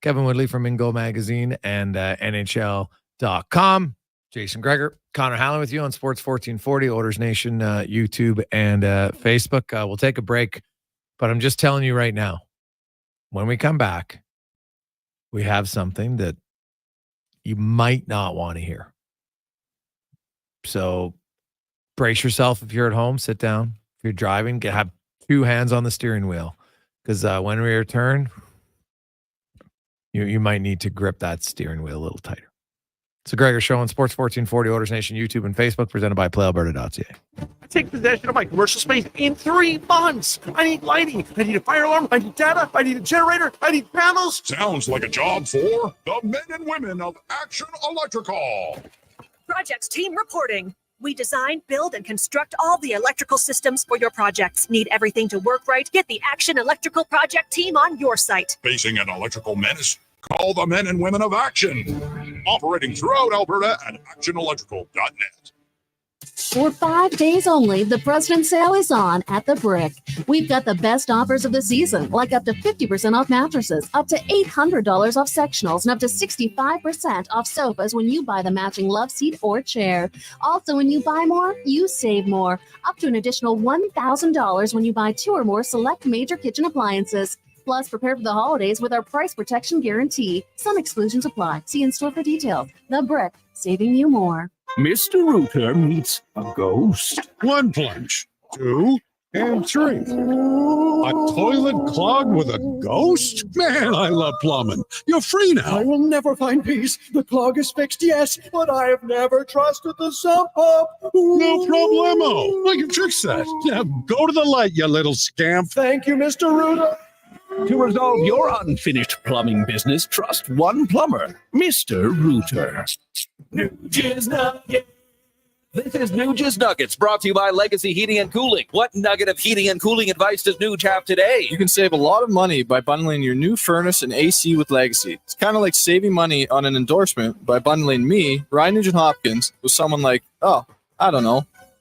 Kevin Woodley from In Goal Magazine and NHL.com. Jason Gregor, Connor Halley with you on Sports 1440, Oilers Nation, YouTube, and Facebook. We'll take a break, but I'm just telling you right now, when we come back, we have something that you might not want to hear. So brace yourself if you're at home, sit down. If you're driving, have 2 hands on the steering wheel, because when we return, you might need to grip that steering wheel a little tighter. It's the Gregor Show on Sports 1440, Oilers Nation, YouTube, and Facebook, presented by PlayAlberta.ca. I take possession of my commercial space in 3 months. I need lighting. I need a fire alarm. I need data. I need a generator. I need panels. Sounds like a job for the men and women of Action Electrical. Projects team reporting. We design, build, and construct all the electrical systems for your projects. Need everything to work right? Get the Action Electrical project team on your site. Facing an electrical menace? Call the men and women of Action. Operating throughout Alberta at actionelectrical.net. For 5 days only, the President's Sale is on at the Brick. We've got the best offers of the season, like up to 50% off mattresses, up to $800 off sectionals, and up to 65% off sofas when you buy the matching love seat or chair. Also, when you buy more, you save more, up to an additional $1,000 when you buy 2 or more select major kitchen appliances. Plus, prepare for the holidays with our price protection guarantee. Some exclusions apply. See in-store for details. The Brick, saving you more. Mr. Rooter meets a ghost. 1 plunge, 2, and 3. A toilet clogged with a ghost? Man, I love plumbing. You're free now. I will never find peace. The clog is fixed, yes, but I have never trusted the sump pump. No problemo. I can fix that. Now go to the light, you little scamp. Thank you, Mr. Rooter. To resolve your unfinished plumbing business, trust one plumber, Mr. Rooter. New Jizz Nugget This is Nuge's Nuggets, brought to you by Legacy Heating and Cooling. What nugget of heating and cooling advice does Nuge have today? You can save a lot of money by bundling your new furnace and AC with Legacy. It's kind of like saving money on an endorsement by bundling me, Ryan Nugent-Hopkins, with someone like,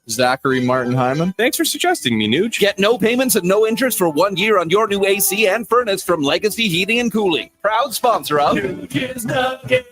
Zachary Martin Hyman. Thanks for suggesting me, Nuge. Get no payments and no interest for 1 year on your new AC and furnace from Legacy Heating and Cooling. Proud sponsor of Nuge's Nuggets.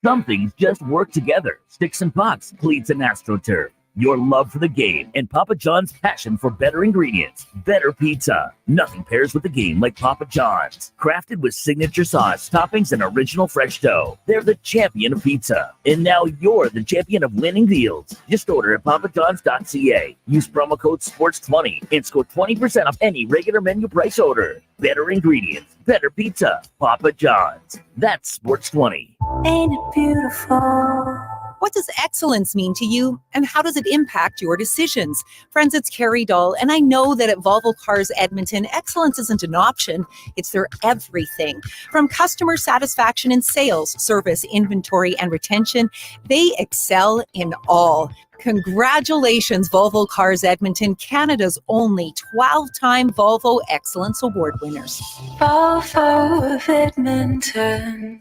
Some things just work together. Sticks and pucks, cleats and AstroTurf. Your love for the game and Papa John's passion for better ingredients. Better pizza. Nothing pairs with the game like Papa John's. Crafted with signature sauce, toppings, and original fresh dough. They're the champion of pizza. And now you're the champion of winning deals. Just order at papajohns.ca. Use promo code SPORTS20 and score 20% off any regular menu price order. Better ingredients. Better pizza. Papa John's. That's SPORTS20. Ain't it beautiful? What does excellence mean to you, and how does it impact your decisions? Friends, it's Carrie Dahl, and I know that at Volvo Cars Edmonton, excellence isn't an option, it's their everything. From customer satisfaction in sales, service, inventory, and retention, they excel in all. Congratulations, Volvo Cars Edmonton, Canada's only 12-time Volvo Excellence Award winners. Volvo of Edmonton.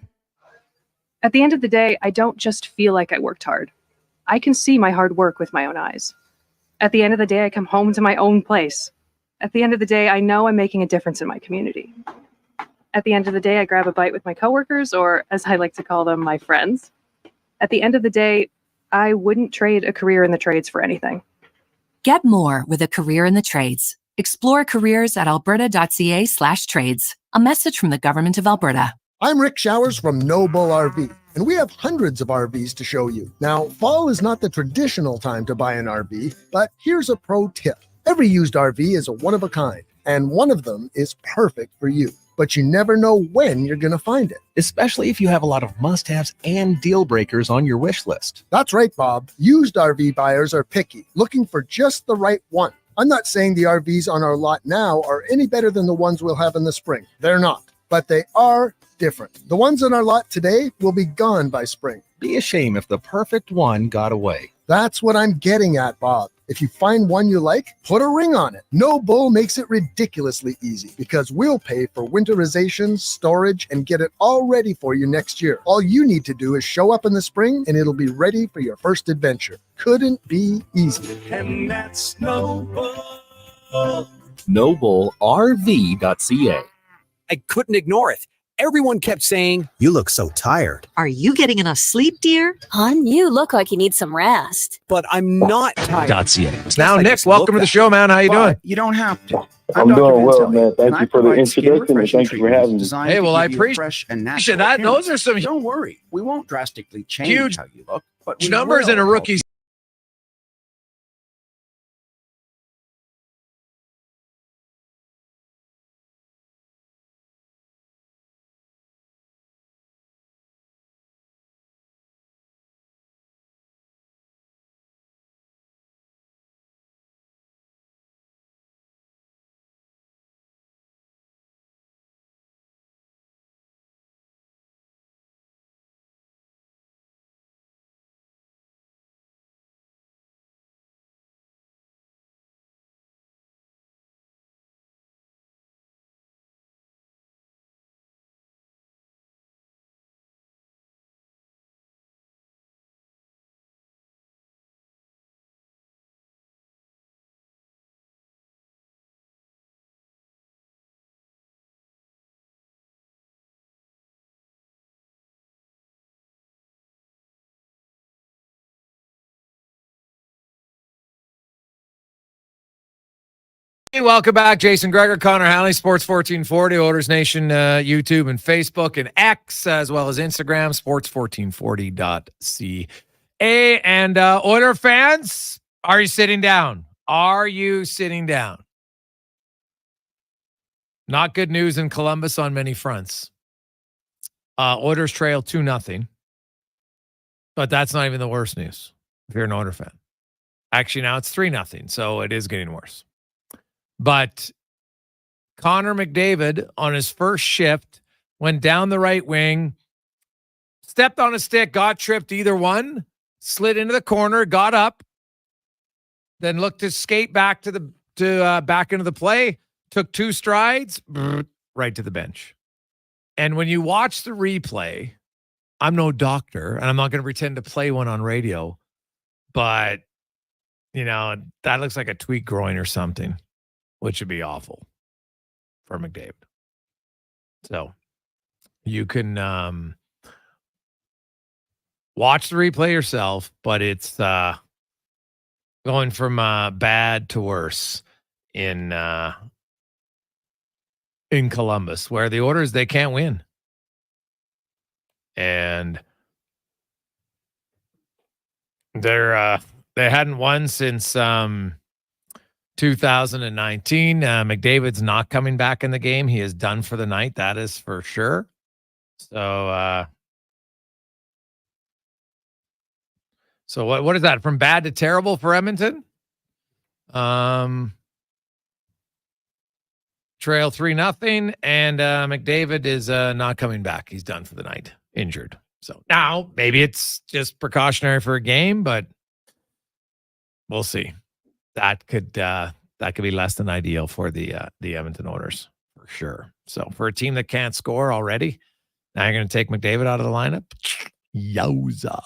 At the end of the day, I don't just feel like I worked hard. I can see my hard work with my own eyes. At the end of the day, I come home to my own place. At the end of the day, I know I'm making a difference in my community. At the end of the day, I grab a bite with my coworkers, or as I like to call them, my friends. At the end of the day, I wouldn't trade a career in the trades for anything. Get more with a career in the trades. Explore careers at alberta.ca/trades. A message from the Government of Alberta. I'm Rick Showers from No Bull RV, and we have hundreds of RVs to show you. Now, fall is not the traditional time to buy an RV, but here's a pro tip. Every used RV is a one-of-a-kind, and one of them is perfect for you. But you never know when you're going to find it. Especially if you have a lot of must-haves and deal breakers on your wish list. That's right, Bob. Used RV buyers are picky, looking for just the right one. I'm not saying the RVs on our lot now are any better than the ones we'll have in the spring. They're not, but they are different. The ones on our lot today will be gone by spring. Be a shame if the perfect one got away. That's what I'm getting at, Bob. If you find one you like, put a ring on it. No Bull makes it ridiculously easy because we'll pay for winterization, storage, and get it all ready for you next year. All you need to do is show up in the spring and it'll be ready for your first adventure. Couldn't be easier. And that's No Bull. NobleRV.ca. I couldn't ignore it. Everyone kept saying, "You look so tired." Are you getting enough sleep, dear? Hon, you look like you need some rest. But I'm not tired. .ca. Now, Nick, welcome to the show, man. How you doing? You don't have to. I'm doing well, man. Thank you for the introduction and thank you for having me. Hey, well, I appreciate that. Those are some Don't worry. We won't drastically change huge how you look. But we numbers will in a rookie's. Hey, welcome back. Jason Gregor, Connor Halley, Sports 1440, Oilers Nation, YouTube and Facebook and X, as well as Instagram, sports1440.ca. And Oiler fans, are you sitting down? Are you sitting down? Not good news in Columbus on many fronts. Oilers trail 2-0. But that's not even the worst news if you're an Oiler fan. Actually, now it's 3-0, so it is getting worse. But Connor McDavid on his first shift went down the right wing, stepped on a stick, got tripped, either one. slid into the corner, got up, then looked to skate back back into the play, took 2 strides, right to the bench. And when you watch the replay, I'm no doctor, and I'm not going to pretend to play one on radio, but, that looks like a tweaked groin or something, which would be awful for McDavid. So you can watch the replay yourself, but it's going from bad to worse in Columbus, where the Oilers, they can't win. And they hadn't won since 2019. McDavid's not coming back in the game. He is done for the night. That is for sure. So what is that? From bad to terrible for Edmonton? Trail 3-0, and McDavid is not coming back. He's done for the night, injured. So now maybe it's just precautionary for a game, but we'll see. That could be less than ideal for the Edmonton Oilers for sure. So for a team that can't score already, now you're going to take McDavid out of the lineup. Yowza.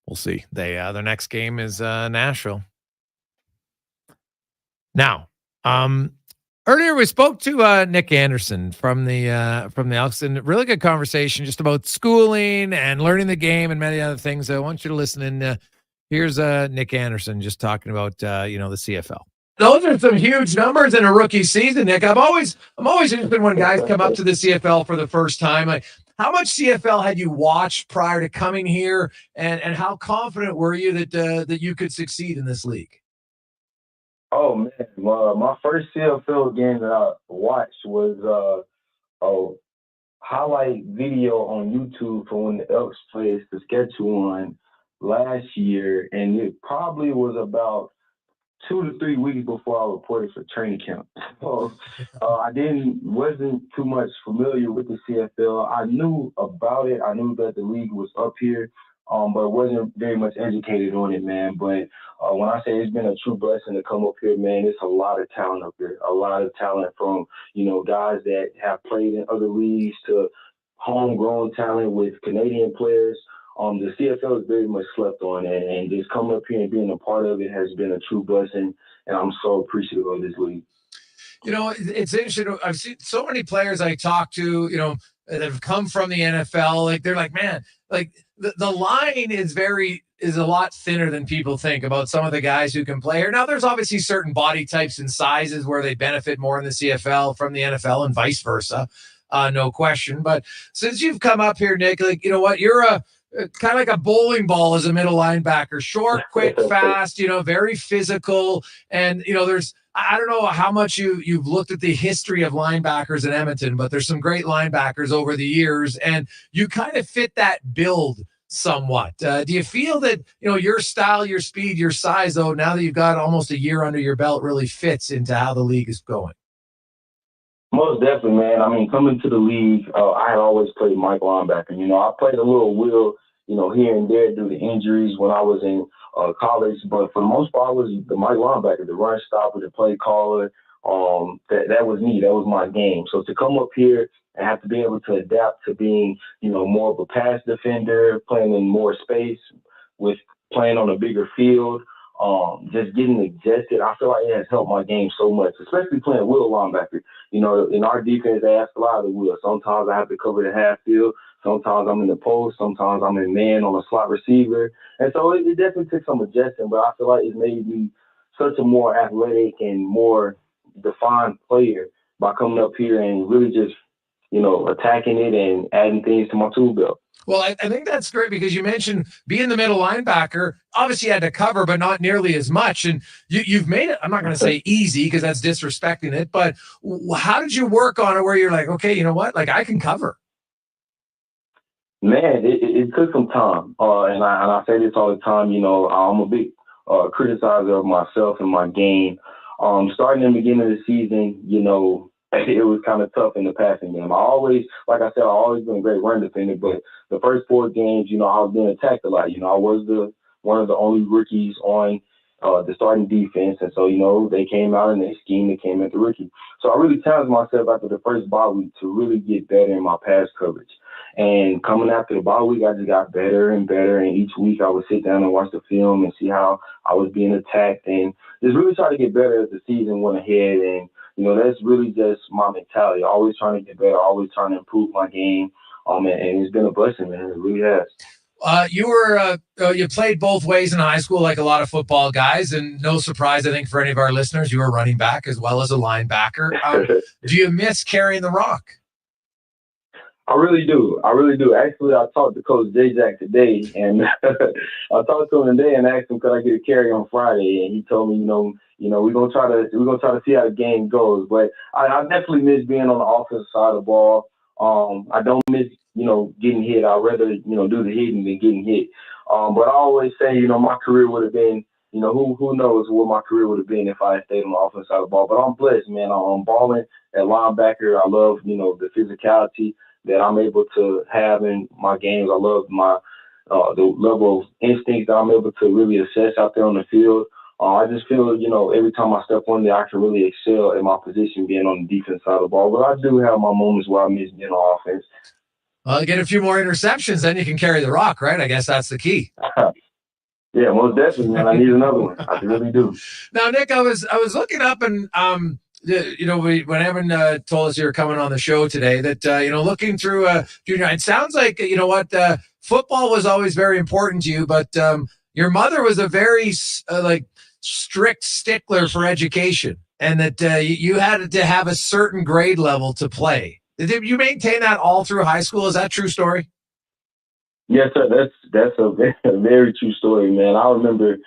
We'll see. Their next game is Nashville. Now, earlier we spoke to Nick Anderson from the Elks, and really good conversation just about schooling and learning the game and many other things. I want you to listen in. Here's Nick Anderson just talking about the CFL. Those are some huge numbers in a rookie season, Nick. I'm always interested when guys come up to the CFL for the first time. How much CFL had you watched prior to coming here, and how confident were you that you could succeed in this league? Oh man, my first CFL game that I watched was a highlight video on YouTube from when the Elks played Saskatchewan last year, and it probably was about 2 to 3 weeks before I reported for training camp. So I wasn't too much familiar with the CFL. I knew about it. I knew that the league was up here, but wasn't very much educated on it, man. But when I say it's been a true blessing to come up here, man, it's a lot of talent up here. A lot of talent from, guys that have played in other leagues to homegrown talent with Canadian players. The CFL is very much slept on, and just coming up here and being a part of it has been a true blessing, and I'm so appreciative of this league. It's interesting. I've seen so many players I talk to, that have come from the NFL. Like, they're like, man, like the line is a lot thinner than people think about some of the guys who can play here. Now, there's obviously certain body types and sizes where they benefit more in the CFL from the NFL and vice versa. No question. But since you've come up here, Nick, like, you know what, you're kind of like a bowling ball as a middle linebacker, short, quick, fast, very physical. And, I don't know how much you've looked at the history of linebackers in Edmonton, but there's some great linebackers over the years, and you kind of fit that build somewhat. Do you feel that, your style, your speed, your size, though, now that you've got almost a year under your belt, really fits into how the league is going? Most definitely, man. I mean, coming to the league, I had always played Mike linebacker. I played a little will, here and there due to injuries when I was in college. But for the most part, I was the Mike linebacker, the run stopper, the play caller. That was me. That was my game. So to come up here and have to be able to adapt to being, more of a pass defender, playing in more space, with playing on a bigger field, just getting adjusted, I feel like it has helped my game so much, especially playing will linebacker. In our defense, they ask a lot of the will. Sometimes I have to cover the half field. Sometimes I'm in the post. Sometimes I'm in man on a slot receiver. And so it definitely took some adjusting, but I feel like it made me such a more athletic and more defined player by coming up here and really just, attacking it and adding things to my tool belt. Well, I think that's great because you mentioned being the middle linebacker. Obviously, you had to cover, but not nearly as much. And you've made it, I'm not going to say easy because that's disrespecting it, but how did you work on it where you're like, okay, you know what? Like, I can cover? Man, it took some time. And I say this all the time, I'm a big criticizer of myself and my game. Starting in the beginning of the season, it was kind of tough in the passing game. Like I said, I always been a great run defender, but the first 4 games, I was being attacked a lot. I was one of the only rookies on the starting defense. And so, they came out and they schemed and came at the rookie. So I really challenged myself after the first bye week to really get better in my pass coverage. And coming after the bye week, I just got better and better. And each week I would sit down and watch the film and see how I was being attacked and just really try to get better as the season went ahead. And, that's really just my mentality. Always trying to get better, always trying to improve my game. And it's been a blessing, man. It really has. You played both ways in high school like a lot of football guys, and no surprise, I think, for any of our listeners, you were running back as well as a linebacker. Do you miss carrying the rock? I really do. Actually, I talked to Coach J-Jack today, and I talked to him today and asked him, could I get a carry on Friday? And he told me, we're gonna try to see how the game goes. But I definitely miss being on the offensive side of the ball. I don't miss, getting hit. I'd rather, do the hitting than getting hit. But I always say, my career would have been, who knows what my career would have been if I had stayed on the offensive side of the ball. But I'm blessed, man. I'm balling at linebacker. I love, the physicality that I'm able to have in my games. I love the level of instincts that I'm able to really assess out there on the field. I just feel, every time I step on there, I can really excel at my position being on the defense side of the ball. But I do have my moments where I miss being on offense. Well, get a few more interceptions, then you can carry the rock, right? I guess that's the key. Yeah, most definitely, man. I need another one. I really do. Now, Nick, I was looking up and when Evan told us you were coming on the show today, that looking through junior, it sounds like football was always very important to you, but your mother was a very strict stickler for education, and that you had to have a certain grade level to play. Did you maintain that all through high school? Is that a true story? Yes, sir. That's a very true story, man. I remember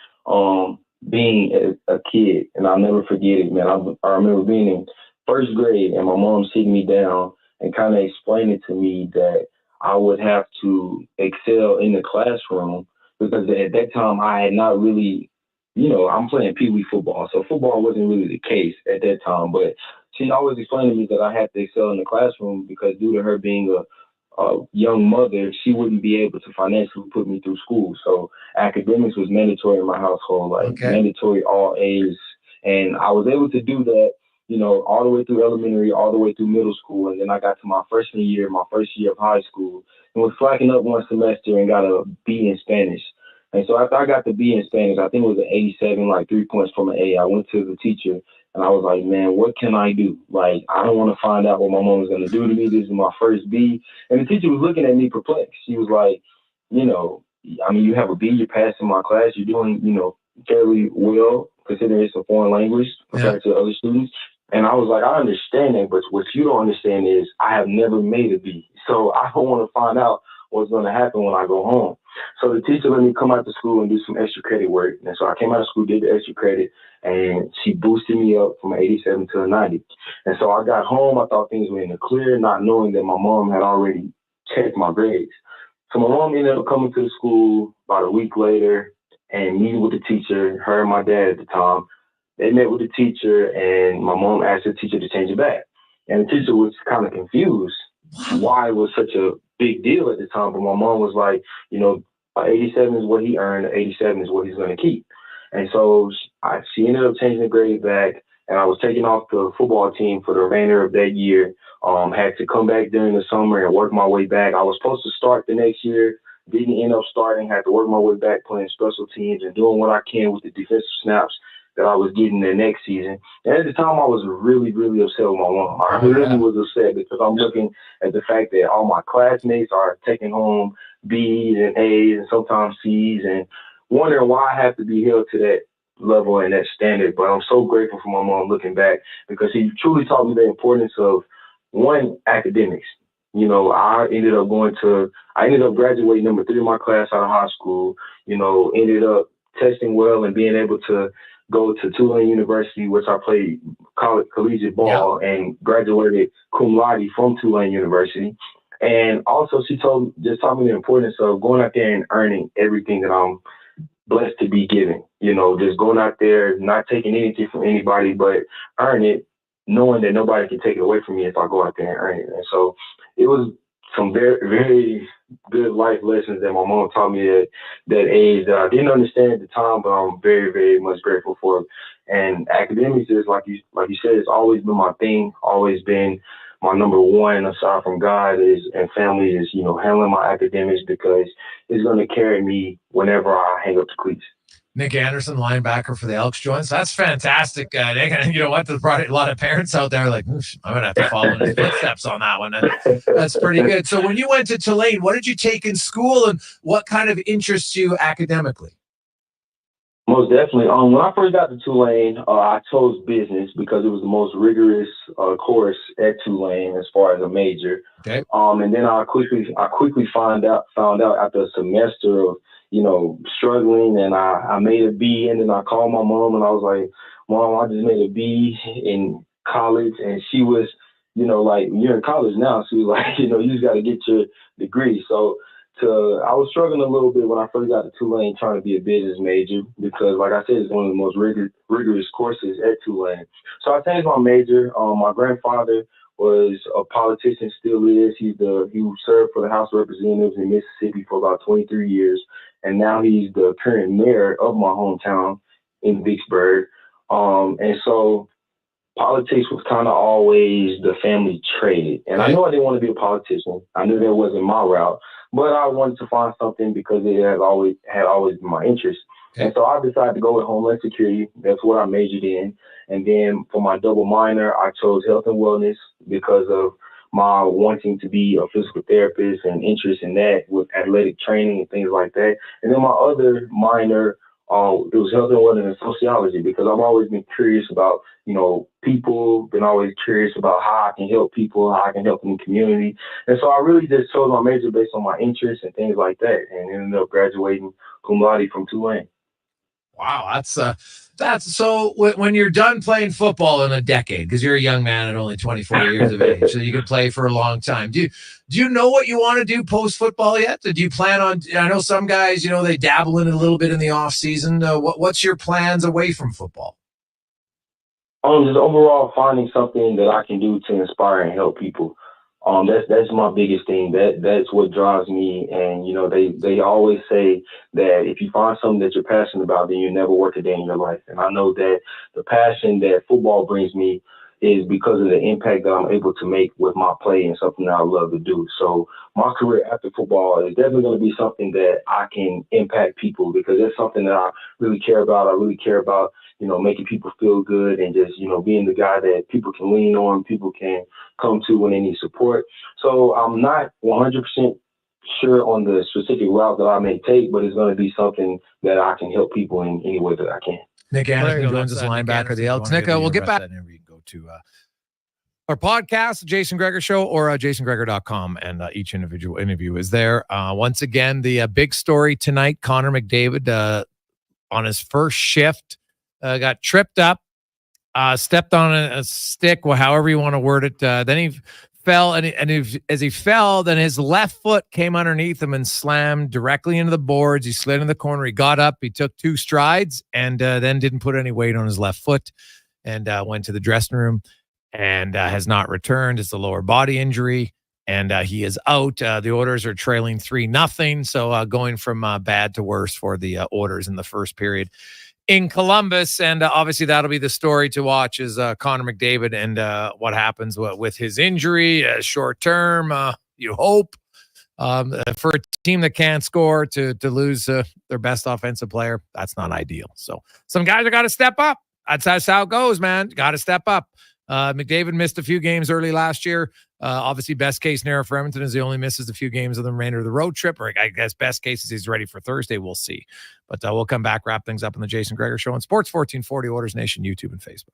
being a kid, and I'll never forget it, man. I remember being in first grade, and my mom sitting me down and kind of explaining to me that I would have to excel in the classroom because at that time I had not really, I'm playing pee-wee football, so football wasn't really the case at that time. But she always explained to me that I had to excel in the classroom because due to her being a young mother, she wouldn't be able to financially put me through school. So academics was mandatory in my household, mandatory all A's. And I was able to do that, all the way through elementary, all the way through middle school. And then I got to my freshman year, my first year of high school, and was slacking up one semester and got a B in Spanish. And so after I got the B in Spanish, I think it was an 87, 3 points from an A. I went to the teacher and I was like, man, what can I do? I don't want to find out what my mom was going to do to me. This is my first B. And the teacher was looking at me perplexed. She was like, you have a B, you're passing my class, you're doing, fairly well, considering it's a foreign language compared to other students. And I was like, I understand that, but what you don't understand is I have never made a B. So I don't want to find out what's going to happen when I go home. So the teacher let me come out to school and do some extra credit work. And so I came out of school, did the extra credit, and she boosted me up from an 87 to a 90. And so I got home, I thought things were in the clear, not knowing that my mom had already checked my grades. So my mom ended up coming to the school about a week later and meeting with the teacher, her and my dad at the time. They met with the teacher, and my mom asked the teacher to change it back. And the teacher was kind of confused why it was such a big deal at the time. But my mom was like, 87 is what he earned, 87 is what he's going to keep. And so she ended up changing the grade back, and I was taken off the football team for the remainder of that year. Had to come back during the summer and work my way back. I was supposed to start the next year, didn't end up starting, had to work my way back playing special teams and doing what I can with the defensive snaps that I was getting the next season. And at the time, I was really, really upset with my mom. I really was upset because I'm looking at the fact that all my classmates are taking home B's and A's and sometimes C's, and wondering why I have to be held to that level and that standard. But I'm so grateful for my mom looking back, because he truly taught me the importance of, one, academics. I ended up graduating number 3 in my class out of high school, ended up testing well and being able to go to Tulane University, which I played collegiate ball, and graduated cum laude from Tulane University. And also she taught me the importance of going out there and earning everything that I'm blessed to be given. Just going out there, not taking anything from anybody, but earn it, knowing that nobody can take it away from me if I go out there and earn it. And so it was some very, very good life lessons that my mom taught me at that age that I didn't understand at the time, but I'm very, very much grateful for. And academics is like you said, it's always been my thing, always been my number one aside from God and family is, handling my academics because it's going to carry me whenever I hang up the cleats. Nick Anderson, linebacker for the Elks, joins. That's fantastic, Nick. And you know what? There's probably a lot of parents out there like, I'm going to have to follow in his footsteps on that one. That's pretty good. So when you went to Tulane, what did you take in school and what kind of interests you academically? Most definitely. When I first got to Tulane, I chose business because it was the most rigorous course at Tulane as far as a major. Okay. And then I quickly found out after a semester of struggling, and I made a B, and then I called my mom and I was like, Mom, I just made a B in college, and she was, like, you're in college now. She was like, you just got to get your degree. So I was struggling a little bit when I first got to Tulane trying to be a business major because, like I said, it's one of the most rigorous courses at Tulane. So I changed my major. My grandfather was a politician, still is. He served for the House of Representatives in Mississippi for about 23 years, and now he's the current mayor of my hometown in Vicksburg. And so politics was kind of always the family traded. And I knew I didn't want to be a politician. I knew that wasn't my route. But I wanted to find something because it had always been my interest. Okay. And so I decided to go with Homeland Security. That's what I majored in. And then for my double minor, I chose health and wellness because of my wanting to be a physical therapist and interest in that with athletic training and things like that. And then my other minor, it was health and wellness and sociology because I've always been curious about, people, been always curious about how I can help people, how I can help in the community. And so I really just chose my major based on my interests and things like that and ended up graduating cum laude from Tulane. Wow, that's so when you're done playing football in a decade, because you're a young man at only 24 years of age, so you could play for a long time. Do you know what you want to do post-football yet? Do you plan on, I know some guys, they dabble in it a little bit in the off season. What's your plans away from football? Just overall finding something that I can do to inspire and help people. That's my biggest thing. That's what drives me. And, they always say that if you find something that you're passionate about, then you never work a day in your life. And I know that the passion that football brings me is because of the impact that I'm able to make with my play and something that I love to do. So my career after football is definitely going to be something that I can impact people because it's something that I really care about. I really care about, making people feel good and just, being the guy that people can lean on, people can come to when they need support. So I'm not 100% sure on the specific route that I may take, but it's going to be something that I can help people in any way that I can. Nick Anderson joins us, linebacker of the Elks. Nick, we'll get back. You can go to our podcast, Jason Gregor Show, or jasongregor.com, and each individual interview is there. Once again, the big story tonight, Connor McDavid on his first shift got tripped up, stepped on a stick, however you want to word it. Then he fell, as he fell, then his left foot came underneath him and slammed directly into the boards. He slid in the corner. He got up. He took 2 strides and then didn't put any weight on his left foot and went to the dressing room and has not returned. It's a lower body injury, and he is out. The Oilers are trailing 3-0, so going from bad to worse for the Oilers in the first period in Columbus. And obviously that'll be the story to watch is Connor McDavid and what happens with his injury short term. You hope for a team that can't score to lose their best offensive player. That's not ideal. So some guys are got to step up. That's how it goes, man. Got to step up. McDavid missed a few games early last year. Obviously, best case scenario for Edmonton is he only misses a few games of the remainder of the road trip. Or I guess best case is he's ready for Thursday. We'll see. But we'll come back, wrap things up on the Jason Gregor Show on Sports 1440, Oilers Nation, YouTube, and Facebook.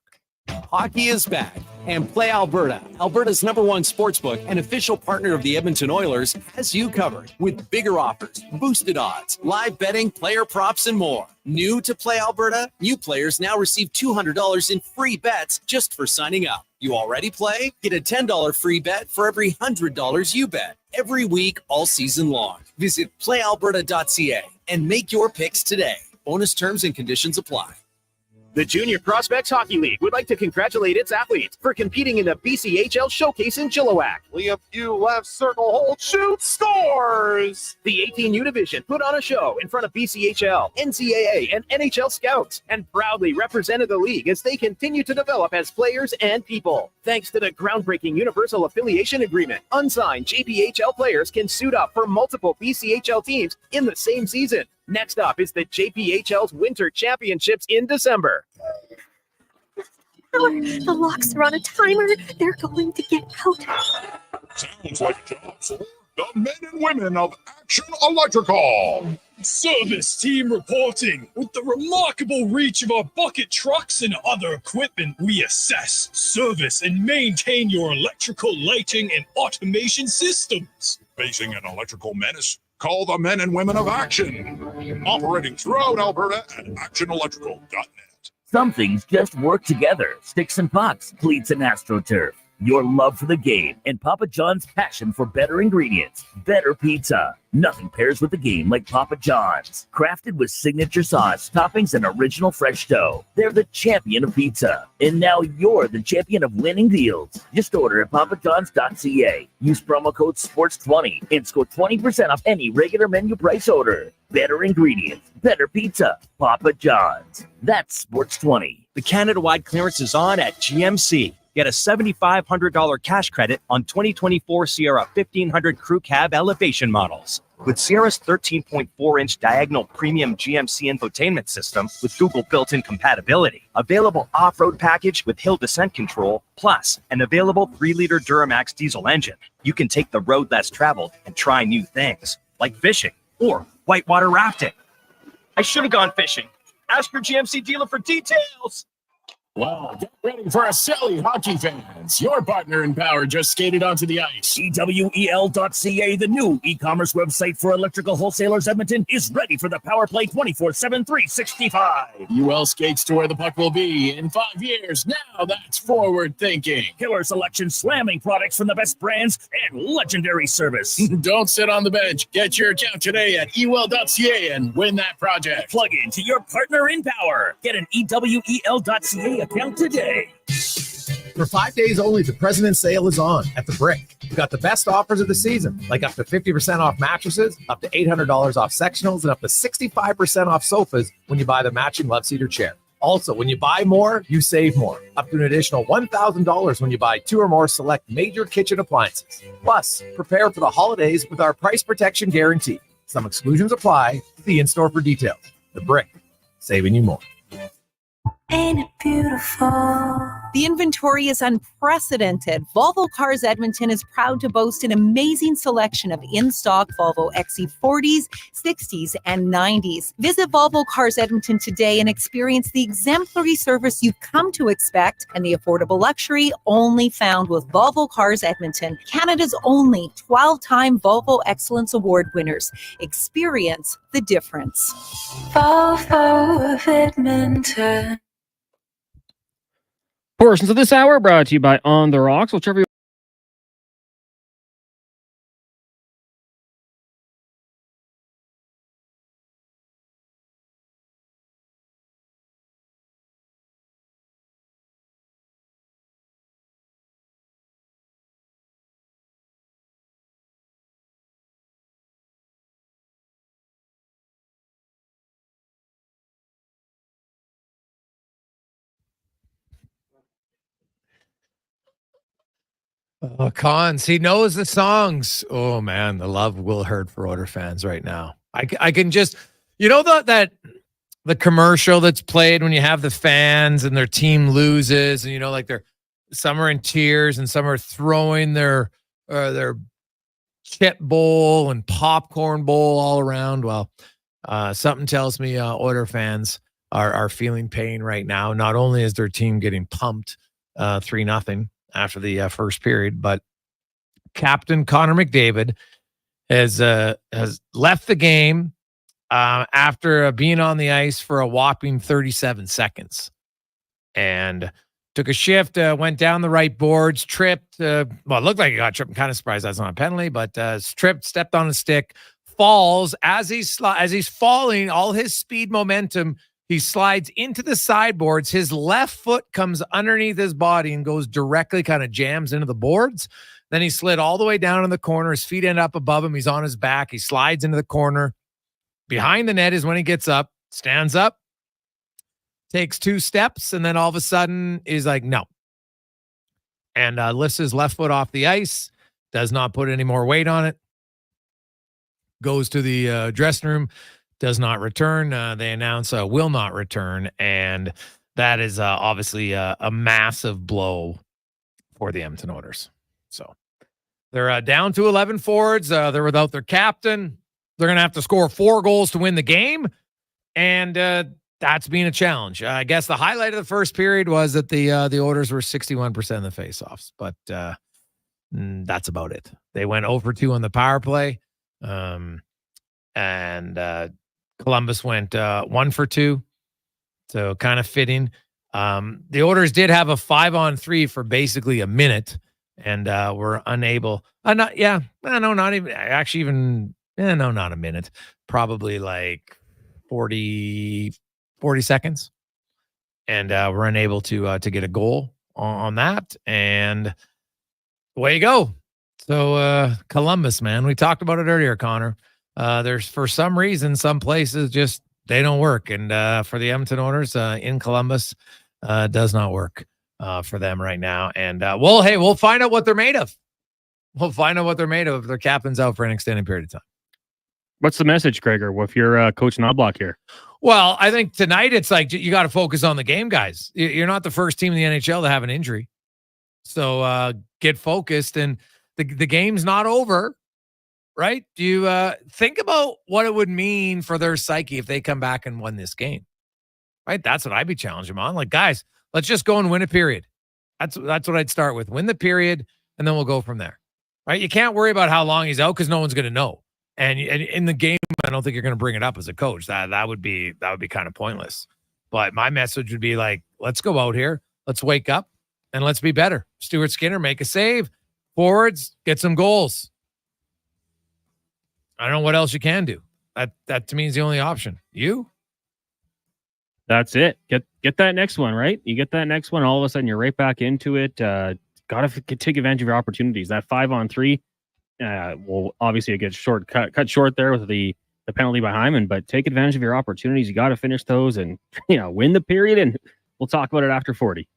Hockey is back, and Play Alberta, Alberta's #1 sportsbook and official partner of the Edmonton Oilers, has you covered with bigger offers, boosted odds, live betting, player props, and more. New to Play Alberta, new players now receive $200 in free bets just for signing up. You already play? Get a $10 free bet for every $100 you bet every week all season long. Visit playalberta.ca and make your picks today. Bonus terms and conditions apply. The Junior Prospects Hockey League would like to congratulate its athletes for competing in the BCHL Showcase in Chilliwack. Liam, you left circle hold, shoot, scores! The 18U division put on a show in front of BCHL, NCAA, and NHL scouts, and proudly represented the league as they continue to develop as players and people. Thanks to the groundbreaking Universal Affiliation Agreement, unsigned JPHL players can suit up for multiple BCHL teams in the same season. Next up is the JPHL's Winter Championships in December. The locks are on a timer. They're going to get out. Sounds like a job for the men and women of Action Electrical. Service team reporting. With the remarkable reach of our bucket trucks and other equipment, we assess, service, and maintain your electrical lighting and automation systems. Facing an electrical menace? Call the men and women of Action. Operating throughout Alberta at actionelectrical.net. Some things just work together. Sticks and pucks, cleats and AstroTurf. Your love for the game and Papa John's passion for better ingredients, better pizza. Nothing pairs with the game like Papa John's. Crafted with signature sauce, toppings, and original fresh dough. They're the champion of pizza. And now you're the champion of winning deals. Just order at papajohns.ca. Use promo code SPORTS20 and score 20% off any regular menu price order. Better ingredients, better pizza. Papa John's. That's SPORTS20. The Canada-wide clearance is on at GMC. Get a $7,500 cash credit on 2024 Sierra 1500 Crew Cab elevation models. With Sierra's 13.4-inch diagonal premium GMC infotainment system with Google built-in compatibility, available off-road package with hill descent control, plus an available 3-liter Duramax diesel engine, you can take the road less traveled and try new things, like fishing or whitewater rafting. I should have gone fishing. Ask your GMC dealer for details. Wow, get ready for a silly hockey fans. Your partner in power just skated onto the ice. EWEL.ca, the new e-commerce website for electrical wholesalers Edmonton, is ready for the power play 24/7, 365. UL skates to where the puck will be in 5 years. Now that's forward thinking. Killer selection, slamming products from the best brands, and legendary service. Don't sit on the bench. Get your account today at EWEL.ca and win that project. Plug into your partner in power. Get an EWEL.ca account today. For 5 days only, the President's Sale is on at the Brick. We've got the best offers of the season, like up to 50% off mattresses, up to $800 off sectionals, and up to 65% off sofas when you buy the matching love seater chair. Also, when you buy more, you save more, up to an additional $1,000 when you buy 2 or more select major kitchen appliances. Plus, prepare for the holidays with our price protection guarantee. Some exclusions apply. See in-store for details. The Brick, saving you more. Ain't it beautiful? The inventory is unprecedented. Volvo Cars Edmonton is proud to boast an amazing selection of in-stock Volvo XC40s, 60s, and 90s. Visit Volvo Cars Edmonton today and experience the exemplary service you've come to expect and the affordable luxury only found with Volvo Cars Edmonton, Canada's only 12-time Volvo Excellence Award winners. Experience the difference. Volvo of Edmonton. Portions of this hour brought to you by On the Rocks. Whichever you Oh, Cons, he knows the songs. Oh man, the love Will Hurt for Oilers fans right now. I can just, you know, that the commercial that's played when you have the fans and their team loses, and you know, like some are in tears and some are throwing their chip bowl and popcorn bowl all around. Well, something tells me Oilers fans are feeling pain right now. Not only is their team getting pumped 3-0 after the first period, but Captain Connor McDavid has left the game after being on the ice for a whopping 37 seconds and took a shift, went down the right boards, tripped. Well, it looked like he got tripped. I'm kind of surprised that's not a penalty, but tripped, stepped on a stick, falls as he's falling. All his speed momentum He slides into the sideboards. His left foot comes underneath his body and goes directly, kind of jams into the boards. Then he slid all the way down in the corner. His feet end up above him. He's on his back. He slides into the corner. Behind the net is when he gets up, stands up, takes 2 steps, and then all of a sudden is like, no. And lifts his left foot off the ice, does not put any more weight on it, goes to the dressing room, does not return. They announce will not return, and that is obviously a massive blow for the Edmonton Oilers. So they're down to 11 forwards. They're without their captain. They're going to have to score 4 goals to win the game, and that's being a challenge. I guess the highlight of the first period was that the Oilers were 61% of the faceoffs, but that's about it. They went 0 for 2 on the power play, and Columbus went 1 for 2, so kind of fitting. The Oilers did have a 5-on-3 for basically a minute, and were unable. Not a minute. Probably like 40 seconds, and we're unable to get a goal on that. And away you go. So Columbus, man, we talked about it earlier, Connor. There's, for some reason, some places just they don't work, and for the Edmonton Oilers in Columbus, does not work for them right now. And we'll find out what they're made of. We'll find out what they're made of if their captain's out for an extended period of time. What's the message, Gregor, if you're Coach Knobloch here? Well, I think tonight it's like you got to focus on the game, guys. You're not the first team in the NHL to have an injury. So get focused, and the game's not over, right? Do you think about what it would mean for their psyche if they come back and win this game, right? That's what I'd be challenging them on. Like, guys, let's just go and win a period. That's what I'd start with. Win the period, and then we'll go from there, right? You can't worry about how long he's out because no one's going to know. And in the game, I don't think you're going to bring it up as a coach. That would be kind of pointless. But my message would be like, let's go out here, let's wake up, and let's be better. Stuart Skinner, make a save. Forwards, get some goals. I don't know what else you can do. That to me is the only option. You? That's it. Get that next one, right? You get that next one, all of a sudden you're right back into it. Got to take advantage of your opportunities. That 5-on-3. Well, obviously it gets cut short there with the penalty by Hyman, but take advantage of your opportunities. You got to finish those and win the period, and we'll talk about it after 40.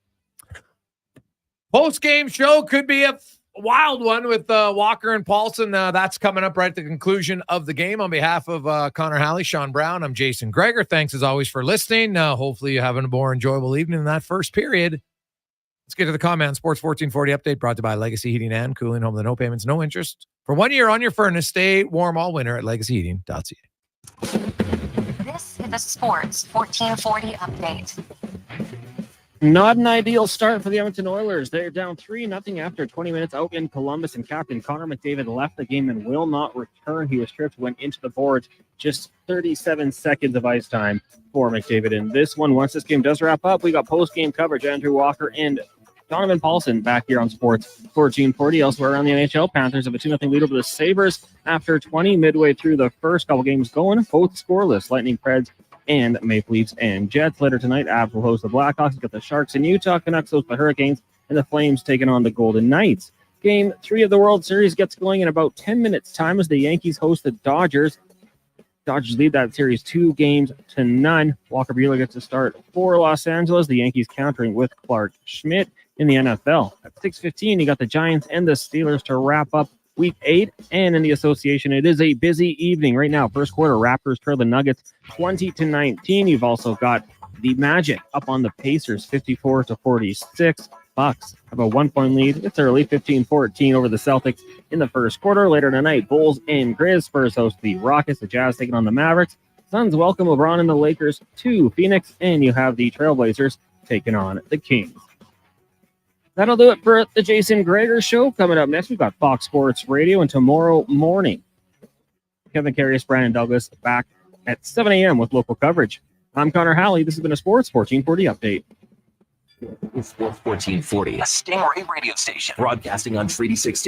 Post-game show could be a wild one with Walker and Paulson. That's coming up right at the conclusion of the game. On behalf of Connor Halley, Sean Brown, I'm Jason Gregor. Thanks as always for listening. Hopefully you're having a more enjoyable evening in that first period. Let's get to the comment. Sports 1440 update brought to you by Legacy Heating and Cooling. Home with no payments, no interest. For 1 year on your furnace, stay warm all winter at legacyheating.ca. This is the Sports 1440 update. Not an ideal start for the Edmonton Oilers. They're down 3-0 after 20 minutes out in Columbus, and captain Connor McDavid left the game and will not return. He was stripped, went into the boards. Just 37 seconds of ice time for McDavid in this one. Once this game does wrap up, we got post-game coverage. Andrew Walker and Donovan Paulson back here on Sports 1440. Elsewhere around the NHL, Panthers have a 2-0 lead over the Sabres after 20 midway through the first couple games going. Both scoreless. Lightning, Preds, and Maple Leafs and Jets. Later tonight, Avs will host the Blackhawks. You've got the Sharks in Utah, Canucks host the Hurricanes, and the Flames taking on the Golden Knights. Game 3 of the World Series gets going in about 10 minutes' time as the Yankees host the Dodgers. Dodgers lead that series 2-0. Walker Buehler gets to start for Los Angeles. The Yankees countering with Clark Schmidt. In the NFL, at 6:15, you got the Giants and the Steelers to wrap up Week 8. And in the association, it is a busy evening right now. First quarter, Raptors trail the Nuggets 20-19. You've also got the Magic up on the Pacers 54-46. Bucks have a 1-point lead. It's early, 15-14 over the Celtics in the first quarter. Later tonight, Bulls and Grizz. Spurs host the Rockets. The Jazz taking on the Mavericks. Suns welcome LeBron and the Lakers to Phoenix. And you have the Trailblazers taking on the Kings. That'll do it for the Jason Gregor Show. Coming up next, we've got Fox Sports Radio, and tomorrow morning, Kevin Carius, Brandon Douglas back at 7 a.m. with local coverage. I'm Connor Halley. This has been a Sports 1440 update. Sports 1440, a Stingray radio station, broadcasting on Treaty 6